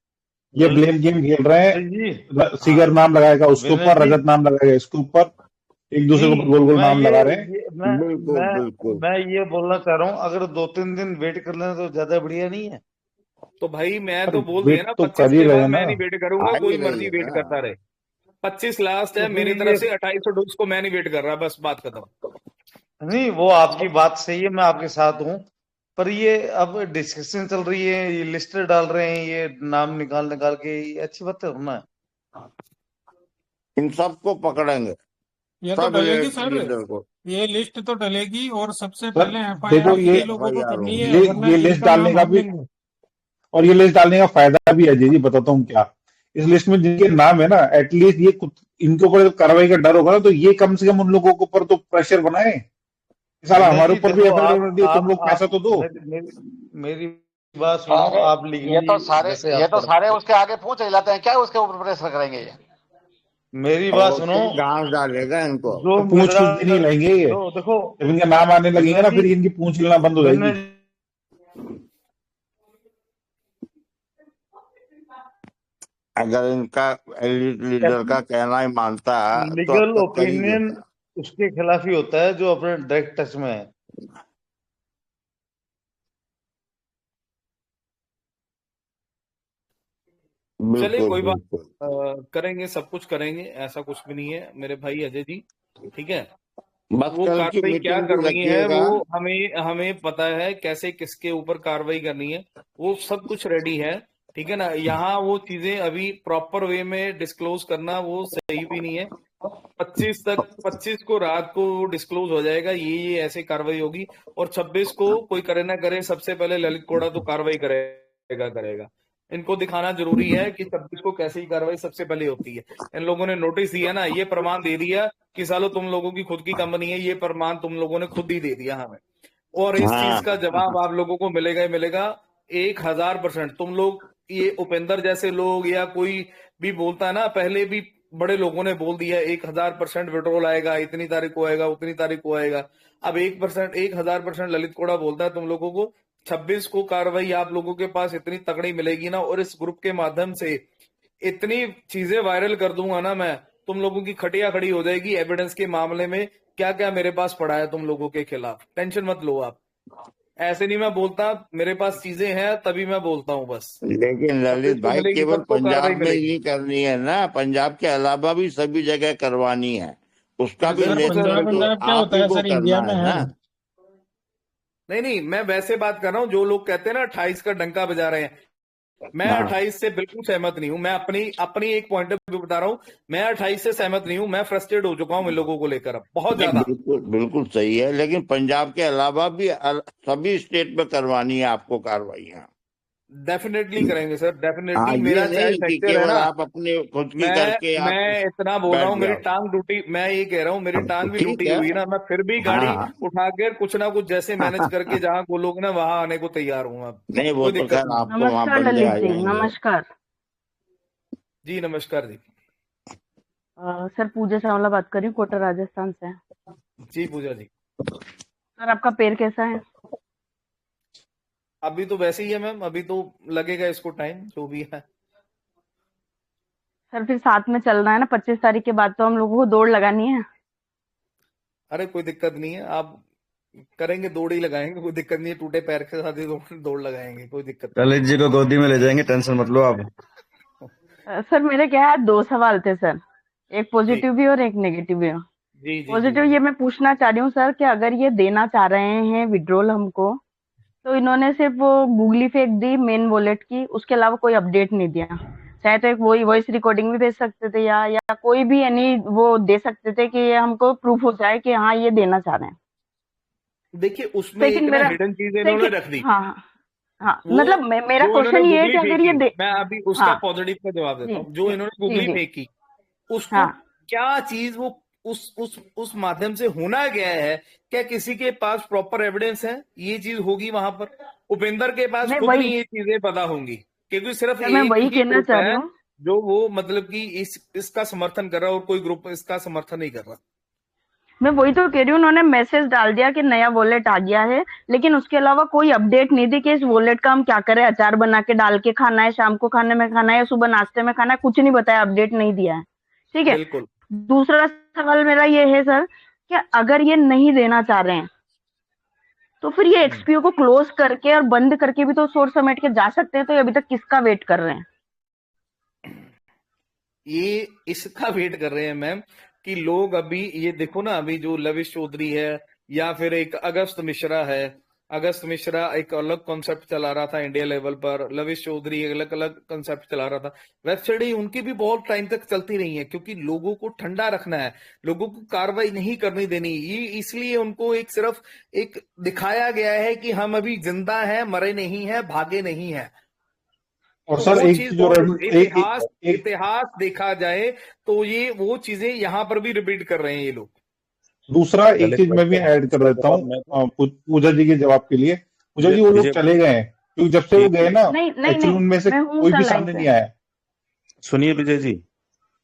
ये ब्लेम गेम खेल रहे हैं। सिगर नाम लगाएगा उसके ऊपर, रजत नाम लगाएगा इसके ऊपर, एक दूसरे को गोल गोल नाम लगा रहे हैं। मैं ये बोलना चाह रहा हूँ, अगर 2-3 दिन वेट कर लेना तो ज्यादा बढ़िया नहीं है? तो भाई मैं तो बोल दिया ना, तो 25 कर ही के रहे बाद हैं मैं ना। नहीं वेट करूंगा, कोई मर्जी वेट करता रहे। 25 लास्ट है मेरी तरफ से, 28 डोज को मैं नहीं वेट कर रहा, बस बात खत्म। नहीं वो आपकी बात सही है, मैं आपके साथ हूँ, पर ये अब डिस्कशन चल रही है, ये लिस्ट डाल रहे हैं, ये नाम निकाल के, ये अच्छी बात है ना? इन सबको पकड़ेंगे, ये तो डलेगी सर, ये लिस्ट तो डलेगी, और सबसे पहले देखो FIR ये लोगों को करनी है, ये लिस्ट डालने का भी, और ये लिस्ट डालने का फायदा भी है जी, बताता हूँ क्या। इस लिस्ट में जिनके नाम है ना, एटलीस्ट ये इनके ऊपर कार्रवाई का डर होगा ना, तो ये कम से कम उन लोगों के ऊपर तो प्रेशर बनाए, साला हमारे ऊपर भी एफआईआर कर दिया, तुम लोग पैसा तो दो। मेरी बात सुनो, आप ये तो सारे उसके आगे पूछ हिलाते हैं, क्या उसके ऊपर प्रेशर करेंगे? ये मेरी बात सुनो, गांव डालेगा इनको, तो पूछ कुछ नहीं लेंगे ये, देखो जब इनका नाम आने लगेगा ना, फिर इनकी पूछ लेना बंद हो जाएगी। अगर इनका लीडर का कहना ही मानता लीगल ओपिनियन उसके खिलाफ ही होता है जो अपने डायरेक्ट टच में है। चलिए कोई बात, करेंगे, सब कुछ करेंगे, ऐसा कुछ भी नहीं है मेरे भाई अजय जी, ठीक है। वो कार्रवाई क्या करनी है वो हमें पता है, कैसे किसके ऊपर कार्रवाई करनी है वो सब कुछ रेडी है, ठीक है ना। यहाँ वो चीजें अभी प्रॉपर वे में डिस्क्लोज करना वो सही भी नहीं है। 25 को रात को डिस्क्लोज हो जाएगा, ये ऐसे कार्रवाई होगी, और 26 को कोई करे ना करे, सबसे पहले ललित कोड़ा तो कार्रवाई करेगा। इनको दिखाना जरूरी है कि 26 को कैसे ही कार्रवाई सबसे पहले होती है। इन लोगों ने नोटिस दिया ना, ये प्रमाण दे दिया कि सालो तुम लोगों की खुद की कंपनी है, ये प्रमाण तुम लोगों ने खुद ही दे दिया हमें, और इस चीज का जवाब आप लोगों को मिलेगा ही मिलेगा 1000%। तुम लोग ये उपेंद्र जैसे लोग या कोई भी बोलता है ना, पहले भी बड़े लोगों ने बोल दिया 1000% विड्रॉल आएगा, इतनी तारीख को आएगा, उतनी तारीख को आएगा। अब 1000% ललित कोड़ा बोलता है तुम लोगों को 26 को कार्रवाई आप लोगों के पास इतनी तगड़ी मिलेगी ना, और इस ग्रुप के माध्यम से इतनी चीजें वायरल कर दूंगा ना मैं, तुम लोगों की खटिया खड़ी हो जाएगी एविडेंस के मामले में। क्या क्या मेरे पास पड़ा है तुम लोगों के खिलाफ, टेंशन मत लो आप। ऐसे नहीं मैं बोलता, मेरे पास चीजें हैं तभी मैं बोलता हूँ बस। लेकिन ललित भाई केवल पंजाब में ही करनी है ना, पंजाब के अलावा भी सभी जगह करवानी है, उसका भी नेतृत्व तो आप ही को करना है ना। नहीं, मैं वैसे बात कर रहा हूँ, जो लोग कहते हैं ना 28 का डंका बजा रहे हैं, मैं 28 से बिल्कुल सहमत नहीं हूँ। मैं अपनी एक पॉइंट ऑफ व्यू बता रहा हूँ, मैं 28 से सहमत नहीं हूँ। मैं फ्रस्ट्रेट हो चुका हूँ इन लोगों को लेकर अब बहुत ज्यादा। बिल्कुल सही है, लेकिन पंजाब के अलावा भी सभी स्टेट में करवानी है आपको कार्रवाइयाँ। डेफिनेटली करेंगे सर, डेफिनेटली। ये मेरा नहीं चाहे कि सेक्टर है केवल ना, आप अपने खुद की करके आप मैं इतना बोल रहा हूँ, मेरी बैठ टांग टूटी, मैं ये कह रहा हूँ मेरी टांग भी ठीक टूटी है। हुई ना, मैं फिर भी गाड़ी हाँ। उठा के कुछ ना कुछ जैसे मैनेज करके जहाँ वो लोग ना वहां आने को तैयार हूँ। अब नहीं वो कोई तो दिक्कत खैर नहीं। आपको वहां नमस्कार बंदे आ ललित जी, जाएंगे। नमस्कार। जी नमस्कार जी। सर पूजा चावला बात कर रही हूँ, कोटा राजस्थान से। जी पूजा जी। सर आपका पैर कैसा है? अभी तो वैसे ही है मैम, अभी तो लगेगा इसको टाइम, जो भी है। सर फिर साथ में चलना है ना, 25 तारीख के बाद तो हम लोगों को दौड़ लगानी है। अरे कोई दिक्कत नहीं है, आप करेंगे दौड़ ही लगाएंगे, कोई दिक्कत नहीं है। टूटे पैर के साथ ही दौड़ लगाएंगे, कोई दिक्कत नहीं। ललित जी को गोदी में ले जाएंगे, टेंशन मत लो आप। सर मेरे क्या है, 2 सवाल थे सर, एक पॉजिटिव भी और एक नेगेटिव भी। जी पॉजिटिव ये मैं पूछना चाह रही हूँ सर कि अगर ये देना चाह रहे हैं विड्रॉल हमको, तो इन्होंने सिर्फ वो गूगली फेंक दी मेन वॉलेट की, उसके अलावा कोई अपडेट नहीं दिया। चाहे तो एक वॉइस रिकॉर्डिंग भी भेज सकते थे या कोई भी यानी वो दे सकते थे कि ये हमको प्रूफ हो जाए कि हाँ ये देना चाह रहे हैं। देखिए उसमें एक ना हिडन चीज इन्होंने रख दी। हाँ मतलब मेरा क्वेश्चन ये है कि अगर ये मैं अभी उसका पॉजिटिव का जवाब देता हूँ। जो इन्होंने गूगली फेंकी, उसको क्या चीज वो उस माध्यम से होना गया है, क्या किसी के पास प्रॉपर एविडेंस है ये चीज होगी वहां पर? उपेंद्र के पास खुद नहीं ये चीजें पता होंगी, क्योंकि सिर्फ मैं वही कहना चाह रही हूँ जो वो मतलब कि इसका समर्थन कर रहा है और कोई ग्रुप इसका समर्थन नहीं कर रहा। मैं वही तो कह रही हूँ, उन्होंने मैसेज डाल दिया कि नया वॉलेट आ गया है, लेकिन उसके अलावा कोई अपडेट नहीं दी कि इस वॉलेट का हम क्या करें, अचार बना के डाल के खाना है, शाम को खाने में खाना है, सुबह नाश्ते में खाना है, कुछ नहीं बताया, अपडेट नहीं दिया है। ठीक है। बिल्कुल। दूसरा सवाल मेरा ये है सर कि अगर ये नहीं देना चाह रहे हैं तो फिर ये एक्सपीओ को क्लोज करके और बंद करके भी तो सोर्स समेट के जा सकते हैं, तो ये अभी तक किसका वेट कर रहे हैं? ये इसका वेट कर रहे हैं मैम कि लोग अभी ये देखो ना, अभी जो लविश चौधरी है या फिर एक अगस्त मिश्रा है, अगस्त मिश्रा एक अलग कॉन्सेप्ट चला रहा था इंडिया लेवल पर, लविश चौधरी अलग अलग कॉन्सेप्ट चला रहा था। वेबसाइट उनकी भी बहुत टाइम तक चलती रही है, क्योंकि लोगों को ठंडा रखना है, लोगों को कार्रवाई नहीं करनी देनी, ये इसलिए उनको एक सिर्फ एक दिखाया गया है कि हम अभी जिंदा हैं, मरे नहीं है, भागे नहीं है। और सर एक जो इतिहास देखा जाए तो ये वो चीजें यहाँ पर भी रिपीट कर रहे हैं ये लोग। दूसरा एक चीज मैं भी ऐड कर देता हूँ पूजा जी के जवाब के लिए। पूजा जी वो लोग चले गए हैं, क्योंकि जब से वो गए ना एक्चुअली उनमें से कोई भी सामने नहीं आया। सुनिए विजय जी,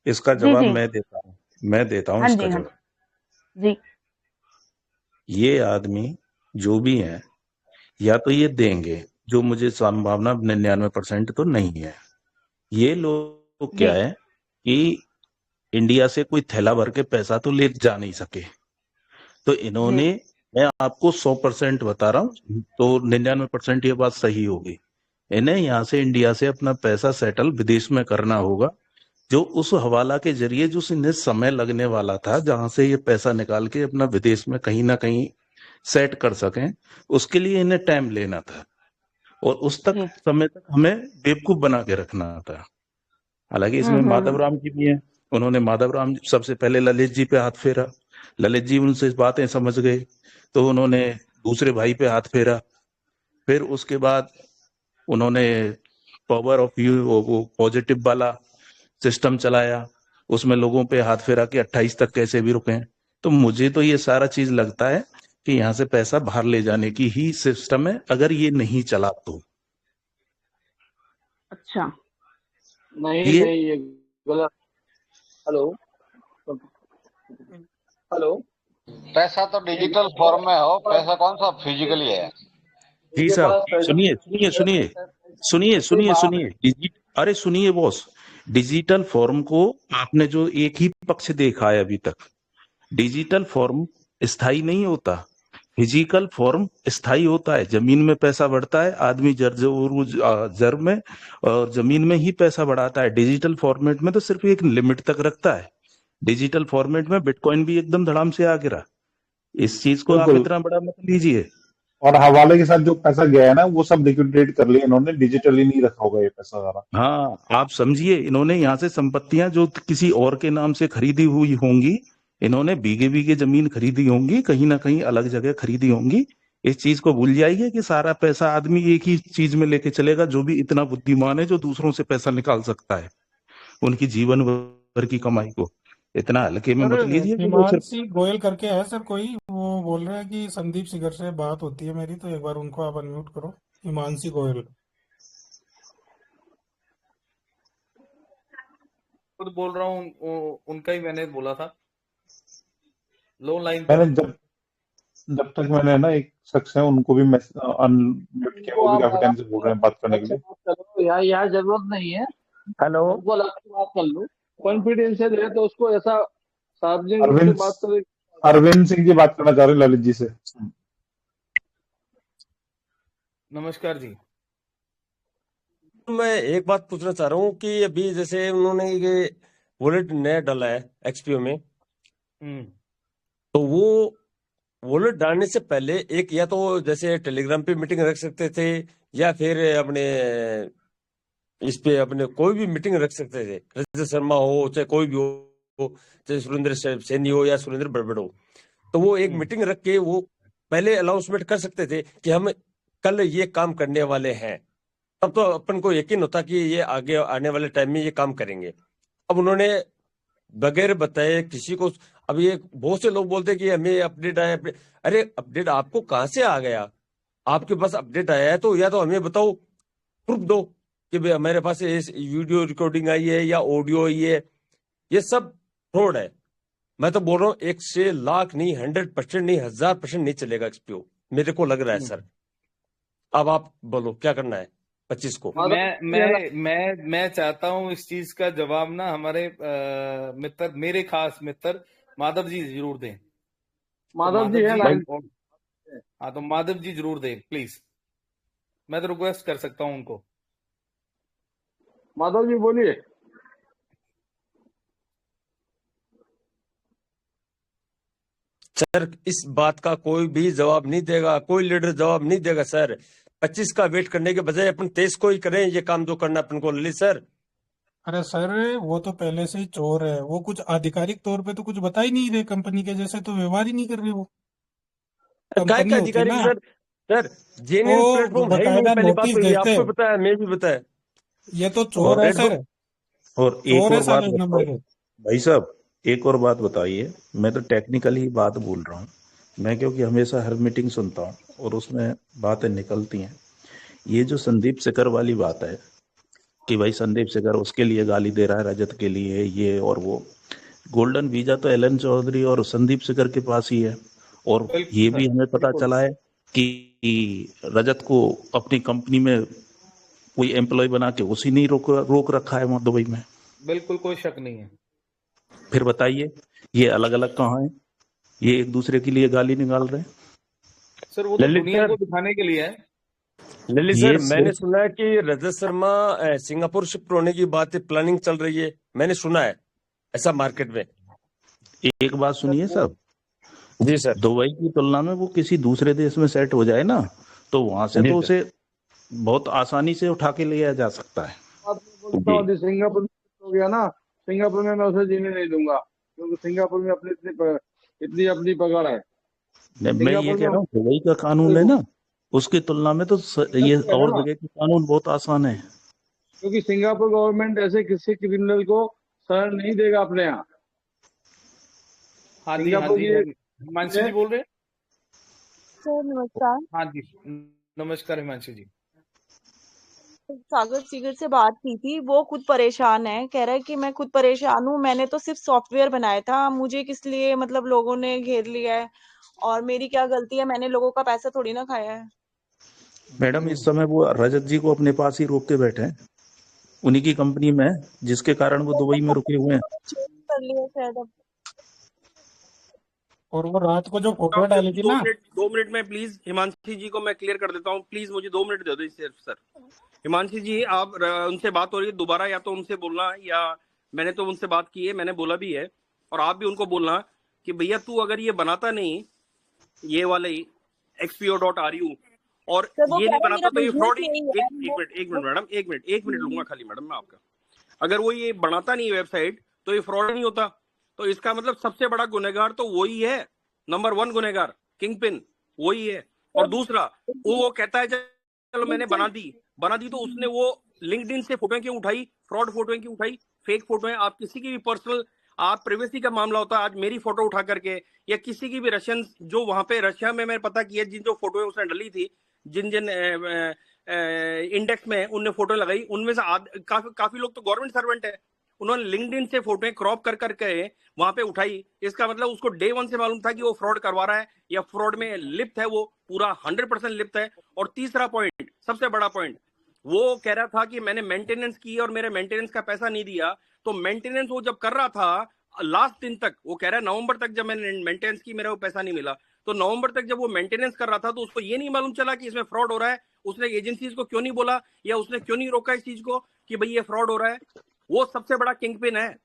इसका जवाब मैं देता हूँ इसका जवाब। जी ये आदमी जो भी है, या तो ये देंगे, जो मुझे संभावना 99% तो नहीं है। ये लोग क्या है कि इंडिया से कोई थैला भर के पैसा तो ले जा नहीं सके, तो इन्होंने, मैं आपको 100% बता रहा हूँ, तो 99% ये बात सही होगी, इन्हें यहाँ से इंडिया से अपना पैसा सेटल विदेश में करना होगा, जो उस हवाला के जरिए जो इन्हें समय लगने वाला था, जहां से ये पैसा निकाल के अपना विदेश में कहीं ना कहीं सेट कर सकें, उसके लिए इन्हें टाइम लेना था, और उस तक समय तक हमें बेवकूफ बना के रखना था। हालांकि इसमें माधव राम जी भी हैं, उन्होंने माधव राम सबसे पहले ललित जी पे हाथ फेरा, ललित जी उनसे बातें समझ गए तो उन्होंने दूसरे भाई पे हाथ फेरा, फिर उसके बाद उन्होंने पावर ऑफ यू वो पॉजिटिव वाला सिस्टम चलाया, उसमें लोगों पे हाथ फेरा कि 28 तक कैसे भी रुकें। तो मुझे तो ये सारा चीज लगता है कि यहाँ से पैसा बाहर ले जाने की ही सिस्टम है, अगर ये नहीं चला तो। अच्छा, नहीं ये नहीं, ये गलत। हेलो हेलो, पैसा तो डिजिटल फॉर्म में हो, पैसा कौन सा फिजिकली है? जी इनके साहब, पास पैसा सुनिए सुनिए सुनिए सुनिए ऐसे सुनिए बात सुनिए अरे सुनिए बॉस, डिजिटल फॉर्म को आपने जो एक ही पक्ष देखा है अभी तक। डिजिटल फॉर्म स्थायी नहीं होता, फिजिकल फॉर्म स्थायी होता है। जमीन में पैसा बढ़ता है, आदमी जर में और जमीन में ही पैसा बढ़ाता है। डिजिटल फॉर्मेट में तो सिर्फ एक लिमिट तक रखता है। डिजिटल फॉर्मेट में बिटकॉइन भी एकदम धड़ाम से आ गिरा। इस चीज को आप बिल्कुल। इतना बड़ा मत लीजिए। और हवाले के साथ जो पैसा गया है ना, वो सब लिक्विडेट कर लिया इन्होंने, डिजिटली नहीं रखा होगा ये पैसा सारा। हाँ, आप समझिए, इन्होंने यहाँ से संपत्तियां जो किसी और के नाम से खरीदी हुई होंगी, इन्होंने बीघे बीघे जमीन खरीदी होंगी, कहीं ना कहीं अलग जगह खरीदी होंगी। इस चीज को भूल जाइए कि सारा पैसा आदमी एक ही चीज में लेके चलेगा। जो भी इतना बुद्धिमान है, जो दूसरों से पैसा निकाल सकता है, उनकी जीवन भर की कमाई को इतना हल्के में सर मत लीजिए कि वो सिर्फ। हिमांशी गोयल करके है सर कोई, वो बोल रहा है कि संदीप सिगर से बात होती है मेरी, तो एक बार उनको आप अनम्यूट करो। हिमांशी गोयल। खुद बोल रहा हूँ, उनका ही मैंने बोला था। लो लाइन मैंने पर। जब तक मैंने ना एक शख्स है उनको भी अनम्यूट किया, उनको वो भी आप काफी टाइम से बोल रहे हैं बात करने के आपसे लिए। बात करो, यहाँ जरूरत नहीं है। हेलो, उनको अलग से बात कर लो, कॉन्फिडेंशियल है तो उसको ऐसा सार्वजनिक रूप से अरविंद बात करे। अरविंद सिंह जी बात करना चाह रहे हैं ललित जी से। नमस्कार जी। मैं एक बात पूछना चाह रहा हूँ कि अभी जैसे उन्होंने ये वॉलेट नया डाला है एक्सपीओ में, तो वो वॉलेट डालने से पहले एक, या तो जैसे टेलीग्राम पे मीटिंग रख सकते थे, या फिर अपने इस पे अपने कोई भी मीटिंग रख सकते थे। रजत शर्मा हो चाहे कोई भी हो, चाहे सुरेंद्र सैनी हो या सुरेंद्र बरबड़ हो, तो वो एक मीटिंग रख के वो पहले अनाउंसमेंट कर सकते थे कि हम कल ये काम करने वाले हैं। तब तो अपन को यकीन होता कि ये आगे आने वाले टाइम में ये काम करेंगे। अब उन्होंने बगैर बताए किसी को, अब ये बहुत से लोग बोलते हैं कि हमें अपडेट आया, अरे अपडेट आपको कहां से आ गया? आपके पास अपडेट आया है तो या तो हमें बताओ, प्रूफ दो कि भाई हमारे पास ये वीडियो रिकॉर्डिंग आई है या ऑडियो आई है। ये सब फ्रॉड है। मैं तो बोल रहा हूँ, एक से लाख नहीं, 100% नहीं, 1000% नहीं चलेगा एक्सपीओ, मेरे को लग रहा है सर। अब आप बोलो क्या करना है 25 को। मैं चाहता हूं इस चीज का जवाब ना हमारे मित्र, मेरे खास मित्र माधव जी जरूर दें। माधव जी है लाइन। हाँ, तो माधव जी जरूर दें प्लीज। मैं तो रिक्वेस्ट कर सकता हूं उनको। माधव जी बोलिए। सर इस बात का कोई भी जवाब नहीं देगा, कोई लीडर जवाब नहीं देगा सर। 25 का वेट करने के बजाय अपन 23 को ही करें ये काम जो करना अपन को, ललित सर। अरे सर वो तो पहले से ही चोर है, वो कुछ आधिकारिक तौर पे तो कुछ बता ही नहीं रहे, कंपनी के जैसे तो व्यवहार ही नहीं कर रहे वो। काय कंपनी का होती अधिकारी ना, सर? सर जेन्युइन वो प्लेटफॉर्म है ही नहीं, बकायदा पहली बात नोटिस तो ये देते आपको हैं। पता है, मैं भी पता है। ये तो चोर है सर, और एक चोर है और बात साले एक बताओ नंबर के। भाई साहब, एक और बात बताइए। मैं तो टेक्निकली बात बोल रहा हूँ मैं, क्योंकि हमेशा हर मीटिंग सुनता हूँ और उसमें बातें निकलती हैं। ये जो संदीप शेखर वाली बात है कि भाई संदीप शेखर उसके लिए गाली दे रहा है, रजत के लिए ये और वो, गोल्डन वीजा तो एलन चौधरी और संदीप शेखर के पास ही है। और ये भी हमें पता चला है कि रजत को अपनी कंपनी में कोई एम्प्लॉय बना के उसी ने रोक रखा है वहां दुबई में। बिल्कुल कोई शक नहीं है। फिर बताइए, ये अलग अलग कहाँ है? ये एक दूसरे के लिए गाली निकाल रहे हैं। सर वो तो ललित दुनिया सर, को दिखाने के लिए है। ललित ये सर मैंने सिर्फ सुना है कि रजत शर्मा सिंगापुर शिफ्ट होने की बात प्लानिंग चल रही है, मैंने सुना है ऐसा मार्केट में। एक बात सुनिए सब जी सर। दुबई की तुलना में वो किसी दूसरे देश में सेट हो जाए ना, तो वहां से तो उसे बहुत आसानी से उठा के लिया जा सकता है। बोलता हूँ सिंगापुर में हो गया ना, सिंगापुर में मैं उसे जीने नहीं दूंगा, क्योंकि सिंगापुर में अपनी इतनी अपनी पकड़ है। मैं ये कह रहा हूँ दुबई का कानून है ना, उसकी तुलना में तो ये और जगह के कानून बहुत आसान है। क्योंकि सिंगापुर गवर्नमेंट ऐसे किसी क्रिमिनल को शरण नहीं देगा अपने यहाँ। हाँ जी, हाँ जी, हिमांशु जी बोल रहे हैं। सर नमस्कार। हाँ जी, नमस्कार हिमांशु जी। सागर सीगर से बात की थी, वो खुद परेशान है, कह रहा है कि मैं खुद परेशान हूँ, मैंने तो सिर्फ सॉफ्टवेयर बनाया था, मुझे किस लिए मतलब लोगों ने घेर लिया है और मेरी क्या गलती है, मैंने लोगों का पैसा थोड़ी ना खाया है। मैडम इस समय वो रजत जी को अपने पास ही रोक के बैठे हैं, उन्हीं की कंपनी में, जिसके कारण वो दुबई में रुके हुए हैं। चेंज कर लिया शायद अब। और वो रात को जो फोटो डाली थी ना, 2 मिनट में प्लीज हिमांशी जी को मैं क्लियर कर देता हूँ, प्लीज मुझे 2 मिनट दे दो सिर्फ सर। हिमांशी जी आप उनसे बात हो रही है दोबारा, या तो उनसे बोलना, या मैंने तो उनसे बात की है, मैंने बोला भी है, और आप भी उनको बोलना कि भैया तू अगर ये बनाता नहीं, ये वाले xpo.ru और ये नहीं बनाता तो ये फ्रॉड। एक मिनट मैडम, एक मिनट लूंगा खाली मैडम मैं आपका। अगर वो ये बनाता नहीं वेबसाइट तो ये फ्रॉड नहीं होता, तो इसका मतलब सबसे बड़ा गुनहगार तो वही है, नंबर 1 गुनहगार, किंग पिन वही है। और दूसरा वो कहता है चलो मैंने बना दी तो उसने वो लिंक्डइन से फोटो क्यों उठाई, फ्रॉड फोटो क्यों उठाई, फेक फोटो है। आप किसी की भी पर्सनल, आप प्राइवेसी का मामला होता है, आज मेरी फोटो उठा करके या किसी की भी रशियन, जो वहां पे रशिया में मैंने पता किया जिन जो फोटो उसने डाली थी, जिन इंडेक्स में उनने फोटो लगाई, उनमें से काफी लोग तो गवर्नमेंट सर्वेंट है, उन्होंने लिंक्डइन से फोटो क्रॉप कर करके वहां पे उठाई। इसका मतलब उसको डे 1 से मालूम था कि वो फ्रॉड करवा रहा है या फ्रॉड में लिप्त है, वो पूरा 100% लिप्त है। और तीसरा पॉइंट, सबसे बड़ा पॉइंट, वो कह रहा था कि मैंने मेंटेनेंस की और मेरे मेंटेनेंस का पैसा नहीं दिया। तो मेंटेनेंस वो जब कर रहा था लास्ट दिन तक, वो कह रहा है नवंबर तक जब मैंने मेंटेनेंस की मेरा वो पैसा नहीं मिला, तो नवंबर तक जब वो मेंटेनेंस कर रहा था तो उसको ये नहीं मालूम चला कि इसमें फ्रॉड हो रहा है। उसने एजेंसीज को क्यों नहीं बोला या उसने क्यों नहीं रोका इस चीज को कि भाई ये फ्रॉड हो रहा है। वो सबसे बड़ा किंगपिन है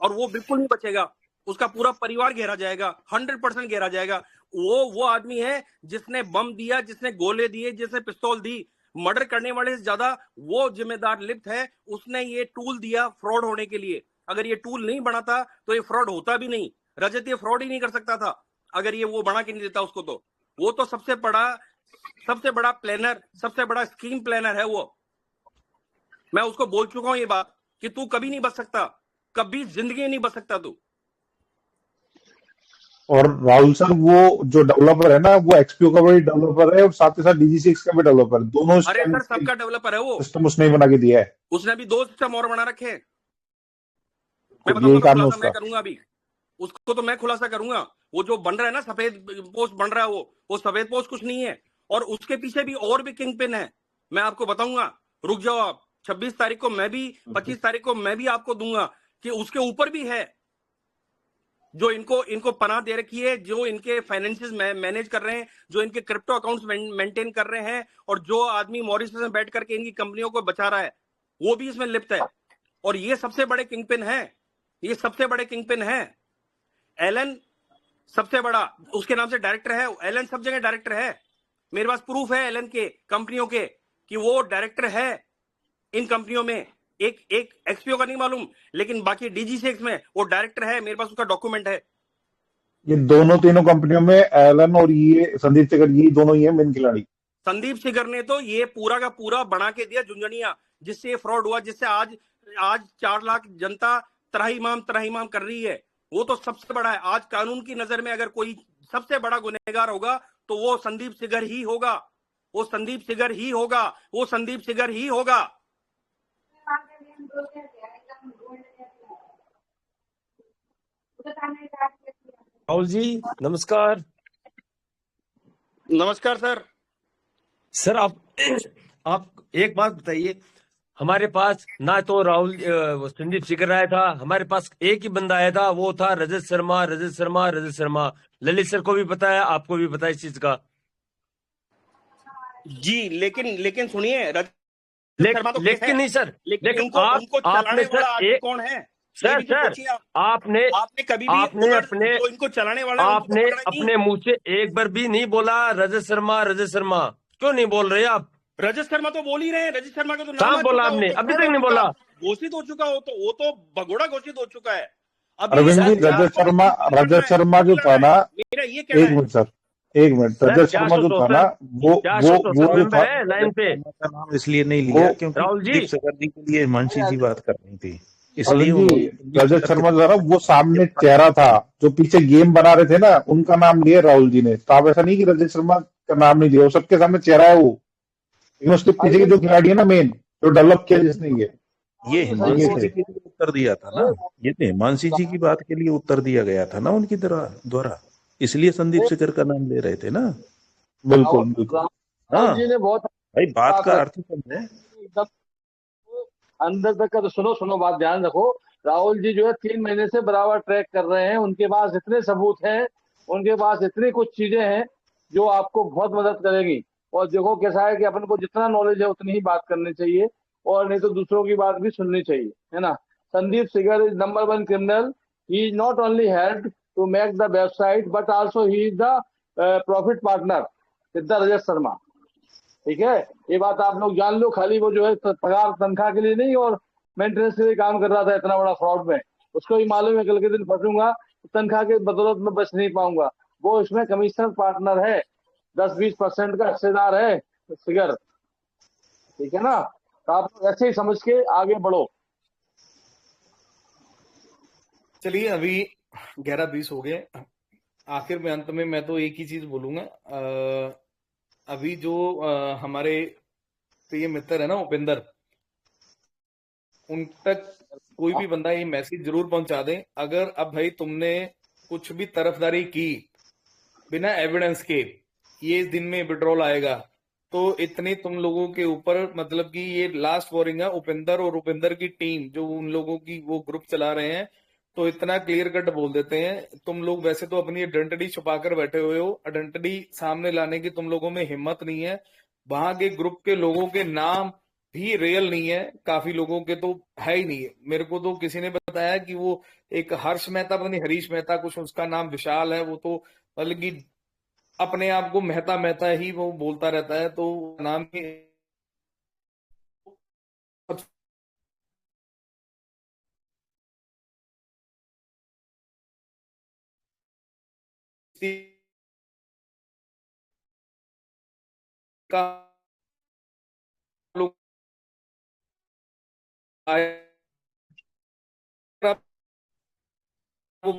और वो बिल्कुल नहीं बचेगा, उसका पूरा परिवार घेरा जाएगा, 100% घेरा जाएगा। वो आदमी है जिसने बम दिया, जिसने गोले दिए, जिसने पिस्तौल दी, मर्डर करने वाले से ज्यादा वो जिम्मेदार लिप्त है। उसने ये टूल दिया फ्रॉड होने के लिए। अगर ये टूल नहीं बनाता तो ये फ्रॉड होता भी नहीं। रजत ये फ्रॉड ही नहीं कर सकता था अगर ये वो बना के नहीं देता उसको। तो वो तो सबसे बड़ा प्लानर, सबसे बड़ा स्कीम प्लानर है वो। मैं उसको बोल चुका हूं ये बात कि तू कभी नहीं बच सकता, कभी जिंदगी नहीं बच सकता तू। और राहुल सर वो जो डेवलपर है ना, वो एक्सपीओ का भी डेवलपर है और साथ ही साथ DG6 का भी डेवलपर, दोनों अरे सर सबका डेवलपर है वो, सिस्टम उसने ही बना के दिया है। उसने अभी 2 सिस्टम और बना रखे हैं। मैं यही बताऊंगा, काम है खुलासा उसका। मैं करूंगा अभी उसको, तो मैं खुलासा करूंगा। वो जो बन रहा है ना सफेद पोस्ट बन रहा है, वो सफेद पोस्ट कुछ नहीं है, और उसके पीछे भी और भी किंग पिन है। मैं आपको बताऊंगा, रुक जाओ आप। 26 तारीख को मैं भी, 25 तारीख को मैं भी आपको दूंगा कि उसके ऊपर भी है जो इनको पनाह दे रखी है, जो इनके फाइनेंसेस मैनेज कर रहे हैं, जो इनके क्रिप्टो अकाउंट्स मेंटेन कर रहे हैं, और जो आदमी मॉरिशस में बैठ करके इनकी कंपनियों को बचा रहा है, वो भी इसमें लिप्त है। और ये सबसे बड़े किंगपिन है, ये सबसे बड़े किंगपिन है। एलन सबसे बड़ा, उसके नाम से डायरेक्टर है एलन, सब जगह डायरेक्टर है। मेरे पास प्रूफ है एलन के कंपनियों के कि वो डायरेक्टर है इन कंपनियों में। एक एक्सपीओ का नहीं मालूम, लेकिन बाकी DG6 में वो डायरेक्टर है, मेरे पास उसका डॉक्यूमेंट है। ये तीनों कंपनियों में एलन और ये संदीप सिगर, ये दोनों ही है मेन खिलाड़ी। संदीप सिगर ने तो ये पूरा का पूरा बना के दिया झुंझुनिया, जिससे ये फ्रॉड हुआ, जिससे आज 4 लाख जनता त्राहिमाम कर रही है। वो तो सबसे बड़ा है। आज कानून की नजर में अगर कोई सबसे बड़ा गुनहगार होगा तो वो संदीप सिगर ही होगा, वो संदीप सिगर ही होगा, वो संदीप सिगर ही होगा। राहुल जी नमस्कार। नमस्कार सर। सर आप एक बात बताइए, हमारे पास ना तो राहुल संदीप सिगर आया था, हमारे पास एक ही बंदा आया था, वो था रजत शर्मा। ललित सर को भी पता है, आपको भी पता है इस चीज का जी। लेकिन सुनिए, लेकिन नहीं सर, लेकिन उनको चलाने वाला आदमी कौन है सर आपने कभी भी अपने इनको चलाने वाला आपने अपने मुंह से एक बार भी नहीं बोला रजत शर्मा। क्यों नहीं बोल रहे आप? रजत शर्मा तो बोल ही रहे हैं। रजत शर्मा का तो नाम बोला आपने, अभी तक नहीं बोला। घोषित हो चुका हो, तो वो तो भगोड़ा घोषित हो चुका है। अरविंद जी, रजत शर्मा जो था ना, एक मिनट सर, एक मिनट, रजत शर्मा जो था ना, वो जो था लाइन पे नाम इसलिए नहीं लिया क्योंकि राहुल जी सिगर जी के लिए हिमांशी जी बात कर रही थी, इसलिए रजत शर्मा जो था ना, वो सामने चेहरा था, जो पीछे गेम बना रहे थे ना, उनका नाम लिया राहुल जी ने। तो आप ऐसा नहीं कि रजत शर्मा का नाम नहीं लिया, वो सबके सामने चेहरा है वो, लेकिन उसके पीछे के जो खिलाड़ी है ना मेन, जो डेवलप किया जिसने ये आगे हिमांशी थे जी के लिए उत्तर दिया था ना, ये तो हिमांशी जी की बात के लिए उत्तर दिया गया था ना उनकी द्वारा, इसलिए संदीप शिखर का नाम ले रहे थे ना। बिल्कुल बिल्कुल। हाँ राहुल जी ने बहुत भाई, बात बात का रखी अर्थ समझे। एकदम अंदर तक का। तो सुनो सुनो, बात ध्यान रखो। राहुल जी जो है 3 महीने से बराबर ट्रैक कर रहे हैं, उनके पास इतने सबूत हैं, उनके पास इतनी कुछ चीजें हैं जो आपको बहुत मदद करेगी। और देखो कैसा है कि अपन को जितना नॉलेज है उतनी ही बात करनी चाहिए, और नहीं तो दूसरों की बात भी सुननी चाहिए, है ना। संदीप सिगर is number 1 criminal. He is not only helped to make the website, but also he is the profit partner with the Rajesh Sharma. ठीक है, ये बात आप लोग जान लो। खाली वो जो है पगार तनख्वाह के लिए नहीं और मेंटेनेंस के लिए काम कर रहा था इतना बड़ा फ्रॉड में। उसको भी मालूम है कल के दिन फंसूंगा, तनख्वाह के बदौलत में बच नहीं पाऊंगा। वो इसमें कमिश्नर पार्टनर है, 10-20% का हिस्सेदार है फिगर, ठीक है ना। तो आप लोग ऐसे ही समझ के आगे बढ़ो। चलिए, अभी 11:20 हो गए। आखिर में अंत में मैं तो एक ही चीज बोलूंगा। अभी जो हमारे प्रिय मित्र है ना उपेंद्र, उन तक कोई भी बंदा ये मैसेज जरूर पहुंचा दे। अगर अब भाई तुमने कुछ भी तरफदारी की बिना एविडेंस के, ये दिन में विड्रॉल आएगा, तो इतनी तुम लोगों के ऊपर, मतलब कि ये लास्ट वार्निंग है। उपेंद्र और उपेंद्र की टीम जो उन लोगों की वो ग्रुप चला रहे हैं, तो इतना क्लियर कट बोल देते हैं। तुम लोग वैसे तो अपनी आइडेंटिटी छुपा कर बैठे हुए हो, आइडेंटिटी सामने लाने की तुम लोगों में हिम्मत नहीं है। वहां के ग्रुप के लोगों के नाम भी रियल नहीं है, काफी लोगों के तो है ही नहीं है। मेरे को तो किसी ने बताया कि वो एक हर्ष मेहता, पता नहीं हरीश मेहता कुछ उसका नाम विशाल है, वो तो मतलब कि अपने आप को मेहता मेहता ही वो बोलता रहता है, तो नाम ही का लोग आए, वो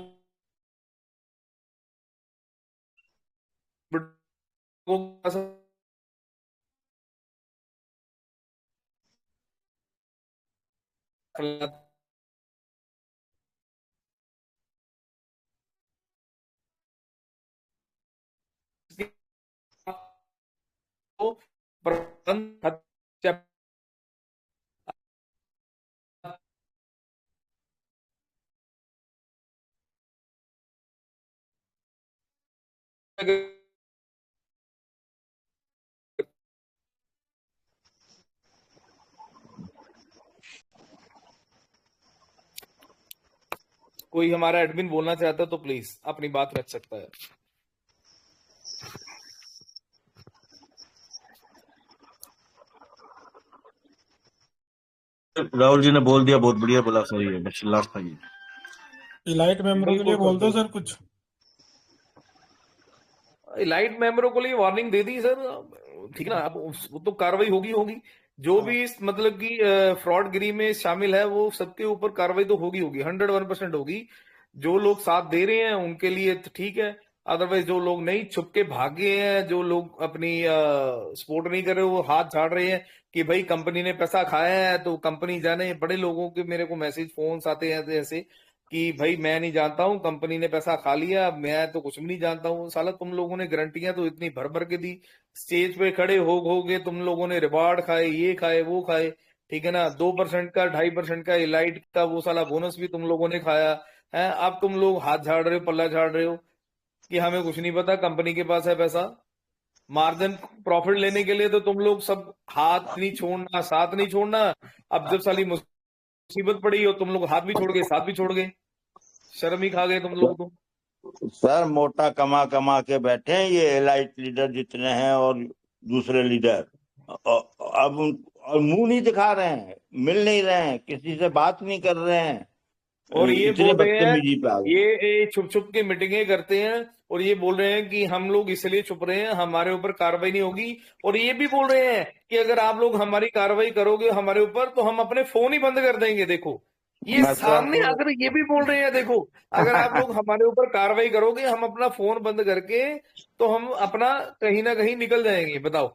कोई हमारा एडमिन बोलना चाहता है तो प्लीज अपनी बात रख सकता है। राहुल जी ने बोल दिया, बहुत बढ़िया बोला, सही है, बस लास्ट था ये। इलाइट मेंबरों के लिए बोल दो सर कुछ। लाइट मेंबरों को लिए वार्निंग दे दी सर, ठीक है ना। अब वो तो कार्रवाई होगी होगी। जो भी इस मतलब कि फ्रॉडगिरी में शामिल है, वो सबके ऊपर कार्रवाई तो होगी होगी, 101% होगी। जो लोग साथ दे रहे हैं उनके लिए तो ठीक है, अदरवाइज जो लोग नहीं, छुप के भागे हैं, जो लोग अपनी सपोर्ट नहीं कर रहे, वो हाथ झाड़ रहे हैं कि भाई कंपनी ने पैसा खाया है तो कंपनी जाने। बड़े लोगों के मेरे को मैसेज फोन आते हैं ऐसे कि भाई मैं नहीं जानता हूँ, कंपनी ने पैसा खा लिया, मैं तो कुछ भी नहीं जानता हूँ। साला तुम लोगों ने गारंटियां तो इतनी भर भर के दी, स्टेज पे खड़े हो गए, तुम लोगों ने रिवार्ड खाए, ये खाए वो खाए, ठीक है ना। 2% का 2.5% का इलाइट का वो साला बोनस भी तुम लोगों ने खाया है। अब तुम लोग हाथ झाड़ रहे हो, पल्ला झाड़ रहे हो कि हमें कुछ नहीं पता, कंपनी के पास है पैसा। मार्जिन प्रॉफिट लेने के लिए तो तुम लोग सब हाथ नहीं छोड़ना, साथ नहीं छोड़ना। अब जब साली मुसीबत पड़ी हो, तुम लोग हाथ भी छोड़ गए, साथ भी छोड़ गए, शर्म ही खा गए तुम लोग तो। सर मोटा कमा कमा के बैठे हैं ये एलाइट लीडर जितने हैं और दूसरे लीडर, अब और मुंह नहीं दिखा रहे हैं, मिल नहीं रहे हैं, किसी से बात नहीं कर रहे हैं, और ये इतने बोल रहे हैं, बदतमीजी पे आ गए। ये छुप छुप के मीटिंगें करते हैं और ये बोल रहे हैं कि हम लोग इसलिए छुप रहे हैं, हमारे ऊपर कार्रवाई नहीं होगी। और ये भी बोल रहे हैं कि अगर आप लोग हमारी कार्रवाई करोगे हमारे ऊपर तो हम अपने फोन ही बंद कर देंगे। देखो ये सामने अगर ये भी बोल रहे हैं, देखो अगर आप लोग हमारे ऊपर कार्रवाई करोगे हम अपना फोन बंद करके तो हम अपना कहीं ना कहीं निकल जाएंगे। बताओ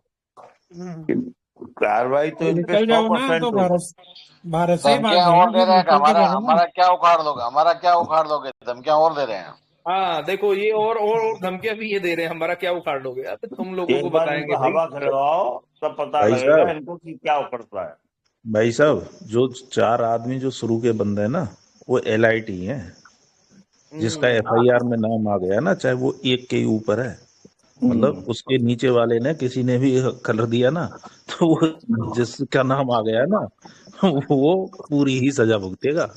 कार्रवाई तो इन पे निकल जाओ ना 100% तो होगी। भारत से ही भाग धमकियां जाओ और ना, दे फिर रहे हैं कि निकल के हमारा जाओ ना। हमारा क्या उखाड़ लोगे, हमारा क्या उखाड़ लोगे, धमकियां और दे रहे हैं। हाँ देखो, ये और धमकियां भी ये दे रहे हैं, हमारा क्या उखाड़ लोगे। अब तुम लोगों को एक बार बताएंगे इनको भाई। हवा खिलवाओ, तब पता भाई लगेगा साहब इनको कि क्या उखड़ता है। भाई साहब, जो 4 आदमी जो शुरू के बंदे हैं ना, वो LIT हैं, जिसका FIR में नाम आ गया ना, चाहे वो 1 के ही ऊपर है, मतलब उसके नीचे वाले ने किसी ने भी कलर दिया ना, तो वो जिसका नाम आ गया ना वो पूरी ही सजा भुगतेगा।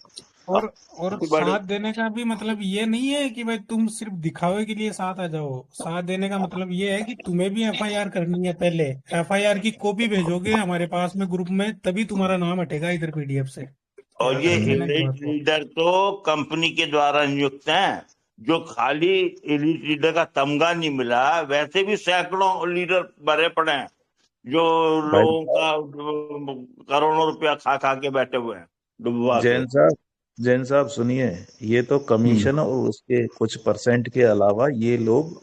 और बड़े साथ देने का भी मतलब ये नहीं है कि भाई तुम सिर्फ दिखावे के लिए साथ आ जाओ। साथ देने का मतलब ये है कि तुम्हें भी FIR करनी है। पहले FIR की कॉपी भेजोगे हमारे पास में ग्रुप में, तभी तुम्हारा नाम हटेगा इधर PDF से। और याद ये रख लेना इस एलीट बात को। लीडर तो कंपनी के द्वारा नियुक्त हैं। जो खाली एलीट लीडर का तमगा नहीं मिला, वैसे भी सैकड़ों लीडर भरे पड़े हैं जो भाई लोगों का करोड़ों रुपया खा खा के बैठे हुए हैं डुबवा के। जैन साहब सुनिए, ये तो कमीशन और उसके कुछ % के अलावा ये लोग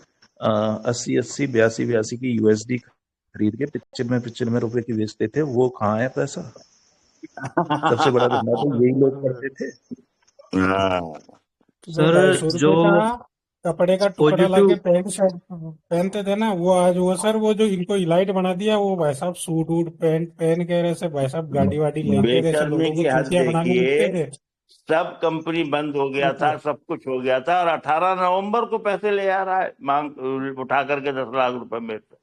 80 82 की USD खरीद के 95 रुपए की बेचते थे। वो कहाँ है पैसा? सबसे बड़ा धंधा तो यही लोग करते थे। जो 250 जो रुपए का कपड़े का टुकड़ा लाके पॉजिटिव पैंट शर्ट पहनते थे ना, वो आज वो सर वो जो इनको इलाइट बना दिया, वो भाई साहब सूट वूट पैंट पहन के ऐसे भाई साहब गाड़ी वाड़ी लेके जैसे बेशर्मी लोगों की को हद चूतिया बनाने देखिए। लगते थे। सब कंपनी बंद हो गया था, सब कुछ हो गया था, और 18 नवंबर को पैसे ले आ रहा है मांग उठा करके 10 लाख रुपए मेरे से।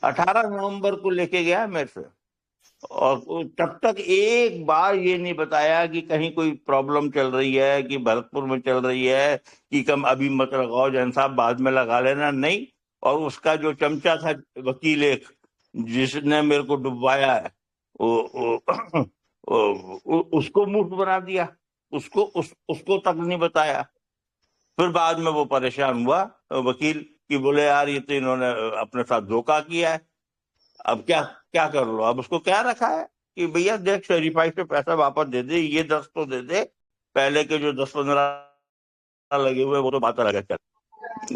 18 नवंबर को लेके गया मेरे से, और तब तक एक बार ये नहीं बताया कि कहीं कोई प्रॉब्लम चल रही है, कि भरतपुर में चल रही है, कि कम अभी मत लगाओ जैन साहब, बाद में लगा लेना, नहीं। और उसका जो चमचा था वकील एक, जिसने मेरे को डुबवाया है, उसको मूर्ख बना दिया, उसको तक नहीं बताया। फिर बाद में वो परेशान हुआ वकील कि बोले यार ये तो इन्होंने अपने साथ धोखा किया है, अब क्या क्या कर लो। अब उसको क्या रखा है कि भैया देख शेरीफाई से पैसा वापस दे दे, ये 10 तो दे दे, पहले के जो 10-15 लगे हुए वो तो बात अलग है। चल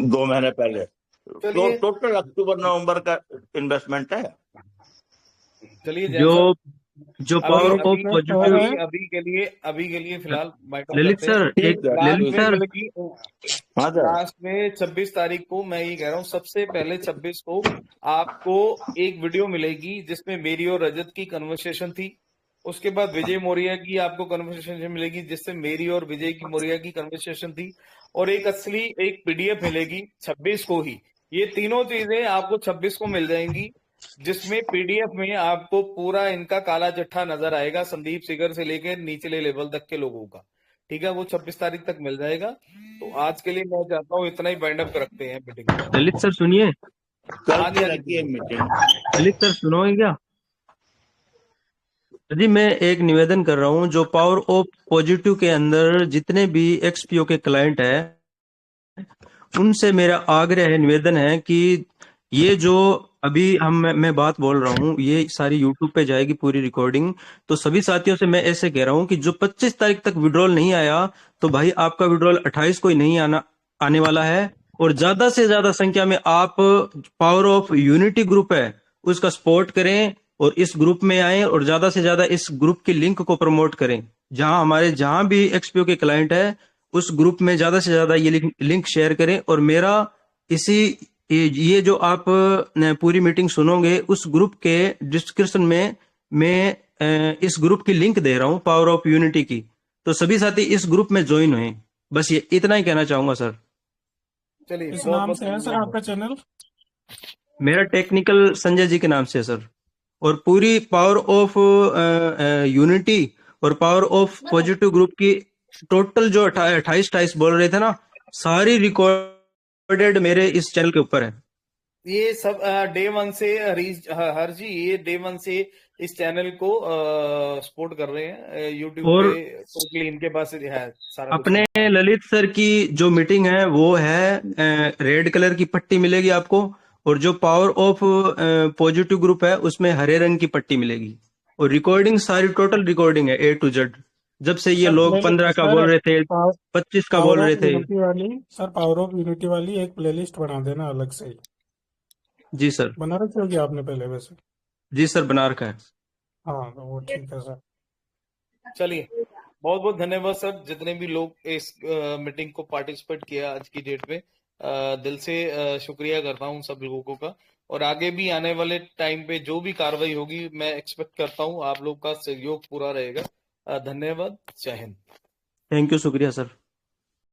2 महीने पहले तो टोटल अक्टूबर नवंबर का इन्वेस्टमेंट है। चलिए जैन साहब, जो पावर ऑफ पॉजिटिव अभी के लिए फिलहाल बाइट ऑफ ललित करते हैं। सर एक ललित सर लास्ट में 26 तारीख को मैं ये कह रहा हूँ, सबसे पहले 26 को आपको एक वीडियो मिलेगी जिसमें मेरी और रजत की कन्वर्सेशन थी। उसके बाद विजय मौर्य की आपको कन्वर्सेशन मिलेगी जिससे मेरी और विजय की मौर्य की कन्वर्सेशन थी। और एक असली एक PDF मिलेगी 26 को ही। ये तीनों चीजें आपको 26 को मिल जाएंगी, जिसमें PDF में आपको पूरा इनका काला चिट्ठा नजर आएगा, संदीप सिगर से लेकर निचले लेवल तक के लोगों का। ठीक है, वो 26 तारीख तक मिल जाएगा। तो आज के लिए मैं चाहता हूँ इतना ही बाइंड अप रखते हैं मीटिंग। ललित सर सुनिए, कल से रखिए मीटिंग। ललित सर सुनोगे क्या जी? मैं एक निवेदन कर रहा हूँ, जो पावर ऑफ पॉजिटिव के अंदर जितने भी XPO के क्लाइंट हैं, उनसे मेरा आग्रह है, निवेदन है कि ये जो अभी मैं बात बोल रहा हूँ, ये सारी यूट्यूब पे जाएगी पूरी रिकॉर्डिंग। तो सभी साथियों से मैं ऐसे कह रहा हूँ कि जो 25 तारीख तक विड्रॉल नहीं आया, तो भाई आपका विड्रॉल 28 को ही नहीं आने वाला है। और ज्यादा से ज्यादा संख्या में आप पावर ऑफ यूनिटी ग्रुप है उसका सपोर्ट करें और इस ग्रुप में आए, और ज्यादा से ज्यादा इस ग्रुप की लिंक को प्रमोट करें। जहां भी XPO के क्लाइंट है उस ग्रुप में ज्यादा से ज्यादा ये लिंक शेयर करें। और मेरा ये जो आप पूरी मीटिंग सुनोगे, उस ग्रुप के डिस्क्रिप्शन में मैं इस ग्रुप की लिंक दे रहा हूं, पावर ऑफ यूनिटी की। तो सभी साथी इस ग्रुप में ज्वाइन हुए। बस ये इतना ही कहना चाहूंगा सर। चलिए, इस नाम से है सर आपका चैनल? मेरा टेक्निकल संजय जी के नाम से है सर। और पूरी पावर ऑफ यूनिटी और पावर ऑफ पॉजिटिव ग्रुप की टोटल जो 28 बोल रहे थे ना, सारी रिकॉर्डेड मेरे इस चैनल के ऊपर है। ये सब डे 1 से हर जी ये डे 1 से इस चैनल को सपोर्ट कर रहे हैं यूट्यूब और पे। टोटली इनके पास है सारा अपने ललित सर की जो मीटिंग है वो है रेड कलर की पट्टी मिलेगी आपको, और जो पावर ऑफ पॉजिटिव ग्रुप है उसमें हरे रंग की पट्टी मिलेगी। और रिकॉर्डिंग सारी टोटल रिकॉर्डिंग है A to Z, जब से ये लोग 15 का बोल रहे थे, 25 का बोल रहे थे। पावर ऑफ यूनिटी वाली एक प्लेलिस्ट बना देना अलग से। जी सर, बना रखी होगी आपने पहले वैसे? जी सर, बना रखा है। हाँ तो वो ठीक है सर। चलिए, बहुत बहुत धन्यवाद सर, जितने भी लोग इस मीटिंग को पार्टिसिपेट किया आज की डेट में। दिल से शुक्रिया करता हूँ सब लोगों का। और आगे भी आने वाले टाइम पे जो भी कार्रवाई होगी, मैं एक्सपेक्ट करता हूँ आप लोग का सहयोग पूरा रहेगा। धन्यवाद, जय हिंद। थैंक यू, शुक्रिया सर।